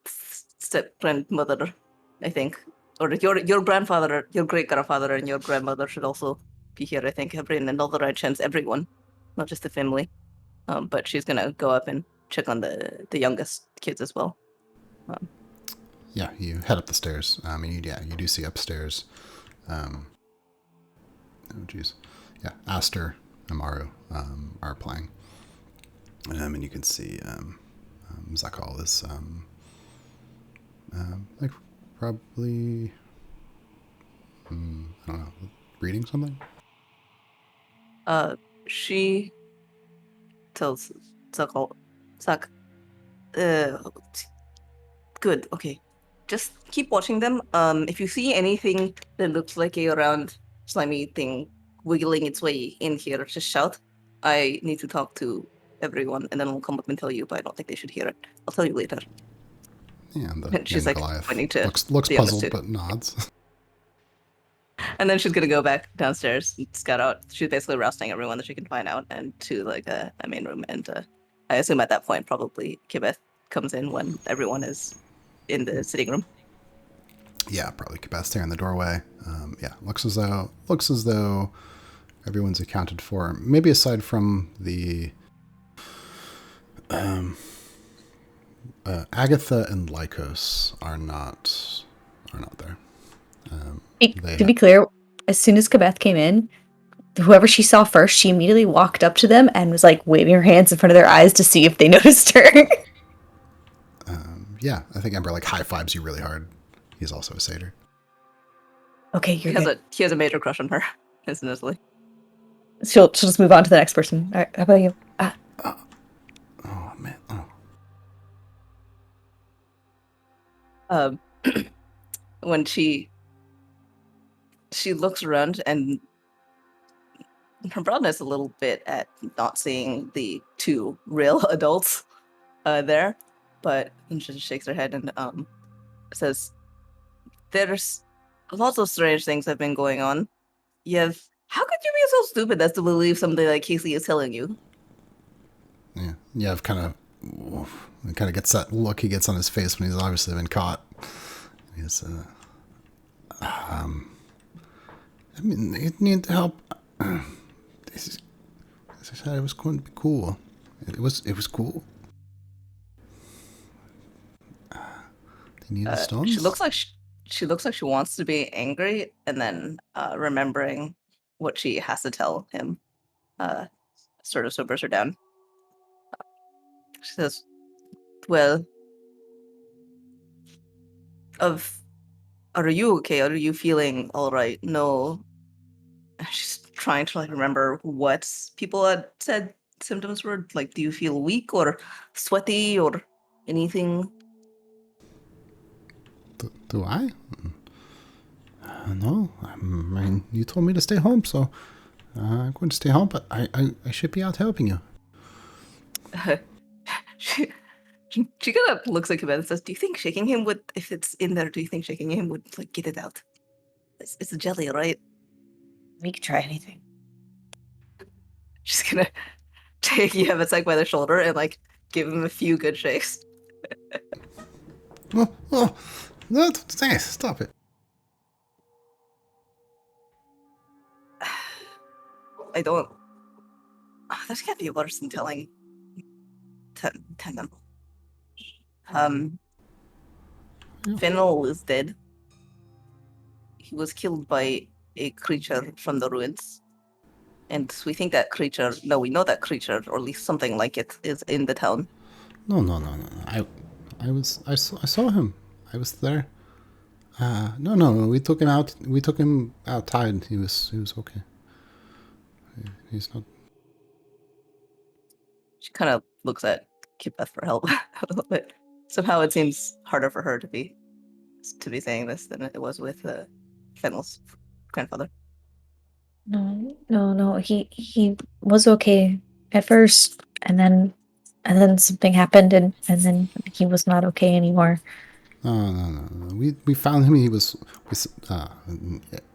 step grandmother, I think, or your grandfather, your great grandfather, and your grandmother should also be here. I think and all the right chance, everyone, not just the family. But she's gonna go up and check on the youngest kids as well. Yeah, you head up the stairs. You do see upstairs. Oh, geez. Yeah, Aster and Amaru are playing. And you can see Zakal is like probably I don't know, reading something. She tells Zakal, Zak, good, okay. Just keep watching them. If you see anything that looks like a round slimy thing wiggling its way in here, just shout. I need to talk to everyone, and then we'll come up and tell you, but I don't think they should hear it. I'll tell you later. Yeah, and the And she's young like Goliath pointing to looks the others puzzled too. but nods. And then she's gonna go back downstairs and scout out. She's basically rousting everyone that she can find out and to like a main room. And I assume at that point probably Kibeth comes in when everyone is in the sitting room. Yeah, probably Kibeth's there in the doorway. Yeah, looks as though everyone's accounted for. Maybe aside from the Agatha and Lycos are not there. To be clear, as soon as Kabeth came in, whoever she saw first, she immediately walked up to them and was like waving her hands in front of their eyes to see if they noticed her. Yeah, I think Ember like high fives you really hard. He's also a satyr. Okay, He you're good. has a major crush on her, instantly. She'll just move on to the next person. All right, how about you? Oh man. When she looks around and her broadness a little bit at not seeing the two real adults there, but she just shakes her head and says, "There's lots of strange things have been going on. How could you be so stupid as to believe something like Casey is telling you?" Yeah, Yev kind of gets that look he gets on his face when he's obviously been caught. He's I mean, they need help. This as I said, it was going to be cool. It was cool. They need the stones. She looks like she wants to be angry, and then remembering what she has to tell him, sort of sobers her down. She says, "Well, are you okay? Are you feeling all right?" No. She's trying to like remember what people had said symptoms were. Like, do you feel weak or sweaty or anything? Do I? No. I mean, you told me to stay home, so I'm going to stay home. But I should be out helping you. she kind of looks at him and says, "Do you think shaking him would, if it's in there, do you think shaking him would like get it out? It's a jelly, right?" We could try anything. She's gonna take Yevitzek by the shoulder and like give him a few good shakes. Oh, no, thanks. Stop it. I don't. This can't be worse than telling them. Fennel is dead. He was killed by a creature from the ruins. And we think that creature, no, we know that creature, or at least something like it, is in the town. No. I saw him. I was there. No. We took him out. We took him outside. He was okay. He's not. She kind of looks at Kipeth for help a little bit. Somehow it seems harder for her to be saying this than it was with Fennel's grandfather. No. He was okay at first, and then something happened, and then he was not okay anymore. No. We found him.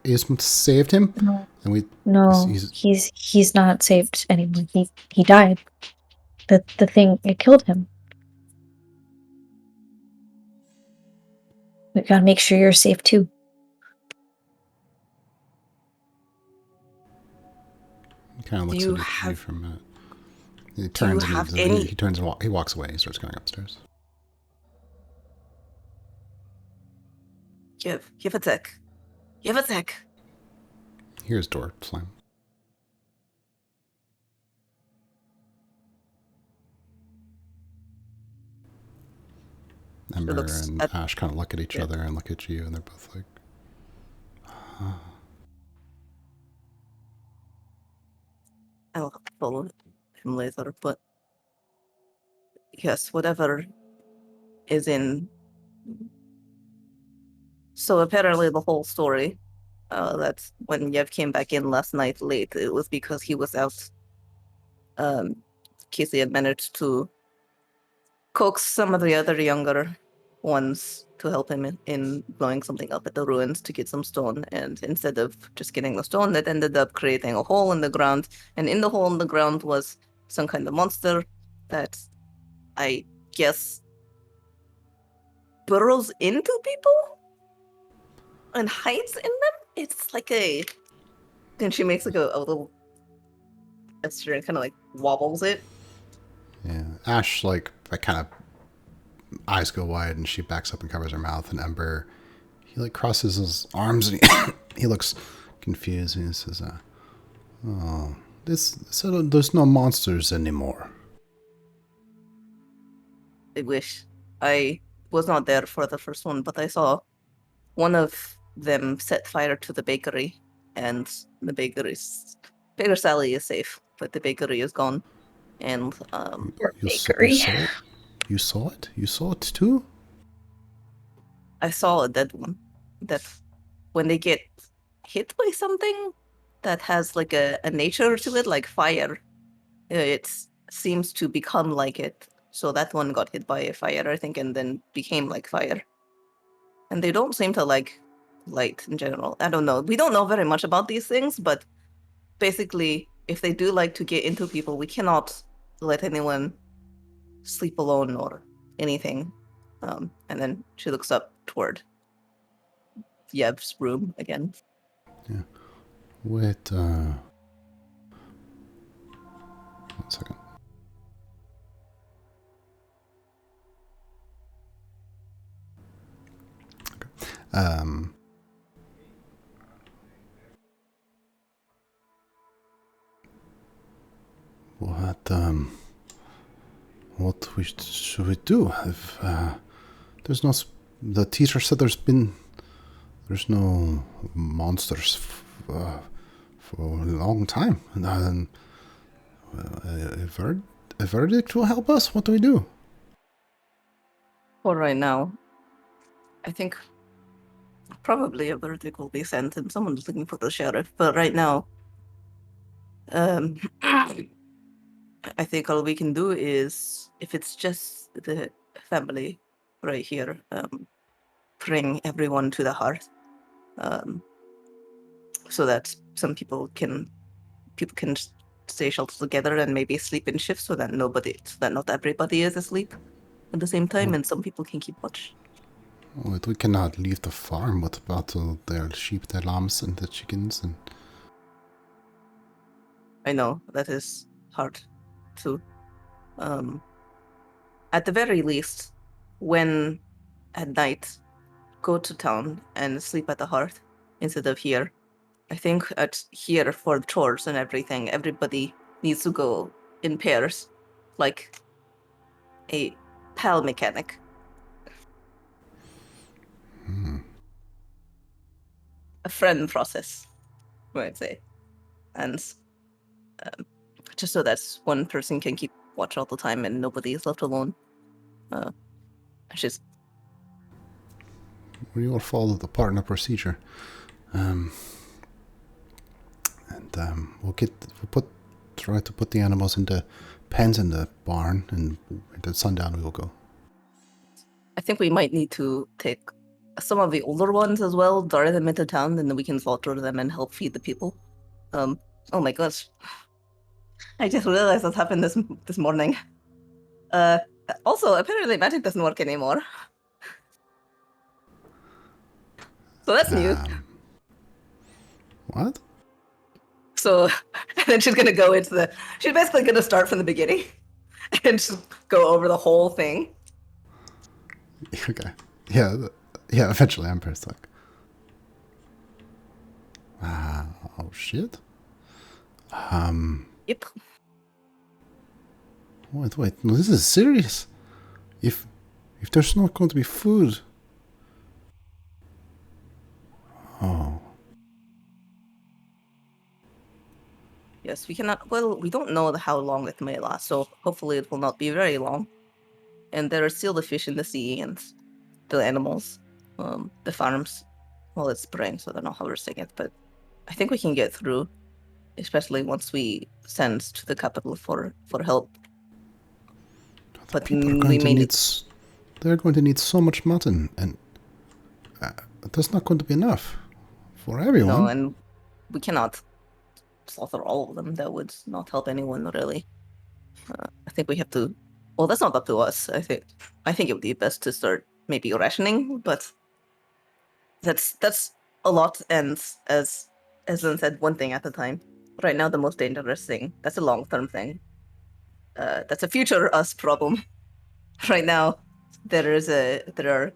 Ism saved him, No. and we. No, he's not saved anymore. He died. The thing, it killed him. We gotta make sure you're safe too. He kind of looks you at you have- from. He turns and have he, any- he turns and he walks away. He starts going upstairs. Yevitzek. Here's door slam. Ember looks and at- Ash kind of look at each yeah. other and look at you, and they're both like, I'll follow him later, but yes, whatever is in. So apparently the whole story, that when Yev came back in last night late, it was because he was out. Casey had managed to coax some of the other younger ones to help him in blowing something up at the ruins to get some stone. And instead of just getting the stone, that ended up creating a hole in the ground. And in the hole in the ground was some kind of monster that I guess burrows into people and hides in them. It's like a. Then she makes like a little gesture and kind of like wobbles it. yeah. Ash, like, kind of eyes go wide and she backs up and covers her mouth. And Ember, he like crosses his arms and he looks confused and he says, "Oh, so there's no monsters anymore." I wish. I was not there for the first one, but I saw one of them set fire to the bakery, and the Baker Sally is safe, but the bakery is gone. And Or You bakery. saw it? You saw it? You saw it too? I saw a dead one. That when they get hit by something that has like a nature to it, like fire, it seems to become like it. So that one got hit by a fire, I think, and then became like fire. And they don't seem to like light in general. I don't know. We don't know very much about these things, but basically, if they do like to get into people, we cannot let anyone sleep alone or anything. And then she looks up toward Yev's room again. Wait, 1 second. Okay. What should we do if there's no? The teacher said there's no monsters for a long time. And a verdict will help us. What do we do? For right now, I think probably a verdict will be sent and someone's looking for the sheriff. But right now, I think all we can do is, if it's just the family right here, bring everyone to the heart, so that some people can stay sheltered together and maybe sleep in shifts, so that not everybody is asleep at the same time, and some people can keep watch. Wait, we cannot leave the farm. What about their sheep, their lambs, and the chickens? And I know that is hard too. At the very least, when at night, go to town and sleep at the hearth instead of here. I think at here for chores and everything, everybody needs to go in pairs, like a pal mechanic. A friend process, I'd say. And just so that one person can keep watch all the time and nobody is left alone. Just we will follow the partner procedure. Try to put the animals into pens in the barn, and at sundown we will go. I think we might need to take some of the older ones as well, dart them into town, and then we can slaughter them and help feed the people. Oh my gosh. I just realized that happened this morning. Also, apparently magic doesn't work anymore. So that's new. What? So, and then she's gonna go into she's basically gonna start from the beginning and just go over the whole thing. Okay. Yeah. Eventually, I'm first like, oh shit. Yep. Wait. No, this is serious. If If there's not going to be food... Oh. Yes, we cannot. Well, we don't know how long it may last, so hopefully it will not be very long. And there are still the fish in the sea and the animals, the farms. Well, it's spring, so they're not harvesting it, but I think we can get through, especially once we send to the capital for help. But People are we going to may need... They're going to need so much mutton, and there's not going to be enough for everyone. no, and we cannot slaughter all of them. That would not help anyone really. I think we have to. Well, that's not up to us. I think it would be best to start maybe rationing, but that's a lot. And as Lynn said, one thing at a time. Right now, the most dangerous thing. That's a long-term thing. That's a future us problem. Right now, there are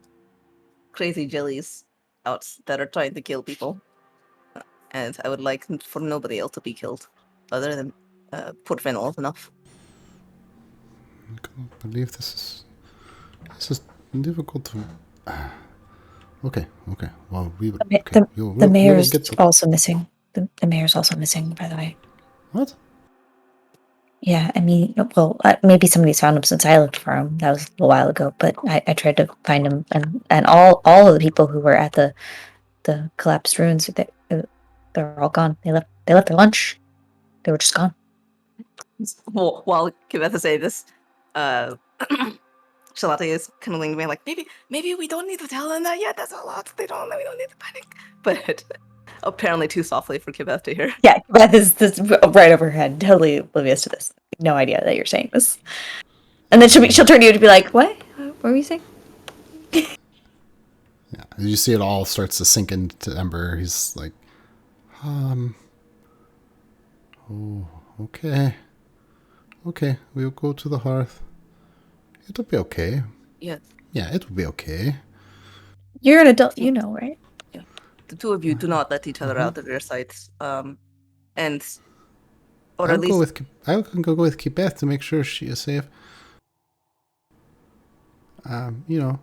crazy jellies out that are trying to kill people, and I would like for nobody else to be killed, other than poor Fennel enough. I can't believe this is difficult to... Okay. Well, we... Okay. The we'll mayor's get the... also missing. The mayor's also missing, by the way. What? Yeah, I mean, well, maybe somebody's found him since I looked for him. That was a little while ago, but I tried to find him, and all of the people who were at the collapsed ruins, they're all gone. They left their lunch. They were just gone. Well, while Kibeth is saying this, Charlotte is kind of leaning to me like, maybe we don't need to tell them that yet. That's a lot. We don't need to panic. But apparently too softly for Kibeth to hear. Yeah, Beth is this right over her head, totally oblivious to this. No idea that you're saying this. And then she'll turn to you to be like, "What? What were you saying?" Yeah, you see it all starts to sink into Ember. He's like, oh, okay, we'll go to the hearth. It'll be okay. Yeah. Yeah, it will be okay. You're an adult, you know, right? Yeah. The two of you do not let each other out of your sights. And or I'll at least I can go with Kibeth to make sure she is safe. You know.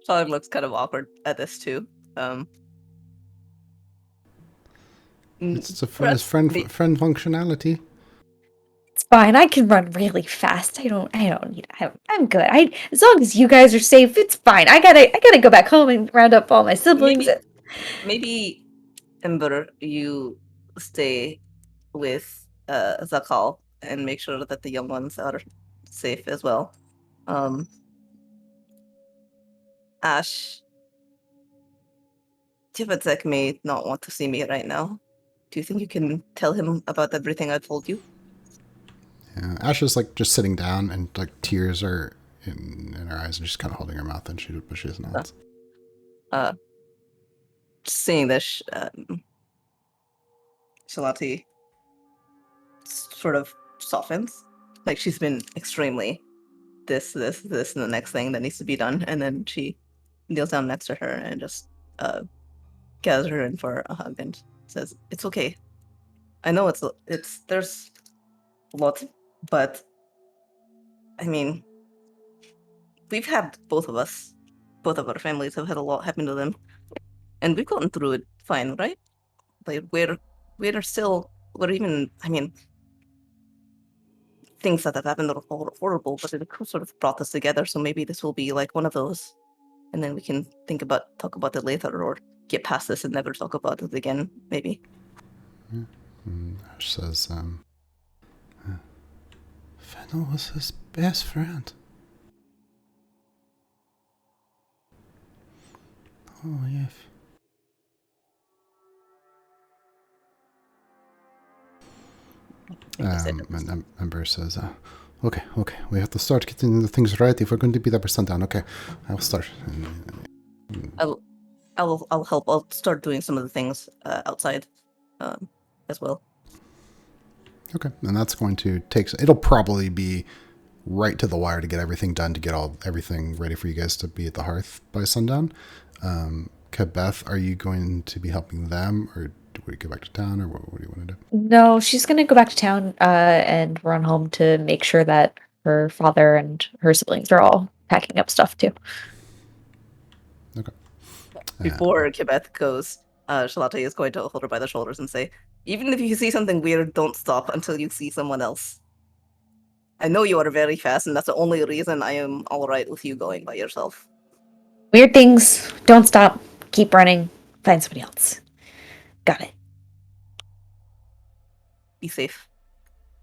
Charlotte looks kind of awkward at this too. It's a friend functionality. It's fine. I can run really fast. I don't need. I'm good. As long as you guys are safe, it's fine. I gotta go back home and round up all my siblings. Maybe Ember, you stay with Zakal and make sure that the young ones are safe as well. Ash, Tivatek may not want to see me right now. Do you think you can tell him about everything I told you? Yeah, Ash is like just sitting down, and like tears are in her eyes, and she's kind of holding her mouth, and she is not. Seeing this, Shalati sort of softens. Like she's been extremely this, and the next thing that needs to be done, and then she kneels down next to her and just gathers her in for a hug and says, "It's okay. I know it's there's a lot, but I mean, we've had both of our families have had a lot happen to them, and we've gotten through it fine, right? Like we're even. I mean, things that have happened are horrible, but it sort of brought us together. So maybe this will be like one of those, and then we can talk about it later, or get past this and never talk about it again. Maybe." Ash says, Fennel was his best friend. Oh, yes. And Ember says, okay, we have to start getting the things right if we're going to be there by sundown. Okay, I'll start. I'll help. I'll start doing some of the things outside as well. Okay, and that's going to take... It'll probably be right to the wire to get everything done, to get everything ready for you guys to be at the hearth by sundown. Kibeth, are you going to be helping them, or do we go back to town, or what do you want to do? No, she's gonna go back to town and run home to make sure that her father and her siblings are all packing up stuff too. Okay. Before Kibeth goes, Shalate is going to hold her by the shoulders and say, even if you see something weird, don't stop until you see someone else. I know you are very fast, and that's the only reason I am alright with you going by yourself. Weird things, don't stop, keep running, find somebody else. Got it. Be safe.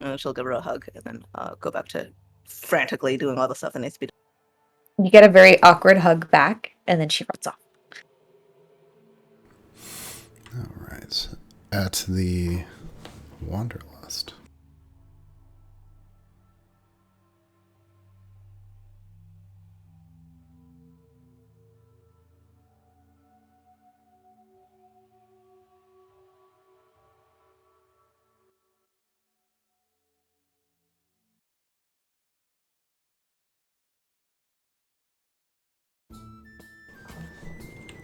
And she'll give her a hug and then go back to frantically doing all the stuff that needs to be done. You get a very awkward hug back, and then she runs off. All right. At the Wanderlust.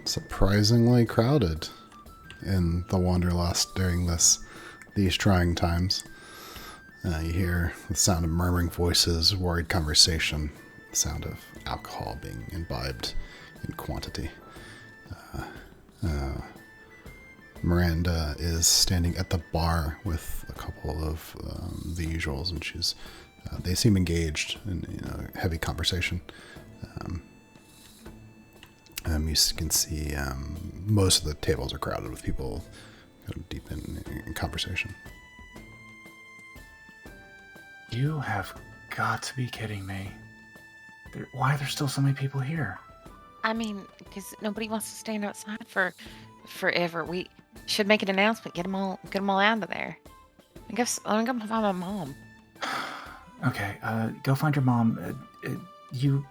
Surprisingly crowded in the Wanderlust during these trying times. You hear the sound of murmuring voices, worried conversation, the sound of alcohol being imbibed in quantity. Miranda is standing at the bar with a couple of the usuals, and they seem engaged in heavy conversation. You can see most of the tables are crowded with people deep in conversation. You have got to be kidding me. Why are there still so many people here? I mean, because nobody wants to stand outside for forever. We should make an announcement. Get them all out of there. I guess I'm gonna find my mom. Okay, go find your mom. You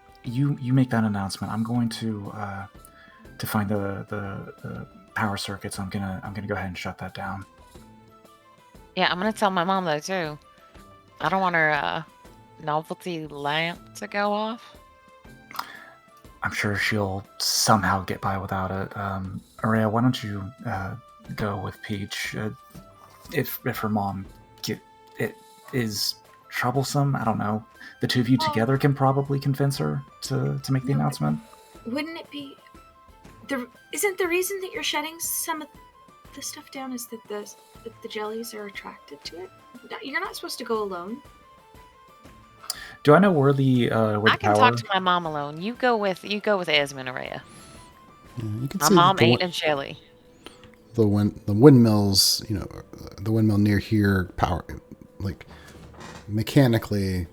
make that announcement. I'm going to find the power circuits. I'm gonna go ahead and shut that down. Yeah, I'm gonna tell my mom though too. I don't want her novelty lamp to go off. I'm sure she'll somehow get by without it. Araya, why don't you go with Peach? If her mom is troublesome, I don't know. The two of you together can probably convince her to make the announcement. Wouldn't it be... Isn't the reason that you're shutting some of the stuff down is that the jellies are attracted to it? You're not supposed to go alone. Do I know where the I can talk to my mom alone. You go with Esme and Araya. Yeah, you can My see mom ate a jelly. The windmills, the windmill near here power, mechanically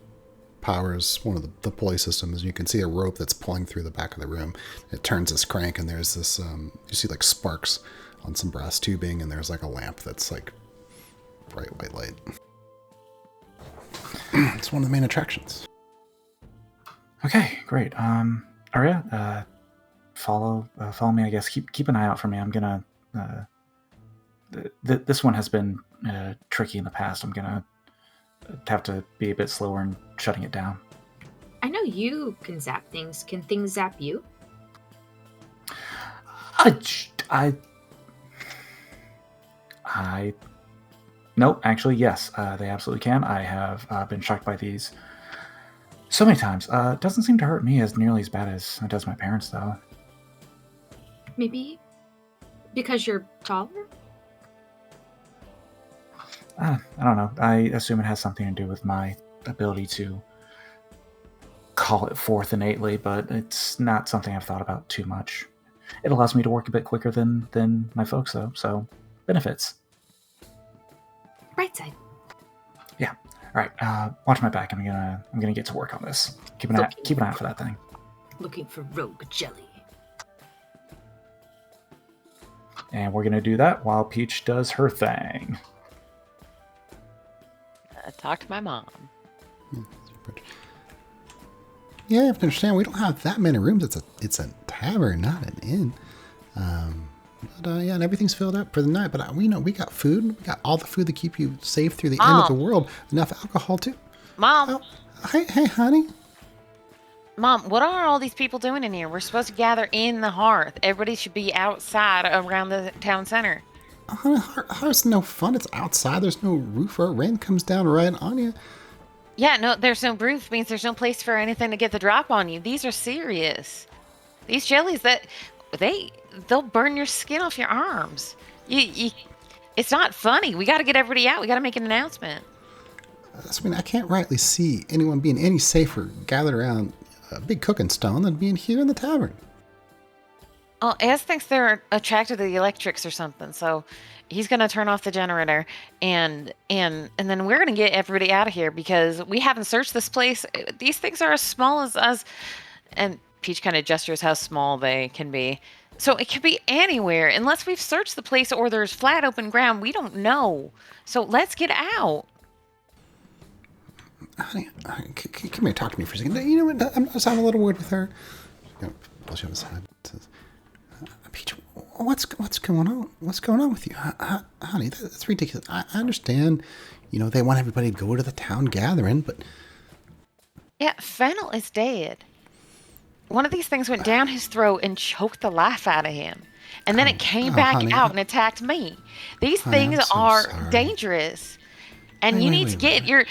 powers one of the pulley systems. You can see a rope that's pulling through the back of the room. It turns this crank, and there's this, you see sparks on some brass tubing, and there's a lamp that's bright white light. It's one of the main attractions. Okay, great. Arya, follow me. I guess keep an eye out for me. I'm gonna. This one has been tricky in the past. I'm gonna have to be a bit slower in shutting it down. I know you can zap things. Can things zap you? No, actually, yes, they absolutely can. I have been shocked by these so many times. It doesn't seem to hurt me as nearly as bad as it does my parents, though. Maybe because you're taller? I don't know. I assume it has something to do with my ability to call it forth innately, but it's not something I've thought about too much. It allows me to work a bit quicker than my folks, though, so benefits. Right side. Yeah. All right. Watch my back. I'm gonna get to work on this. Keep an eye out for that thing. Looking for rogue jelly. And we're gonna do that while Peach does her thing. Talk to my mom. Yeah, you have to understand, we don't have that many rooms. It's a tavern, not an inn. And everything's filled up for the night. But we got food. We got all the food to keep you safe through the end of the world. Enough alcohol too. Mom. Oh, hey, honey. Mom, what are all these people doing in here? We're supposed to gather in the hearth. Everybody should be outside around the town center. Hearth's no fun. It's outside. There's no roof or rain comes down right on you. Yeah, no, there's no roof means there's no place for anything to get the drop on you. These are serious. These jellies they'll burn your skin off your arms. It's not funny. We got to get everybody out. We got to make an announcement. I mean, I can't rightly see anyone being any safer gathered around a big cooking stone than being here in the tavern. Oh, Ez thinks they're attracted to the electrics or something, so he's gonna turn off the generator, and then we're gonna get everybody out of here because we haven't searched this place. These things are as small as us, and Peach kind of gestures how small they can be. So it could be anywhere unless we've searched the place or there's flat open ground. We don't know. So let's get out. Honey, come here, talk to me for a second. You know what? I'm having a little word with her. Pulls you on the side. Says, Peach, what's going on? What's going on with you, honey? That's ridiculous. I understand. They want everybody to go to the town gathering, but yeah, Fennel is dead. One of these things went down his throat and choked the life out of him, and then it came back out and attacked me. These things are dangerous, and you need to get your.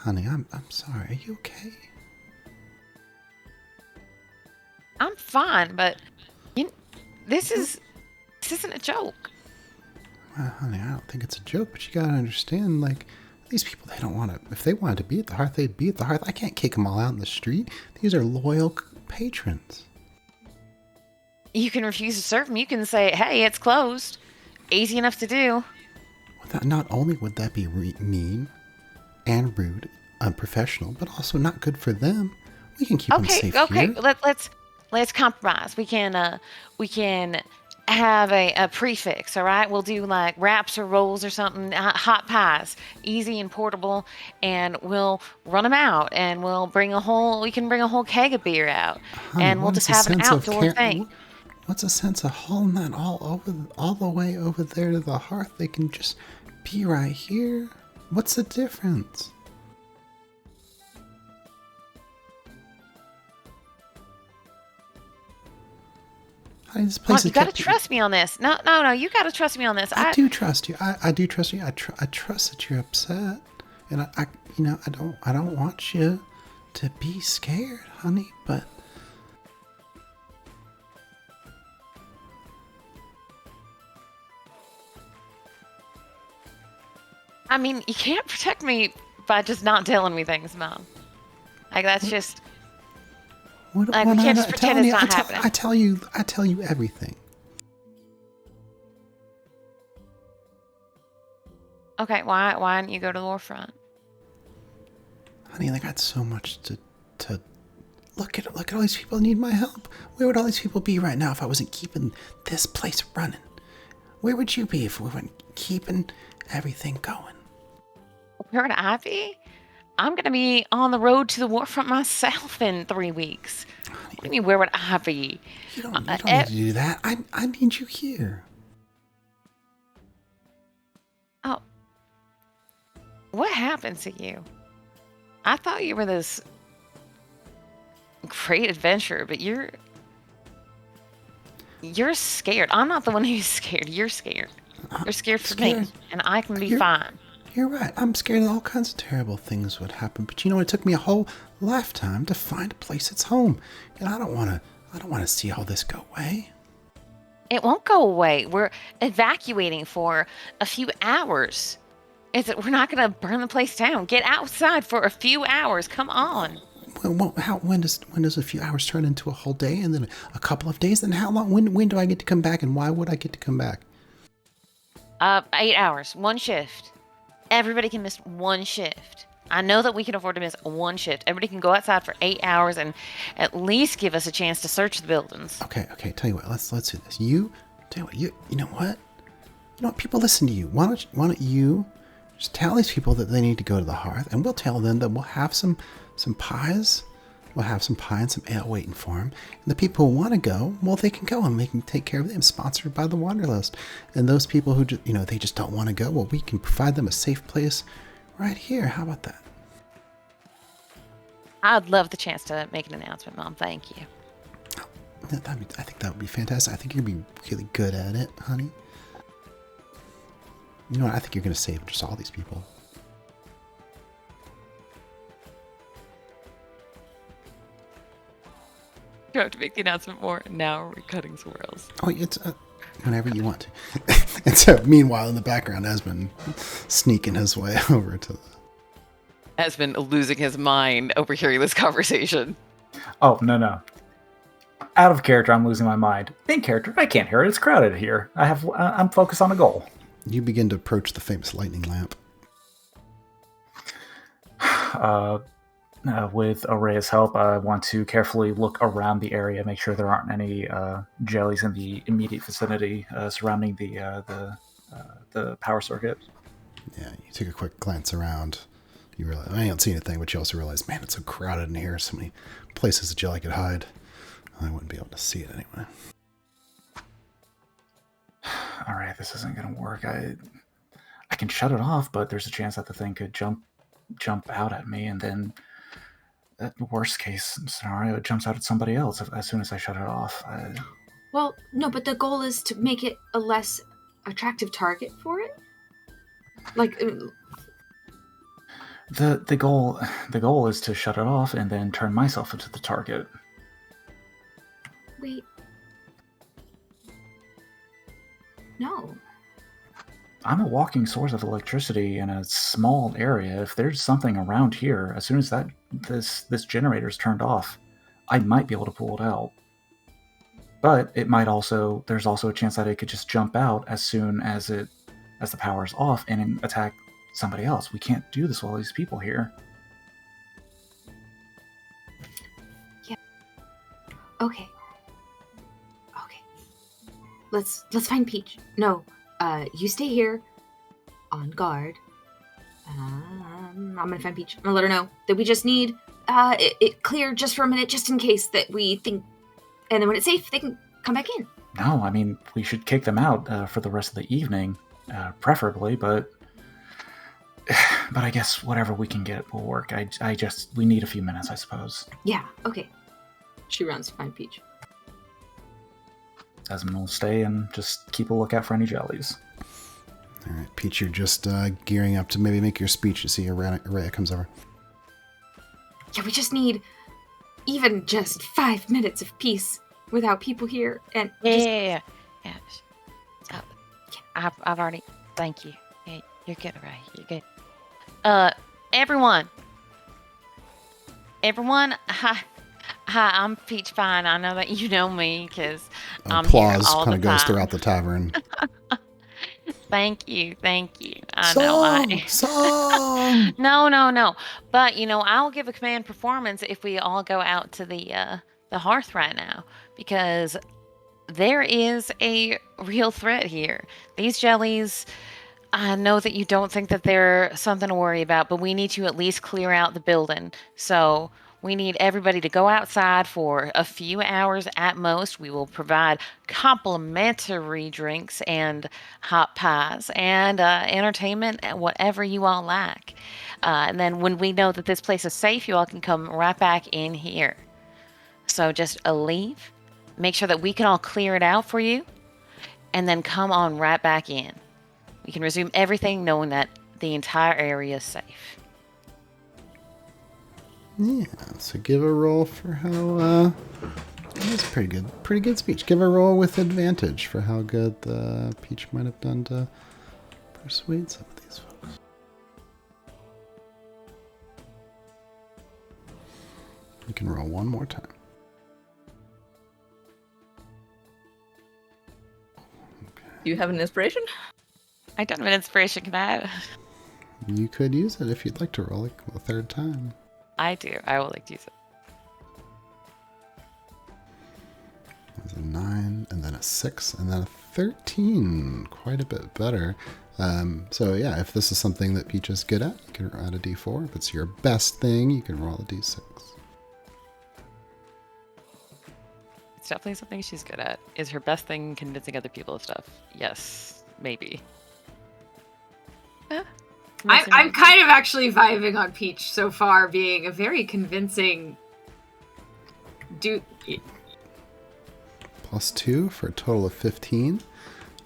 Honey, I'm sorry. Are you okay? I'm fine, but this isn't a joke. Well, honey, I don't think it's a joke, but you gotta understand, these people, they don't want to. If they wanted to be at the hearth, they'd be at the hearth. I can't kick them all out in the street. These are loyal patrons. You can refuse to serve them. You can say, "Hey, it's closed." Easy enough to do. Not only would that be mean and rude, unprofessional, but also not good for them. We can keep them safe here. Okay, let's compromise. We can have a prefix, all right? We'll do like wraps or rolls or something, hot pies, easy and portable, and we'll run them out, and we can bring a whole keg of beer out, Honey, and we'll just have an outdoor thing. What's a sense of hauling that all the way over there to the hearth? They can just be right here. What's the difference? This place you gotta trust me on this. No, you gotta trust me on this. I do trust you. I do trust you. I trust that you're upset, and I don't want you to be scared, honey. But I mean, you can't protect me by just not telling me things, Mom. That's just. We can't just pretend it's not happening. I tell you everything. Okay, why didn't you go to the warfront? Honey, they got so much to look at all these people that need my help. Where would all these people be right now if I wasn't keeping this place running? Where would you be if we weren't keeping everything going? Where would I be? I'm going to be on the road to the warfront myself in 3 weeks. What do you mean, where would I be? You don't need to do that. I need you here. Oh. What happened to you? I thought you were this great adventurer, but you're scared. I'm not the one who's scared. You're scared. You're scared for me, and I can be fine. You're right. I'm scared that all kinds of terrible things would happen. But it took me a whole lifetime to find a place that's home. And I don't want to see all this go away. It won't go away. We're evacuating for a few hours. We're not going to burn the place down. Get outside for a few hours. Come on. Well, when does a few hours turn into a whole day, and then a couple of days? Then how long? When do I get to come back, and why would I get to come back? 8 hours, one shift. Everybody can miss one shift. I know that we can afford to miss one shift. Everybody can go outside for 8 hours and at least give us a chance to search the buildings. Okay. Tell you what. Let's do this. You know what? People listen to you. Why don't you just tell these people that they need to go to the hearth, and we'll tell them that we'll have some pies. We'll have some pie and some ale waiting for them. And the people who want to go, well, they can go and we can take care of them, sponsored by the Wanderlust. And those people who, they just don't want to go, well, we can provide them a safe place right here. How about that? I'd love the chance to make an announcement, Mom. Thank you. I think that would be fantastic. I think you'd be really good at it, honey. You know what? I think you're going to save just all these people. Do I have to make the announcement more? Now we're cutting somewhere else. Oh, it's whenever you want to. And so, meanwhile, in the background, Esmond sneaking his way over to the... Has been losing his mind overhearing this conversation. Oh, no. Out of character, I'm losing my mind. In character, I can't hear it. It's crowded here. I'm focused on a goal. You begin to approach the famous lightning lamp. With Araya's help, I want to carefully look around the area, make sure there aren't any jellies in the immediate vicinity surrounding the power circuit. Yeah, you take a quick glance around. You realize, I don't see anything, but you also realize, man, it's so crowded in here. So many places a jelly could hide. I wouldn't be able to see it anyway. All right, this isn't going to work. I can shut it off, but there's a chance that the thing could jump out at me, and then at the worst case scenario, it jumps out at somebody else as soon as I shut it off. Well, no, but the goal is to make it a less attractive target for it. Like, the goal is to shut it off and then turn myself into the target. wait. No. I'm a walking source of electricity in a small area. If there's something around here, as soon as this generator's turned off, I might be able to pull it out. But there's also a chance that it could just jump out as soon as the power's off and attack somebody else. We can't do this with all these people here. Yeah. Okay. Let's find Peach. No. You stay here, on guard. I'm gonna find Peach. I'm gonna let her know that we just need it clear just for a minute, just in case that we think, and then when it's safe, they can come back in. No, I mean, we should kick them out for the rest of the evening, preferably, but I guess whatever we can get will work. We need a few minutes, I suppose. Yeah, okay. She runs to find Peach. Esmond will stay and just keep a lookout for any jellies. All right, Peach, you're just gearing up to maybe make your speech. You see Araya comes over. Yeah, we just need even just 5 minutes of peace without people here. And Yeah. I've already. Thank you. Yeah, you're good, Ray. You're good. Everyone. Hi, I'm Peach Fine. I know that you know me because I'm here Applause all kind the of goes time. throughout the tavern. Thank you. I know. Song! No. But I'll give a command performance if we all go out to the hearth right now, because there is a real threat here. These jellies. I know that you don't think that they're something to worry about, but we need to at least clear out the building. So we need everybody to go outside for a few hours at most. We will provide complimentary drinks and hot pies and entertainment and whatever you all like. And then when we know that this place is safe, you all can come right back in here. So just leave. Make sure that we can all clear it out for you. And then come on right back in. We can resume everything knowing that the entire area is safe. Yeah, so give a roll for how, that's pretty good speech. Give a roll with advantage for how good Peach might have done to persuade some of these folks. You can roll one more time. Do you have an inspiration? I don't have an inspiration, can I? You could use it if you'd like to roll it a third time. I do. I will like to use it. There's a 9, and then a 6, and then a 13. Quite a bit better. So yeah, if this is something that Peach is good at, you can add a d4. If it's your best thing, you can roll a d6. It's definitely something she's good at. Is her best thing convincing other people of stuff? Yes, maybe. I'm kind of actually vibing on Peach so far, being a very convincing dude. +2 for a total of 15.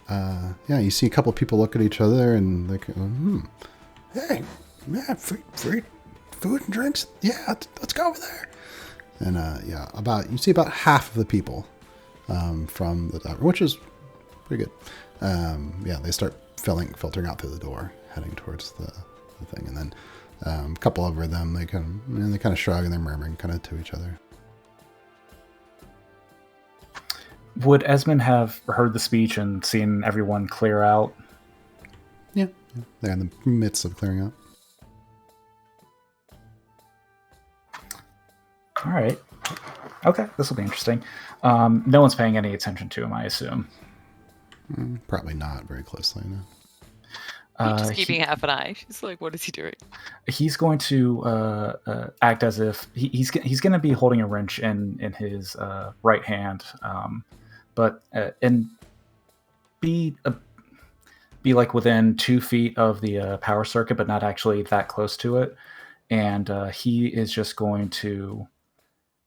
Yeah, you see a couple people look at each other and like, hey, man, free food and drinks. Yeah, let's go over there. And you see about half of the people from the tavern, which is pretty good. They start filtering out through the door, heading towards the thing, and then a couple over them, they kind of shrug and they're murmuring kind of to each other. Would Esmond have heard the speech and seen everyone clear out? Yeah. They're in the midst of clearing out. All right. Okay, this will be interesting. No one's paying any attention to him, I assume. Probably not very closely, no. Just keeping half an eye. She's like, what is he doing? He's going to act as if he's going to be holding a wrench in his right hand, and be like within 2 feet of the power circuit, but not actually that close to it. And he is just going to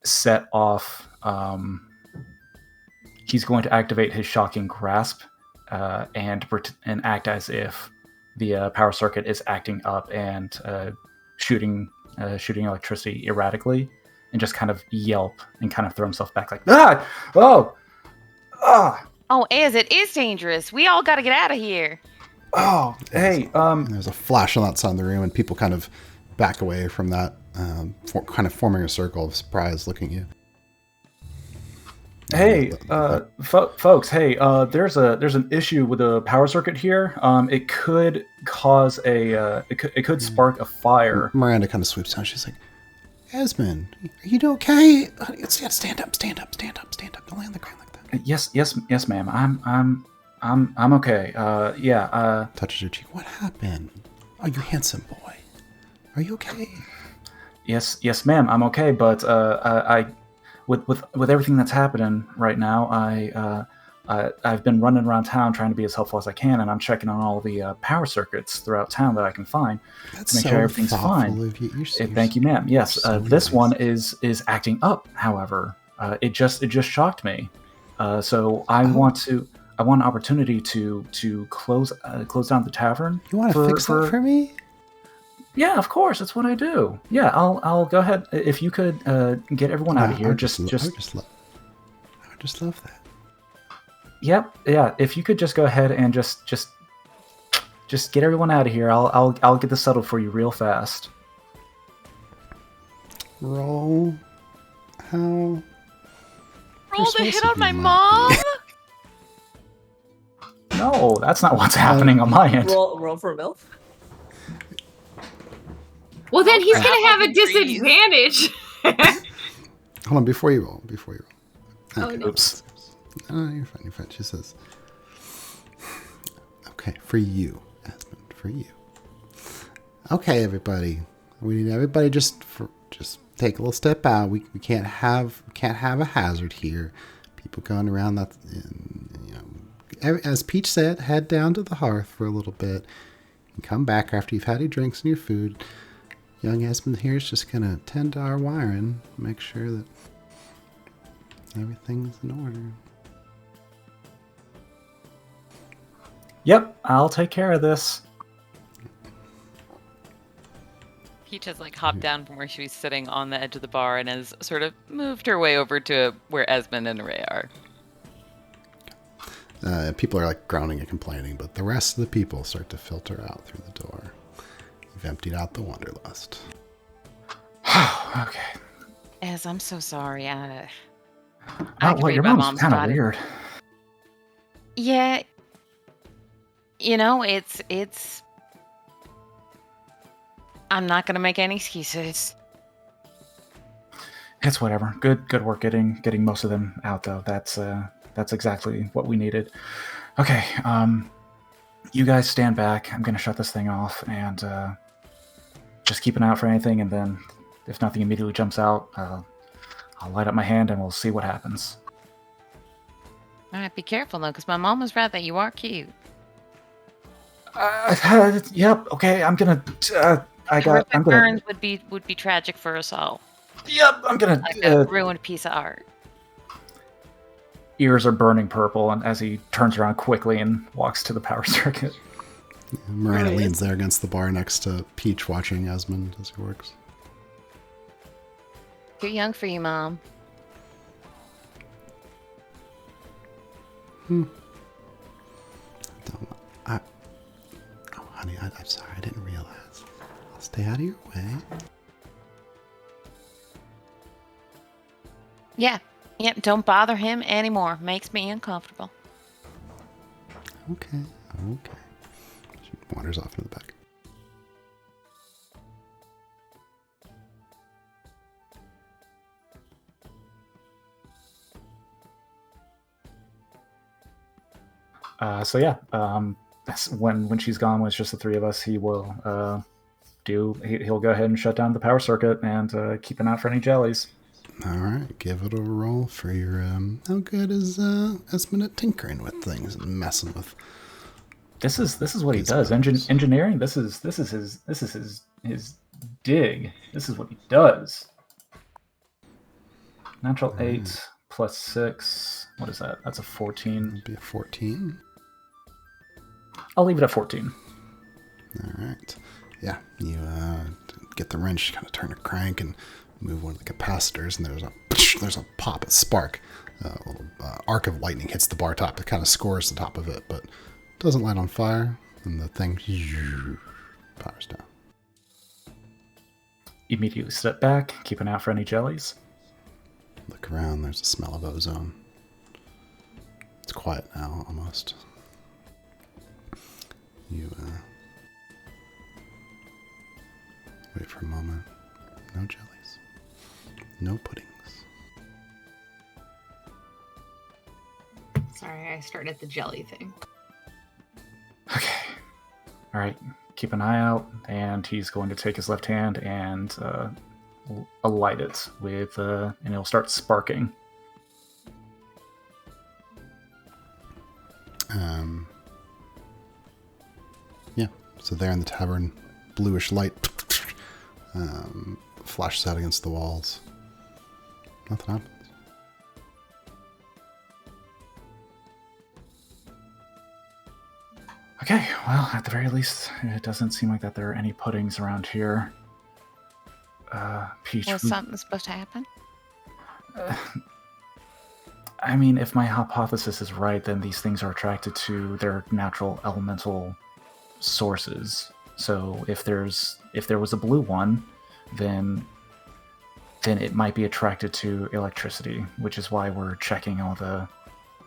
set off. He's going to activate his shocking grasp and act as if the power circuit is acting up and shooting electricity erratically, and just kind of yelp and kind of throw himself back like, ah, oh, ah. Oh, it is dangerous. We all got to get out of here. Oh, hey. And there's a flash on that side of the room, and people kind of back away from that, kind of forming a circle of surprise, looking at you. Hey, folks. Hey, there's an issue with the power circuit here. It could cause it could spark a fire. Miranda kind of sweeps down. She's like, "Esmond, are you okay? Stand up. Don't lay on the ground like that." Yes, ma'am. I'm okay. Touches your cheek. What happened? Oh, you handsome boy. Are you okay? Yes, ma'am. I'm okay, but With everything that's happening right now, I've been running around town trying to be as helpful as I can, and I'm checking on all the power circuits throughout town that I can find to make sure everything's fine. Thank you, ma'am. Yes, this one is acting up. However, it just shocked me. So I want an opportunity to close down the tavern. You want to fix that for me? Yeah, of course. That's what I do. Yeah, I'll go ahead. If you could get everyone out of here, I would just love that. Yep. Yeah. If you could just go ahead and just get everyone out of here, I'll get this settled for you real fast. Roll. How? Roll the hit on my mom. No, that's not what's happening on my end. Roll for MILF. Well, then he's going to have a disadvantage. Hold on, before you roll. Okay. Oh, no. Oops. No, you're fine. She says, okay, for you, Esmond, for you. Okay, everybody. We need everybody just take a little step out. We can't have a hazard here. People going around that, as Peach said, head down to the hearth for a little bit and come back after you've had your drinks and your food. Young Esmond here is just going to tend to our wiring, make sure that everything's in order. Yep, I'll take care of this. Peach has hopped down from where she was sitting on the edge of the bar and has sort of moved her way over to where Esmond and Ray are. People are groaning and complaining, but the rest of the people start to filter out through the door. You've emptied out the wanderlust. Okay. Ez, I'm so sorry. Your mom's kind of weird. Yeah. It's. I'm not gonna make any excuses. It's whatever. Good work getting most of them out, though. That's exactly what we needed. Okay. You guys stand back. I'm gonna shut this thing off and just keep an eye out for anything, and then if nothing immediately jumps out, I'll light up my hand and we'll see what happens. All right, be careful though, because my mom was right that you are cute. Yep. Okay. I'm gonna. Burns would be tragic for us all. Yep. I'm gonna. A ruined piece of art. Ears are burning purple, and as he turns around quickly and walks to the power circuit. Miranda leans there against the bar next to Peach, watching Esmond as he works. Too young for you, Mom. Oh, honey, I'm sorry. I didn't realize. I'll stay out of your way. Yeah. Yep, don't bother him anymore. Makes me uncomfortable. Okay. She wanders off into the back. That's when she's gone, when it's just the three of us, he will he'll go ahead and shut down the power circuit and keep an eye out for any jellies. All right, give it a roll for your how good is Esmond at tinkering with things and messing with. This is what he His does. buttons. Engineering. This is his dig. This is what he does. Natural 8 plus 6. What is that? That's a 14. It'll be a 14. I'll leave it at 14. All right. Yeah, you get the wrench, kind of turn a crank, and move one of the capacitors, and there's a pop, a spark. A little arc of lightning hits the bar top. That kind of scores the top of it, but doesn't light on fire, and the thing powers down. Immediately step back, keep an eye out for any jellies. Look around, there's a smell of ozone. It's quiet now, almost. You wait for a moment. No jellies. No puddings. Sorry, I started the jelly thing. Okay. All right. Keep an eye out, and he's going to take his left hand and alight it with, and it'll start sparking. Yeah. So there in the tavern, bluish light flashes out against the walls. Nothing happens. Okay, well, at the very least, it doesn't seem like that there are any puddings around here. Peach. Was something supposed to happen? I mean, if my hypothesis is right, then these things are attracted to their natural elemental sources. So if there was a blue one, then it might be attracted to electricity, which is why we're checking all the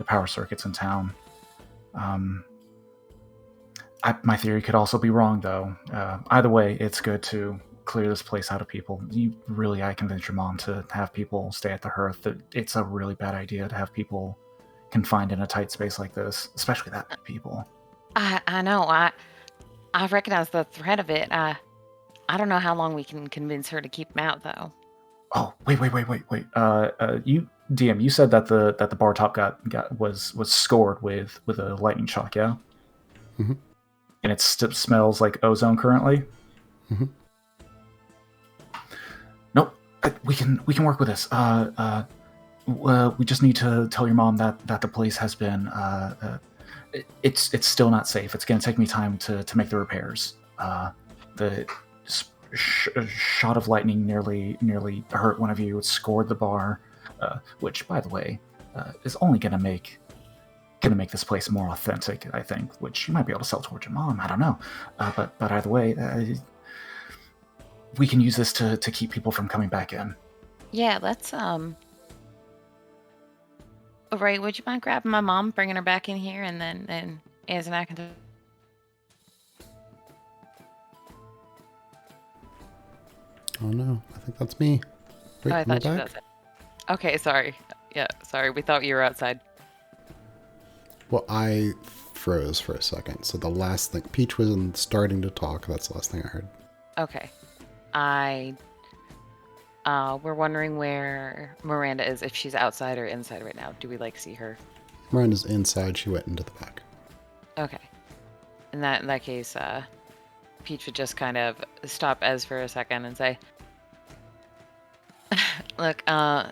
power circuits in town. My theory could also be wrong, though. Either way, it's good to clear this place out of people. I convinced your mom to have people stay at the hearth. It's a really bad idea to have people confined in a tight space like this, especially that many people. I know. I recognize the threat of it. I don't know how long we can convince her to keep him out, though. Oh, wait. You DM, you said that the bar top was scored with a lightning shock, yeah? Mm-hmm. And it smells like ozone currently? Mm-hmm. Nope. We can work with this. We just need to tell your mom that the place has been it's still not safe. It's going to take me time to make the repairs. The shot of lightning nearly hurt one of you. It scored the bar, which, by the way, is only going to make this place more authentic, I think, which you might be able to sell towards your mom. I don't know. But either way, we can use this to keep people from coming back in. Yeah, let's, Ray, would you mind grabbing my mom, bringing her back in here, and then Az and I can... Oh no, I think that's me. Wait, Oh, I am I thought you back? was it. Okay, sorry. Yeah, sorry. We thought you were outside. Well, I froze for a second. So the last thing, Peach wasn't starting to talk. That's the last thing I heard. Okay. We're wondering where Miranda is, if she's outside or inside right now. Do we, see her? Miranda's inside. She went into the back. Okay. In that case, Peach would just kind of stop Ez for a second and say, look, my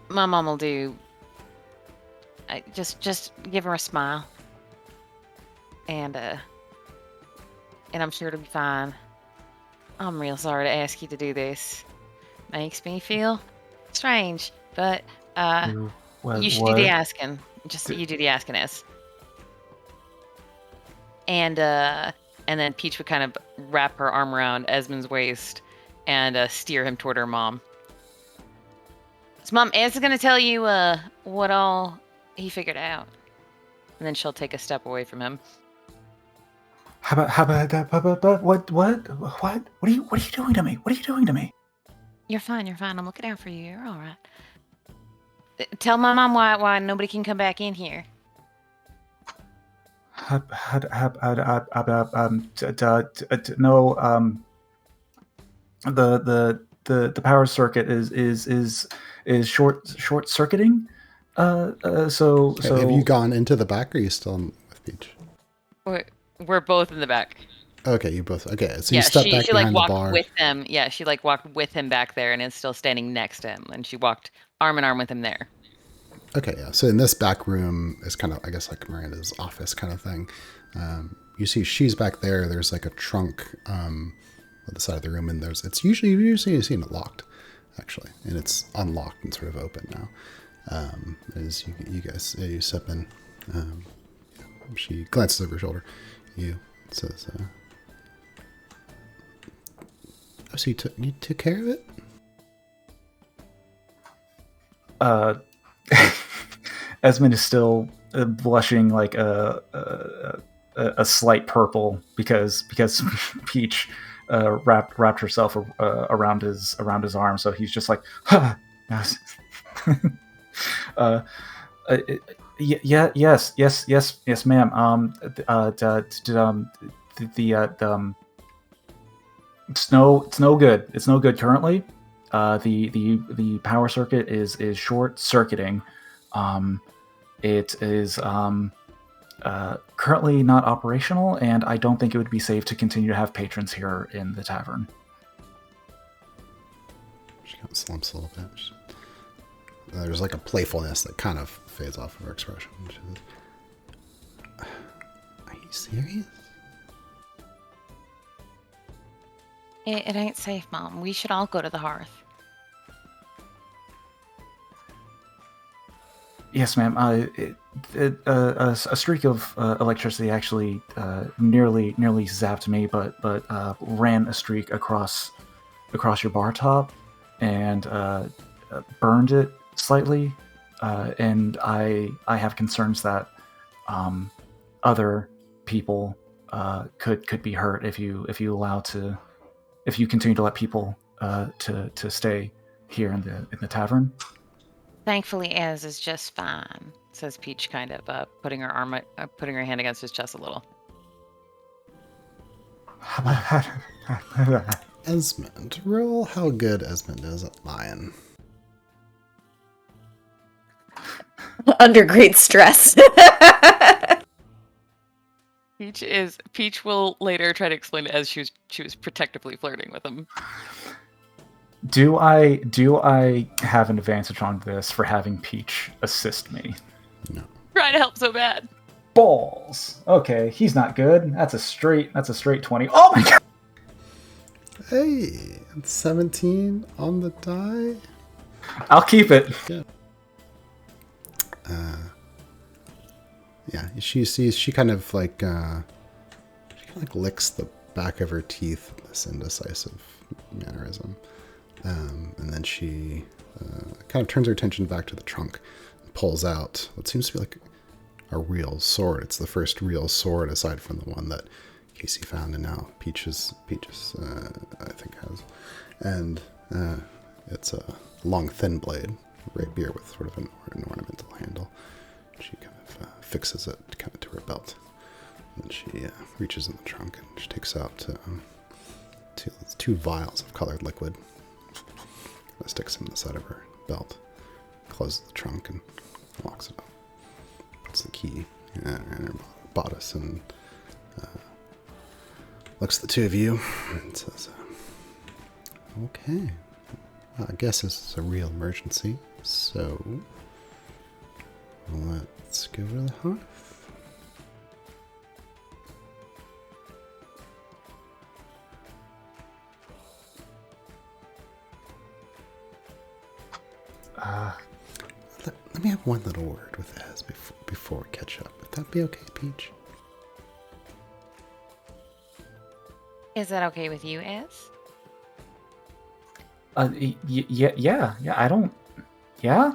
mom will do... just give her a smile. And I'm sure it'll be fine. I'm real sorry to ask you to do this. Makes me feel Strange, but What? you should do the asking. Just you do the asking, S. And then Peach would kind of wrap her arm around Esmond's waist and steer him toward her mom. So, Mom, Ez is gonna tell you what all he figured out, and then she'll take a step away from him. How about that? What? What are you doing to me? What are you doing to me? You're fine. You're fine. I'm looking out for you. You're all right. Tell my mom why nobody can come back in here. No. The power circuit is short circuiting. So Have you gone into the back, or are you still with Peach? We're both in the back. Okay, you both. Okay, so Yeah, you step back she behind walked the bar. with him. Yeah, she walked with him back there and is still standing next to him. And she walked arm in arm with him there. Okay, yeah. So in this back room is kind of, I guess, like Miranda's office kind of thing. You see, she's back there. There's like a trunk at the side of the room, and it's usually you see it locked, actually, and it's unlocked and sort of open now. As you guys you step in, she glances over her shoulder. You says, "Oh, so you took care of it?" Esmond is still blushing like a slight purple because Peach wrapped herself around his arm, so he's just like, yes, ma'am. It's no good. It's no good currently. The power circuit is short circuiting. It is currently not operational, and I don't think it would be safe to continue to have patrons here in the tavern. She kind of slumps a little bit. There's like a playfulness that kind of fades off of her expression. She says, "Are you serious?" It ain't safe, Mom. We should all go to the hearth. Yes, ma'am. A streak of electricity actually nearly zapped me, but ran a streak across your bar top and burned it slightly. And I have concerns that other people could be hurt if you continue to let people to stay here in the tavern. Thankfully, Ez is just fine, says Peach, kind of putting her hand against his chest a little. Esmond, roll how good Esmond is at lying. Under great stress. Peach will later try to explain it as she was protectively flirting with him. Do I have an advantage on this for having Peach assist me? No. Trying to help so bad. Balls. Okay, he's not good. That's a straight 20. Oh my god. Hey, 17 on the die. I'll keep it. Yeah. She kind of like licks the back of her teeth in this indecisive mannerism. And then she kind of turns her attention back to the trunk and pulls out what seems to be like a real sword. It's the first real sword aside from the one that Casey found and now Peaches I think has. And it's a long thin blade, rapier with sort of an ornamental handle. She kind of fixes it kind of to her belt. And she reaches in the trunk and she takes out two vials of colored liquid. Sticks them in the side of her belt, closes the trunk, and locks it up. Puts the key in her bodice and looks at the two of you and says, "Okay, well, I guess this is a real emergency, so let's go to the hearth." Let me have one little word with Ez before we catch up. Would that be okay, Peach? Is that okay with you, Ez? Yeah, I don't... Yeah?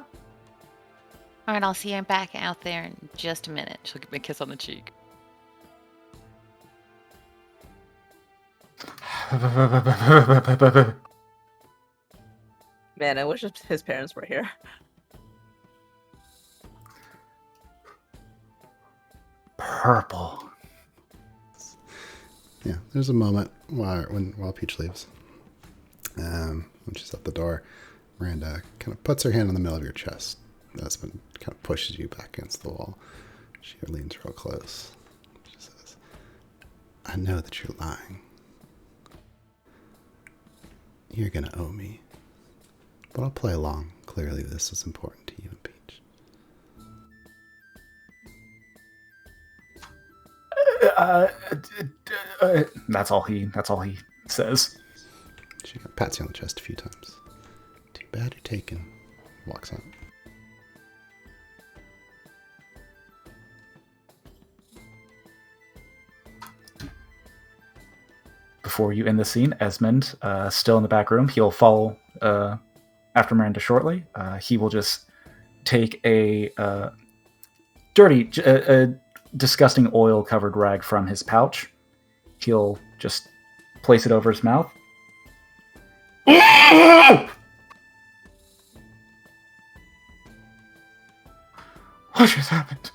All right, I'll see you back out there in just a minute. She'll give me a kiss on the cheek. Man, I wish his parents were here. Purple. Yeah, there's a moment while Peach leaves. When she's at the door, Miranda kind of puts her hand in the middle of your chest. Esmond kind of pushes you back against the wall. She leans real close. She says, I know that you're lying. You're going to owe me. But I'll play along. Clearly this is important to you and Peach. That's all he says. She pats you on the chest a few times. Too bad you're taken. Walks out. Before you end the scene, Esmond, still in the back room, he'll follow after Miranda shortly. He will just take a disgusting oil-covered rag from his pouch. He'll just place it over his mouth. What just happened?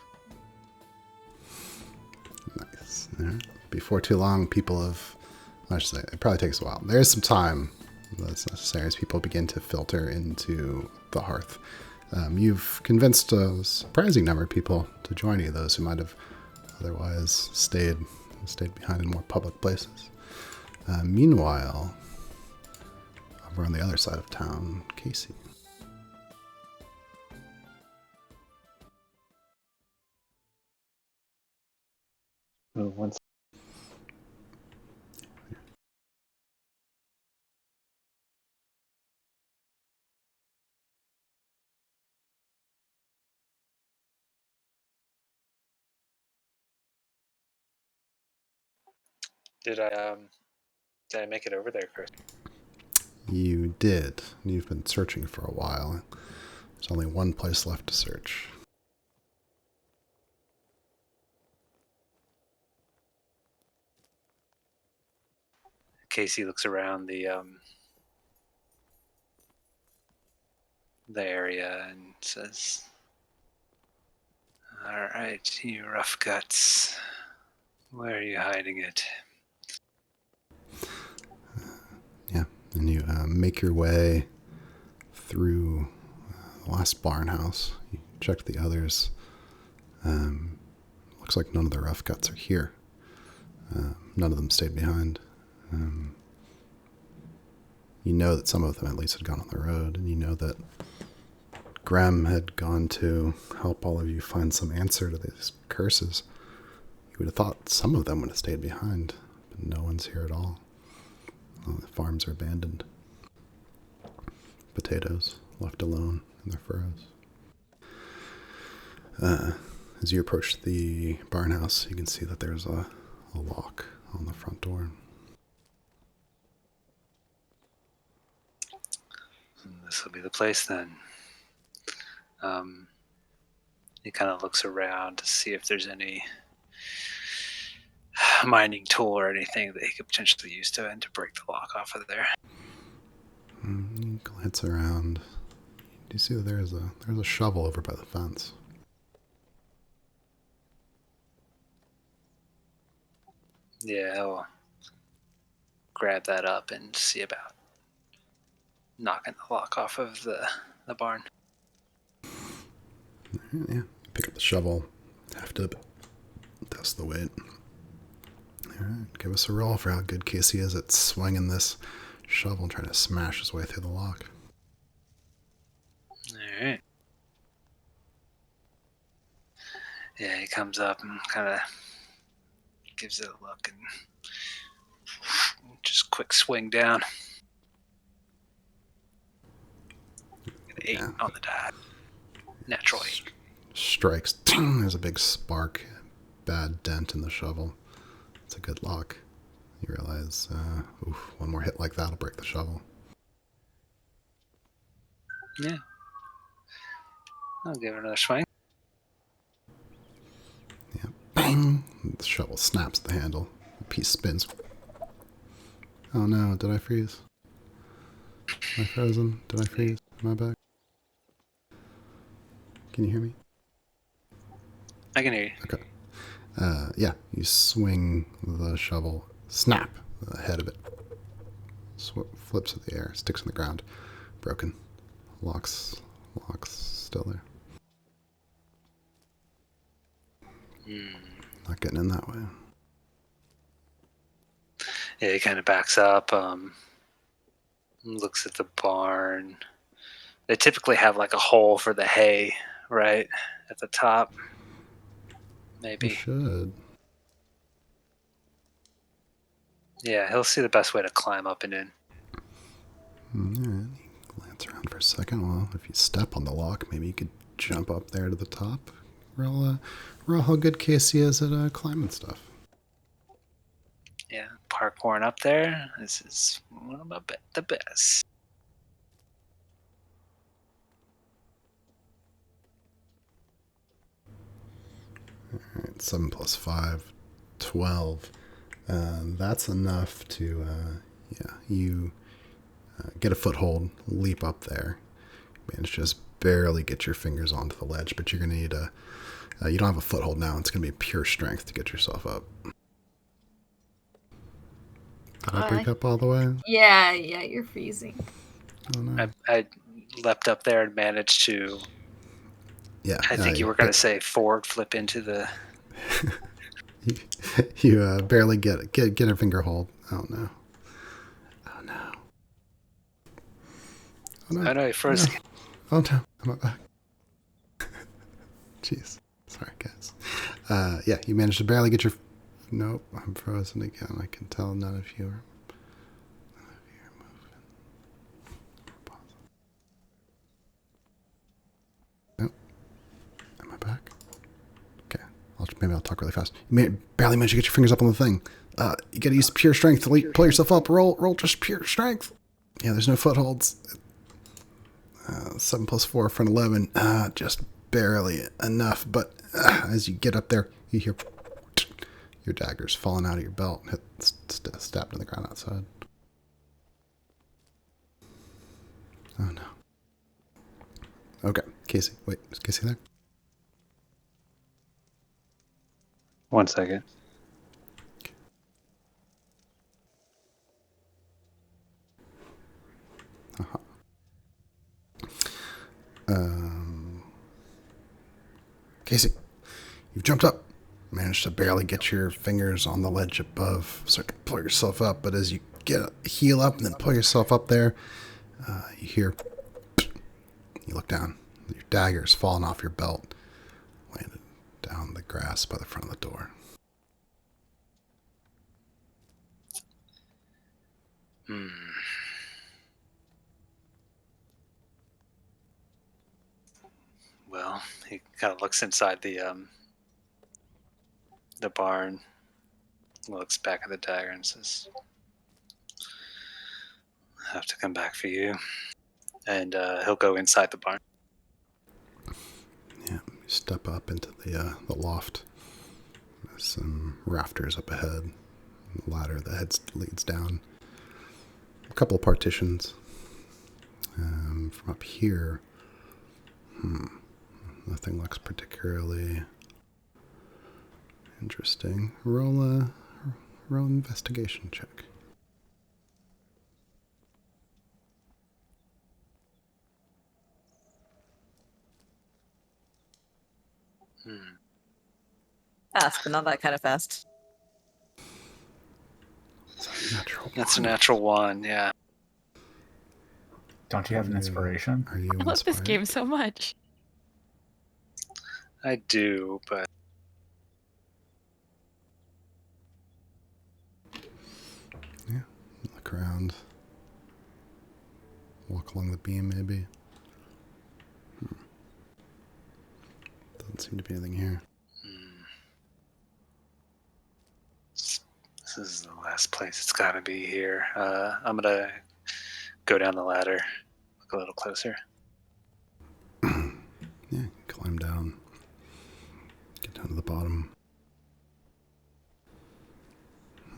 Nice. All right. Before too long, people have... I should say, it probably takes a while. There's some time that's necessary as people begin to filter into the hearth. You've convinced a surprising number of people to join you, those who might have otherwise stayed behind in more public places. Meanwhile, over on the other side of town, Casey. Once Did I make it over there, Chris? You did. You've been searching for a while. There's only one place left to search. Casey looks around the area and says, "All right, you rough guts. Where are you hiding it?" Yeah, and you make your way through the last barn house. You check the others. Looks like none of the rough guts are here. None of them stayed behind. You know that some of them at least had gone on the road, and you know that Graham had gone to help all of you find some answer to these curses. You would have thought some of them would have stayed behind, but no one's here at all. The farms are abandoned. Potatoes left alone in their furrows. As you approach the barn house, you can see that there's a lock on the front door. This will be the place then. He kind of looks around to see if there's any mining tool or anything that he could potentially use to break the lock off of there. You glance around. Do you see that there's a shovel over by the fence? Yeah, he'll grab that up and see about knocking the lock off of the barn. Yeah, pick up the shovel, have to test the weight. All right, give us a roll for how good Casey is at swinging this shovel and trying to smash his way through the lock. All right. Yeah, he comes up and kind of gives it a look and just quick swing down. 8 Yeah. on the die. Natural 8. Strikes. There's a big spark. Bad dent in the shovel. It's a good lock. You realize, one more hit like that'll break the shovel. Yeah. I'll give it another swing. Yeah. Bang! The shovel snaps the handle. The piece spins. Oh no, did I freeze? Am I frozen? Did I freeze? Am I back? Can you hear me? I can hear you. Okay. Yeah, you swing the shovel. Snap! The head of it flips in the air, sticks in the ground. Broken. Locks still there. Not getting in that way. Yeah, he kind of backs up, looks at the barn. They typically have like a hole for the hay, right? At the top. It Maybe. should. Yeah, he'll see the best way to climb up and in. Alright, you glance around for a second. Well, if you step on the lock, maybe you could jump up there to the top. Roll how good Casey is at climbing stuff. Yeah, parkouring up there. This is one of the best. Alright, 7 plus 5, 12. That's enough to, you get a foothold, leap up there. Manage to just barely get your fingers onto the ledge, but you're going to need you don't have a foothold now. It's going to be pure strength to get yourself up. Did I break up all the way? Yeah, you're freezing. Oh no. I leapt up there and managed to. Yeah. I think you were going to say forward flip into the. You barely get a finger hold. Oh no. Oh no. Oh no. I know, first. No. Oh no. I'm back. Jeez. Sorry, guys. Yeah, you managed to barely get your. Nope, I'm frozen again. I can tell none of you are. Nope. Am I back? Okay. Maybe I'll talk really fast. You barely managed to get your fingers up on the thing. You gotta use pure strength to pull yourself up. Roll just pure strength. Yeah, there's no footholds. 7 plus 4 for an 11. Just barely enough. But as you get up there, you hear your daggers falling out of your belt, stabbed in the ground outside. Oh no. Okay, Casey. Wait, is Casey there? 1 second. Uh-huh. Casey, you've jumped up. Managed to barely get your fingers on the ledge above, so you can pull yourself up. But as you heal up and then pull yourself up there, you hear. You look down. Your dagger's falling off your belt, landed down the grass by the front of the door. Well, he kind of looks inside the barn, looks back at the dagger and says, "I have to come back for you." And he'll go inside the barn. Yeah, you step up into the loft. There's some rafters up ahead, a ladder that leads down. A couple of partitions. From up here, nothing looks particularly interesting. Roll investigation check. Fast, but not that kind of fast. That's a natural 1, yeah. Don't you have an inspiration? Are you I love this inspired? game so much. I do, but Yeah. Look around. Walk along the beam, maybe. Doesn't seem to be anything here. This is the last place it's got to be here. I'm going to go down the ladder, look a little closer. Yeah, climb down. Get down to the bottom.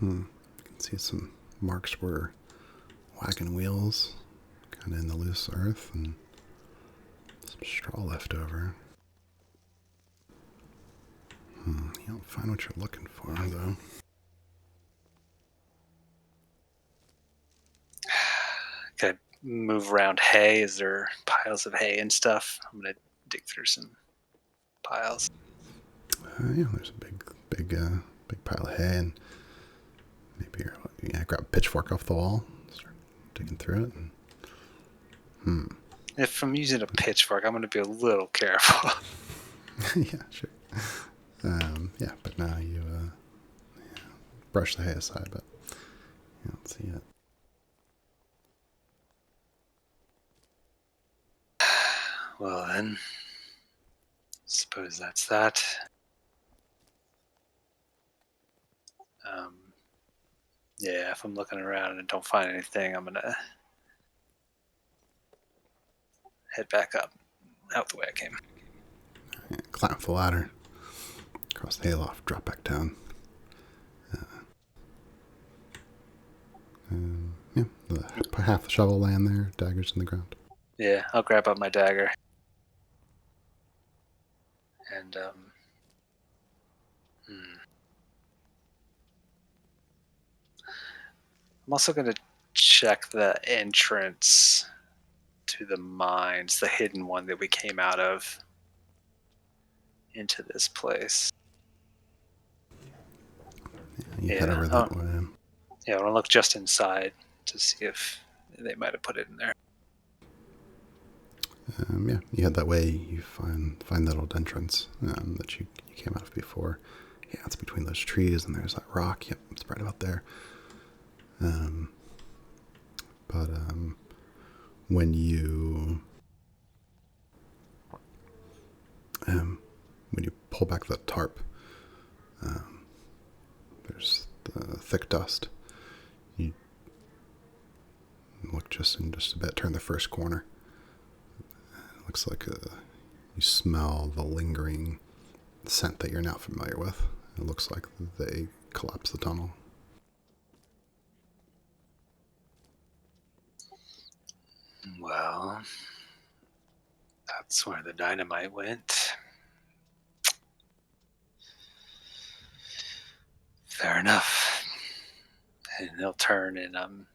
You can see some marks where wagon wheels, kind of in the loose earth, and some straw left over. You don't find what you're looking for, though. Can I move around hay? Is there piles of hay and stuff? I'm going to dig through some piles. Yeah, there's a big pile of hay, and maybe grab a pitchfork off the wall, start digging through it. And, If I'm using a pitchfork, I'm going to be a little careful. yeah, sure. Yeah, but now you brush the hay aside, but you don't see it. Well then, suppose that's that. Yeah, if I'm looking around and don't find anything, I'm gonna head back up, out the way I came. Yeah, climb up the ladder, across the hayloft, drop back down. Yeah, half the shovel laying there, daggers in the ground. Yeah, I'll grab up my dagger. And, I'm also going to check the entrance to the mines, the hidden one that we came out of, into this place. Yeah, you head over that way. Yeah, I want to look just inside to see if they might have put it in there. Yeah, you head that way. You find that old entrance that you came out of before. Yeah, it's between those trees, and there's that rock. Yep, it's right about there. But when you pull back the tarp, there's the thick dust. You look just a bit, turn the first corner. It looks like you smell the lingering scent that you're now familiar with. It looks like they collapsed the tunnel. Well, that's where the dynamite went. Fair enough. And he'll turn and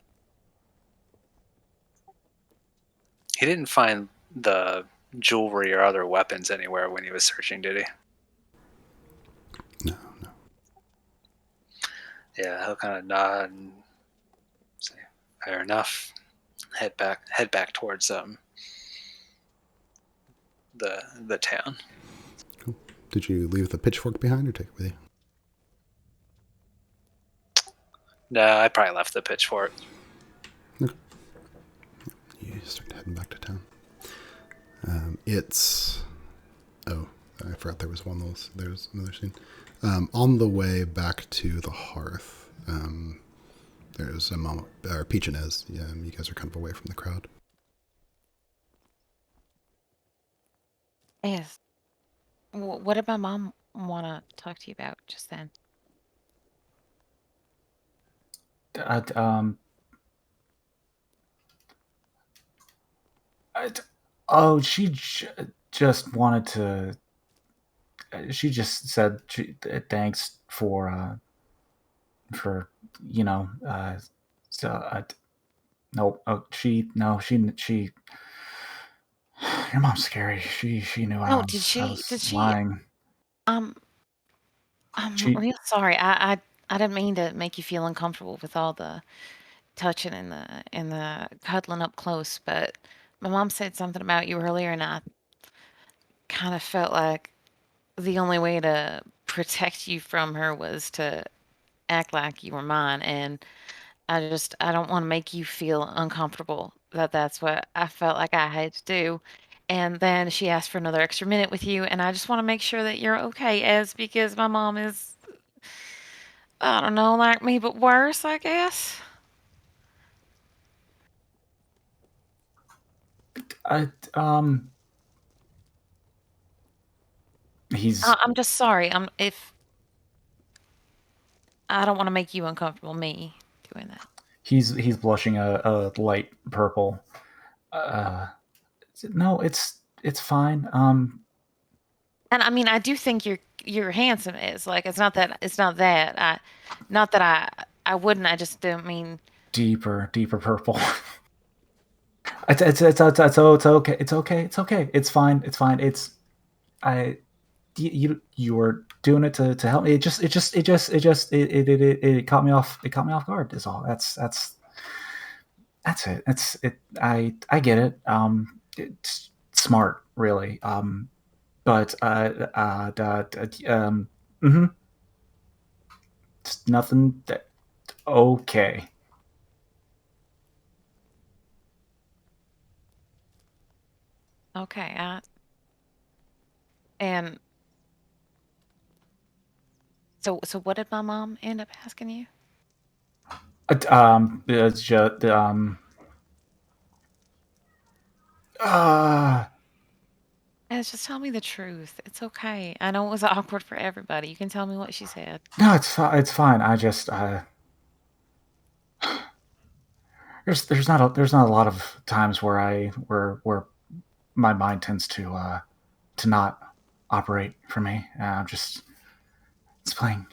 he didn't find the jewelry or other weapons anywhere when he was searching, did he? No. Yeah, he'll kind of nod and say, "Fair enough." Head back towards the town. Cool. Did you leave the pitchfork behind or take it with you? No, I probably left the pitchfork. Okay. You start heading back to town. I forgot there was there's another scene. On the way back to the hearth, there's a moment, or Peach and Ez, you guys are kind of away from the crowd. Yes. What did my mom want to talk to you about just then? She just wanted to. She just said thanks for nope. She your mom's scary. She knew I No, was lying. I'm real sorry. I didn't mean to make you feel uncomfortable with all the touching and the cuddling up close, but my mom said something about you earlier, and I kind of felt like the only way to protect you from her was to act like you were mine, and I don't want to make you feel uncomfortable. That's what I felt like I had to do, And then she asked for another extra minute with you, and I just want to make sure that you're okay, Ez, because my mom is, I don't know, like me, but worse, I guess. He's I'm just sorry. If I don't want to make you uncomfortable, me doing that. he's blushing a light purple. No, it's fine. And I mean, I do think you're handsome. Is like it's not that not that I wouldn't. I just don't mean. Deeper purple. It's okay. It's okay. It's okay. It's fine. It's fine. It's I you were doing it to help me. It caught me off. It caught me off guard. Is all. That's it. That's it. I get it. It's smart, really. But it's nothing. Okay. Okay. And so what did my mom end up asking you? It's just Just tell me the truth. It's okay. I know it was awkward for everybody. You can tell me what she said. no, it's fine. It's fine. I just there's not a lot of times where my mind tends to not operate for me. I'm just it's playing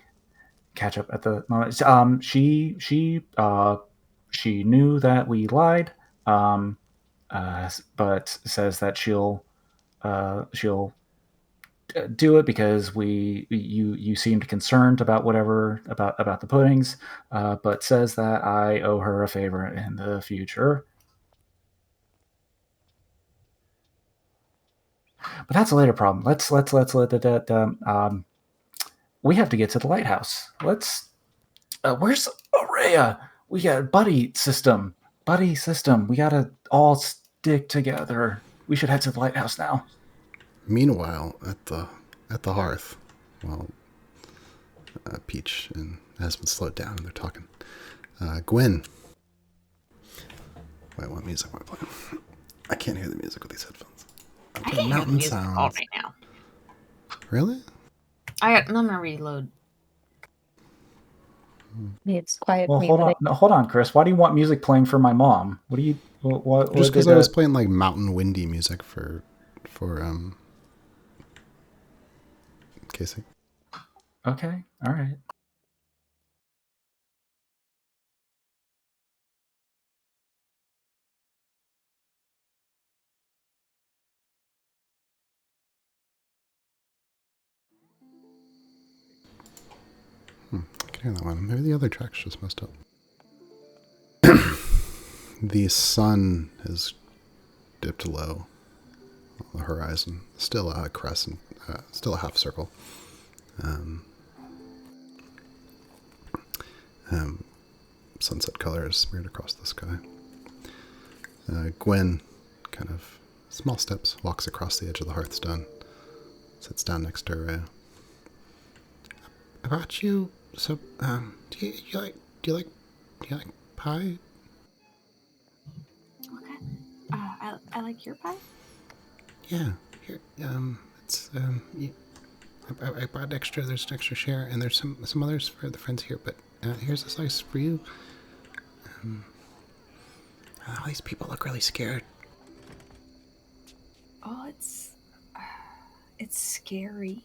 catch up at the moment. She knew that we lied, but says that she'll do it because you seemed concerned about whatever about the puddings, but says that I owe her a favor in the future. But that's a later problem. Let's let that. We have to get to the lighthouse. Let's. Where's Araya? We got buddy system. Buddy system. We gotta all stick together. We should head to the lighthouse now. Meanwhile, at the hearth, well, Peach and has been slowed down and they're talking. Gwen. Wait, what music am I playing? I can't hear the music with these headphones. I'm I playing can't hear the mountain music at all sounds. right now. Really? I'm gonna reload. It's quiet. Well, for me, hold but on, no, hold on, Chris. Why do you want music playing for my mom? What do you? What Just because did, I was playing like mountain windy music for Casey. Okay, all right. I can hear that one. Maybe the other track's just messed up. The sun has dipped low on the horizon. Still a crescent, still a half circle. Sunset color is smeared across the sky. Gwen, kind of small steps, walks across the edge of the hearthstone, sits down next to her. I brought you so. Do you like pie? Okay. I like your pie. Yeah. Here. It's I brought extra. There's an extra share, and there's some others for the friends here. But here's a slice for you. All these people look really scared. Oh, it's scary.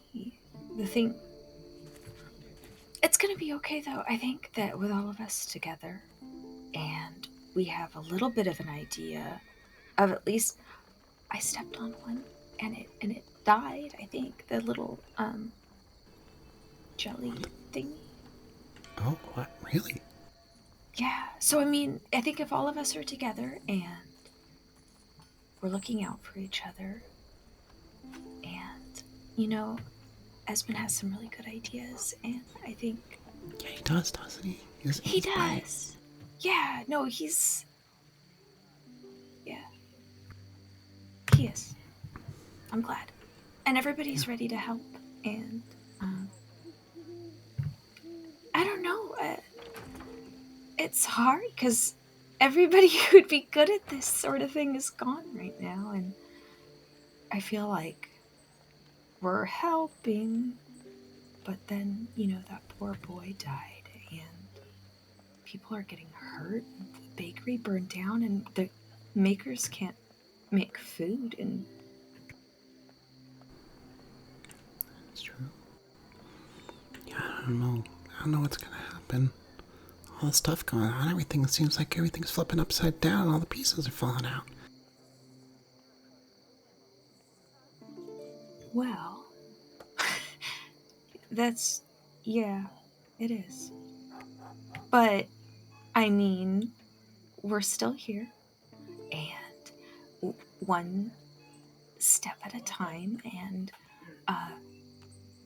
The thing. It's gonna be okay though. I think that with all of us together, and we have a little bit of an idea of at least. I stepped on one, and it died. I think the little jelly thingy. Oh, what? Really? Yeah. So I mean, I think if all of us are together and we're looking out for each other, and Esmond has some really good ideas, and I think Yeah, he does, doesn't he? he does. Yeah. No, he's. Yeah. He is. I'm glad. And everybody's ready to help. And I don't know. It's hard because everybody who'd be good at this sort of thing is gone right now. And I feel like we're helping. But then, that poor boy died. And people are getting hurt. The bakery burned down. And the makers can't make food. And It's true. Yeah, I don't know what's gonna happen. All this stuff going on, everything seems like everything's flipping upside down. All the pieces are falling out. well, yeah, it is. But, I mean, we're still here. And one step at a time. And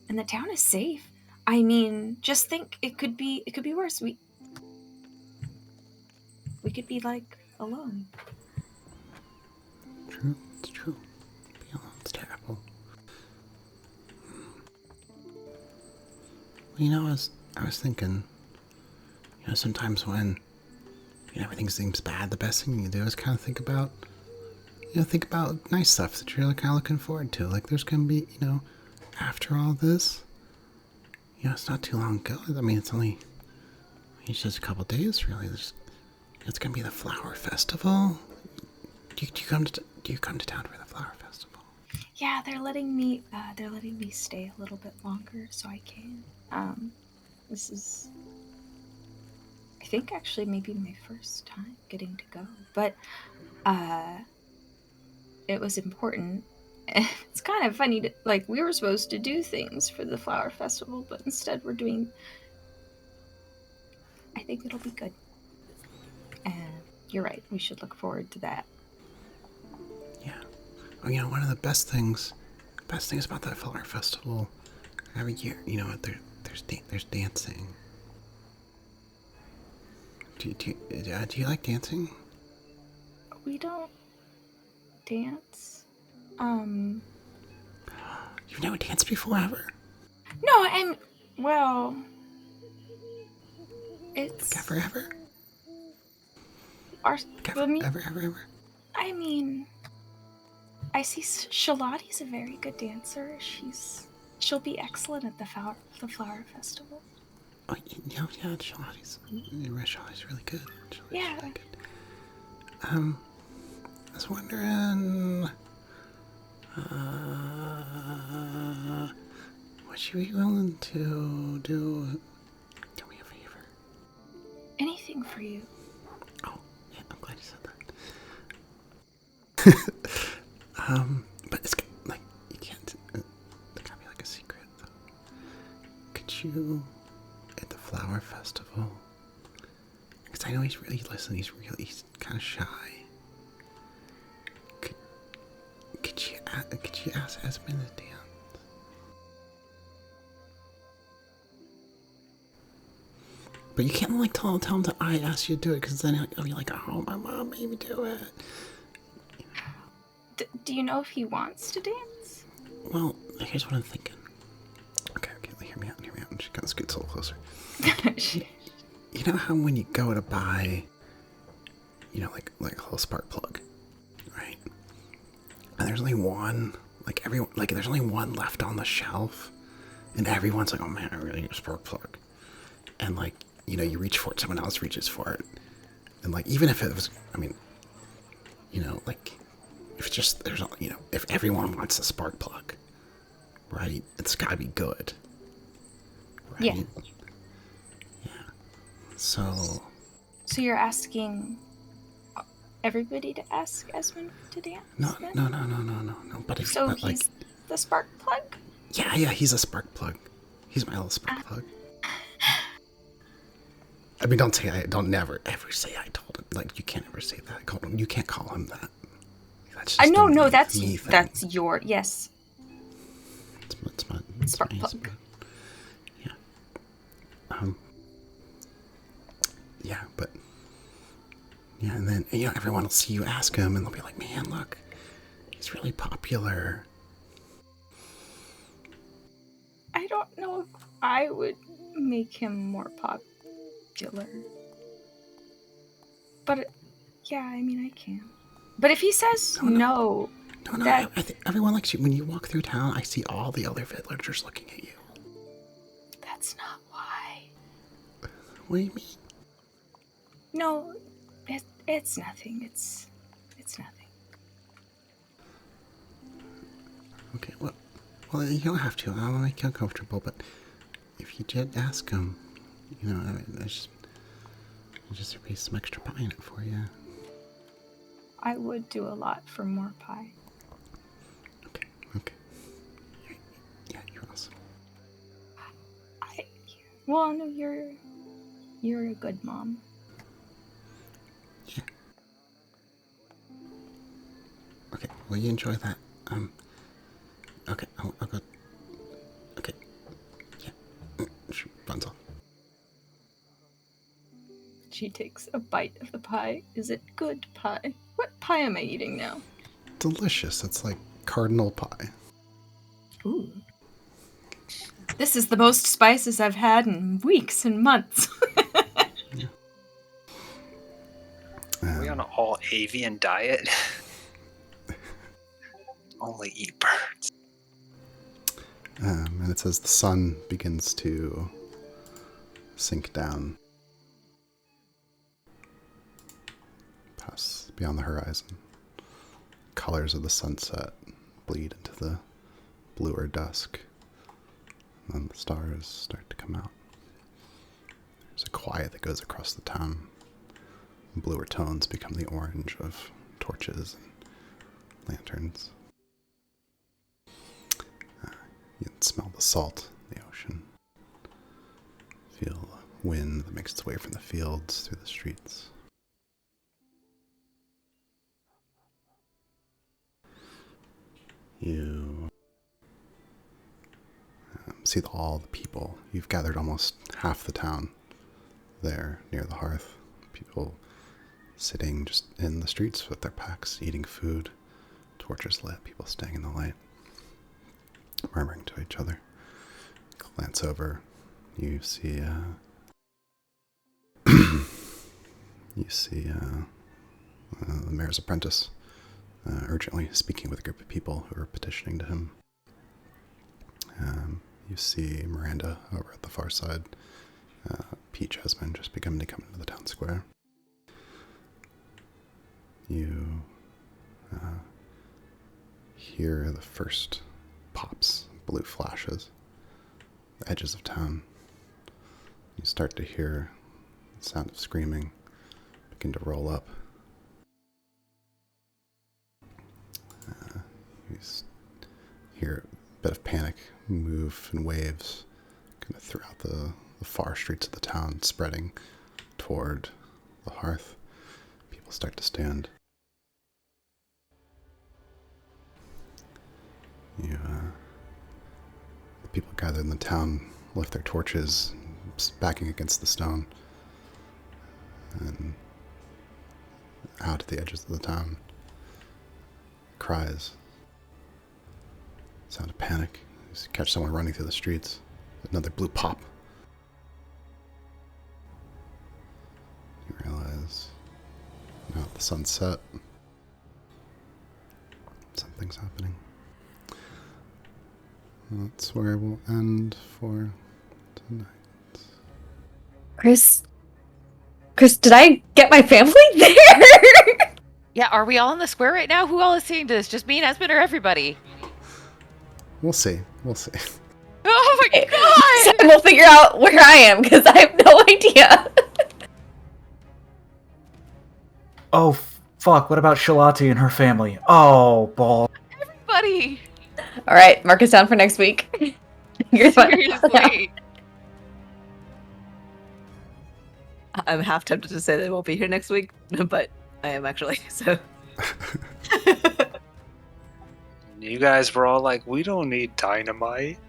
the town is safe. I mean, just think, it could be worse. We could be, like, alone. True, it's true. Be alone, it's terrible. Well, I was thinking, sometimes when everything seems bad, the best thing you can do is kind of think about nice stuff that you're kind of looking forward to. Like there's gonna be, after all this, it's not too long ago. I mean, it's just a couple days, really. It's gonna be the flower festival. Do you come to town for the flower festival? Yeah, they're letting me stay a little bit longer so I can. This is, I think, actually maybe my first time getting to go. But it was important. It's kind of funny we were supposed to do things for the flower festival, but instead we're doing, I think it'll be good. And you're right, we should look forward to that. Yeah. Oh, one of the best things about that flower festival every year, there's dancing. Do you like dancing? We don't dance. You've never danced before, ever? No, well, it's... Ever? Ever? I mean, I see Shalati's a very good dancer. She'll be excellent at the flower festival. Oh, yeah, Shalati's really good. Yeah. Really good. I was wondering, would you be willing to do me a favor? Anything for you. Oh, yeah, I'm glad you said that. But it's you can't. It gotta be a secret though. Could you, at the flower festival? Because I know he's kind of shy. Could you ask Esmond to dance? But you can't tell him that I asked you to do it, because then he'll be like, oh, my mom made me do it. Do you know if he wants to dance? Well, here's what I'm thinking. Okay, hear me out. I'm just gonna scoot a little closer. You know how when you go to buy, like a little spark plug, right? And there's only one, there's only one left on the shelf, and everyone's like, oh man, I really need a spark plug. And you reach for it, someone else reaches for it. And even if it was, if it's just, if everyone wants a spark plug, right? It's gotta be good. Right? Yeah. Yeah. So you're asking everybody to ask Esmond to dance? No. But he's the spark plug? Yeah, he's a spark plug. He's my little spark plug. Don't never ever say I told him. You can't ever say that. You can't call him that. That's just no, that's me thing. That's your, yes. It's my spark plug. Yeah. Yeah, but yeah, and then everyone will see you ask him, and they'll be like, "Man, look, he's really popular. don't know if I would make him more popular. But, yeah, I mean, I can. But if he says no, No, I think everyone likes you. When you walk through town, I see all the other villagers looking at you. That's not why. What do you mean? No, it's nothing. It's nothing. Okay, well, you don't have to. I don't want to make you uncomfortable, but if you did ask him, you know, there's just be some extra pie in it for you. I would do a lot for more pie. Okay. Yeah, you're awesome. Well, no, you're a good mom. Yeah. Okay, well, you enjoy that. Okay, I'll go. Okay. Yeah. She runs off. She takes a bite of the pie. Is it good pie? What pie am I eating now? Delicious. It's like cardinal pie. Ooh. This is the most spices I've had in weeks and months. Are we on an all avian diet? Only eat birds. And it says the sun begins to sink down past beyond the horizon. Colors of the sunset bleed into the bluer dusk. And then the stars start to come out. There's a quiet that goes across the town. Bluer tones become the orange of torches and lanterns. You can smell the salt in the ocean. Feel the wind that makes its way from the fields through the streets. You see all the people. You've gathered almost half the town there near the hearth. People sitting just in the streets with their packs, eating food, torches lit, people staying in the light, murmuring to each other. Glance over, you see the mayor's apprentice urgently speaking with a group of people who are petitioning to him. You see Miranda over at the far side. Peach has been just beginning to come into the town square. You hear the first pops, blue flashes, the edges of town. You start to hear the sound of screaming begin to roll up. You hear a bit of panic move in waves kind of throughout the far streets of the town, spreading toward the hearth. People start to stand. The people gathered in the town lift their torches, backing against the stone, and out at the edges of the town, cries, sound of panic. You catch someone running through the streets. Another blue pop. You realize now at the sunset, something's happening. That's where we'll end for tonight. Chris, did I get my family there? Yeah, are we all in the square right now? Who all is seeing this? Just me and Esmond or everybody? We'll see. Oh my god! So we'll figure out where I am, because I have no idea. Oh, fuck. What about Shalati and her family? Oh, ball. Everybody! Alright, mark us down for next week. You're fine. Seriously. I'm half tempted to say they won't be here next week, but I am actually, so. You guys were all like, we don't need dynamite.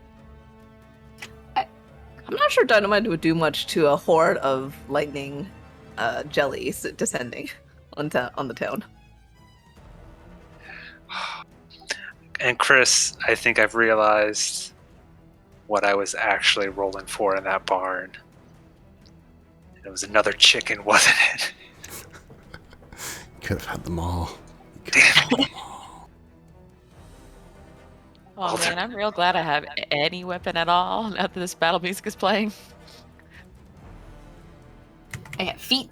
I'm not sure dynamite would do much to a horde of lightning jellies descending on the town. And Chris, I think I've realized what I was actually rolling for in that barn. It was another chicken, wasn't it? Could have had them all. Damn it. Oh man, I'm real glad I have any weapon at all now that this battle music is playing. I have feet.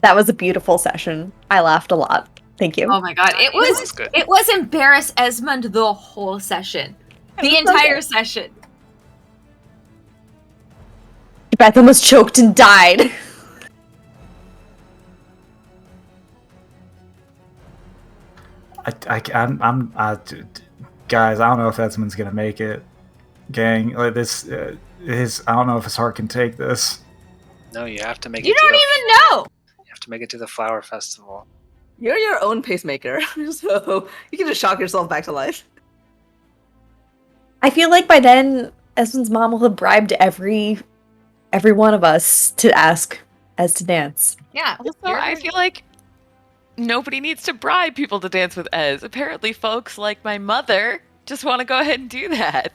That was a beautiful session. I laughed a lot. Thank you. Oh my god, it was good. it was embarrass Esmond the whole session. The entire session. Beth almost choked and died. Guys, I don't know if Esmond's gonna make it. Gang, like this, I don't know if his heart can take this. No, you have to make You it. don't even know. You have to make it to the flower festival. You're your own pacemaker, so you can just shock yourself back to life. I feel like by then, Esmond's mom will have bribed every one of us to ask Ez to dance. Yeah. Also, I feel like nobody needs to bribe people to dance with Ez. Apparently, folks like my mother just want to go ahead and do that.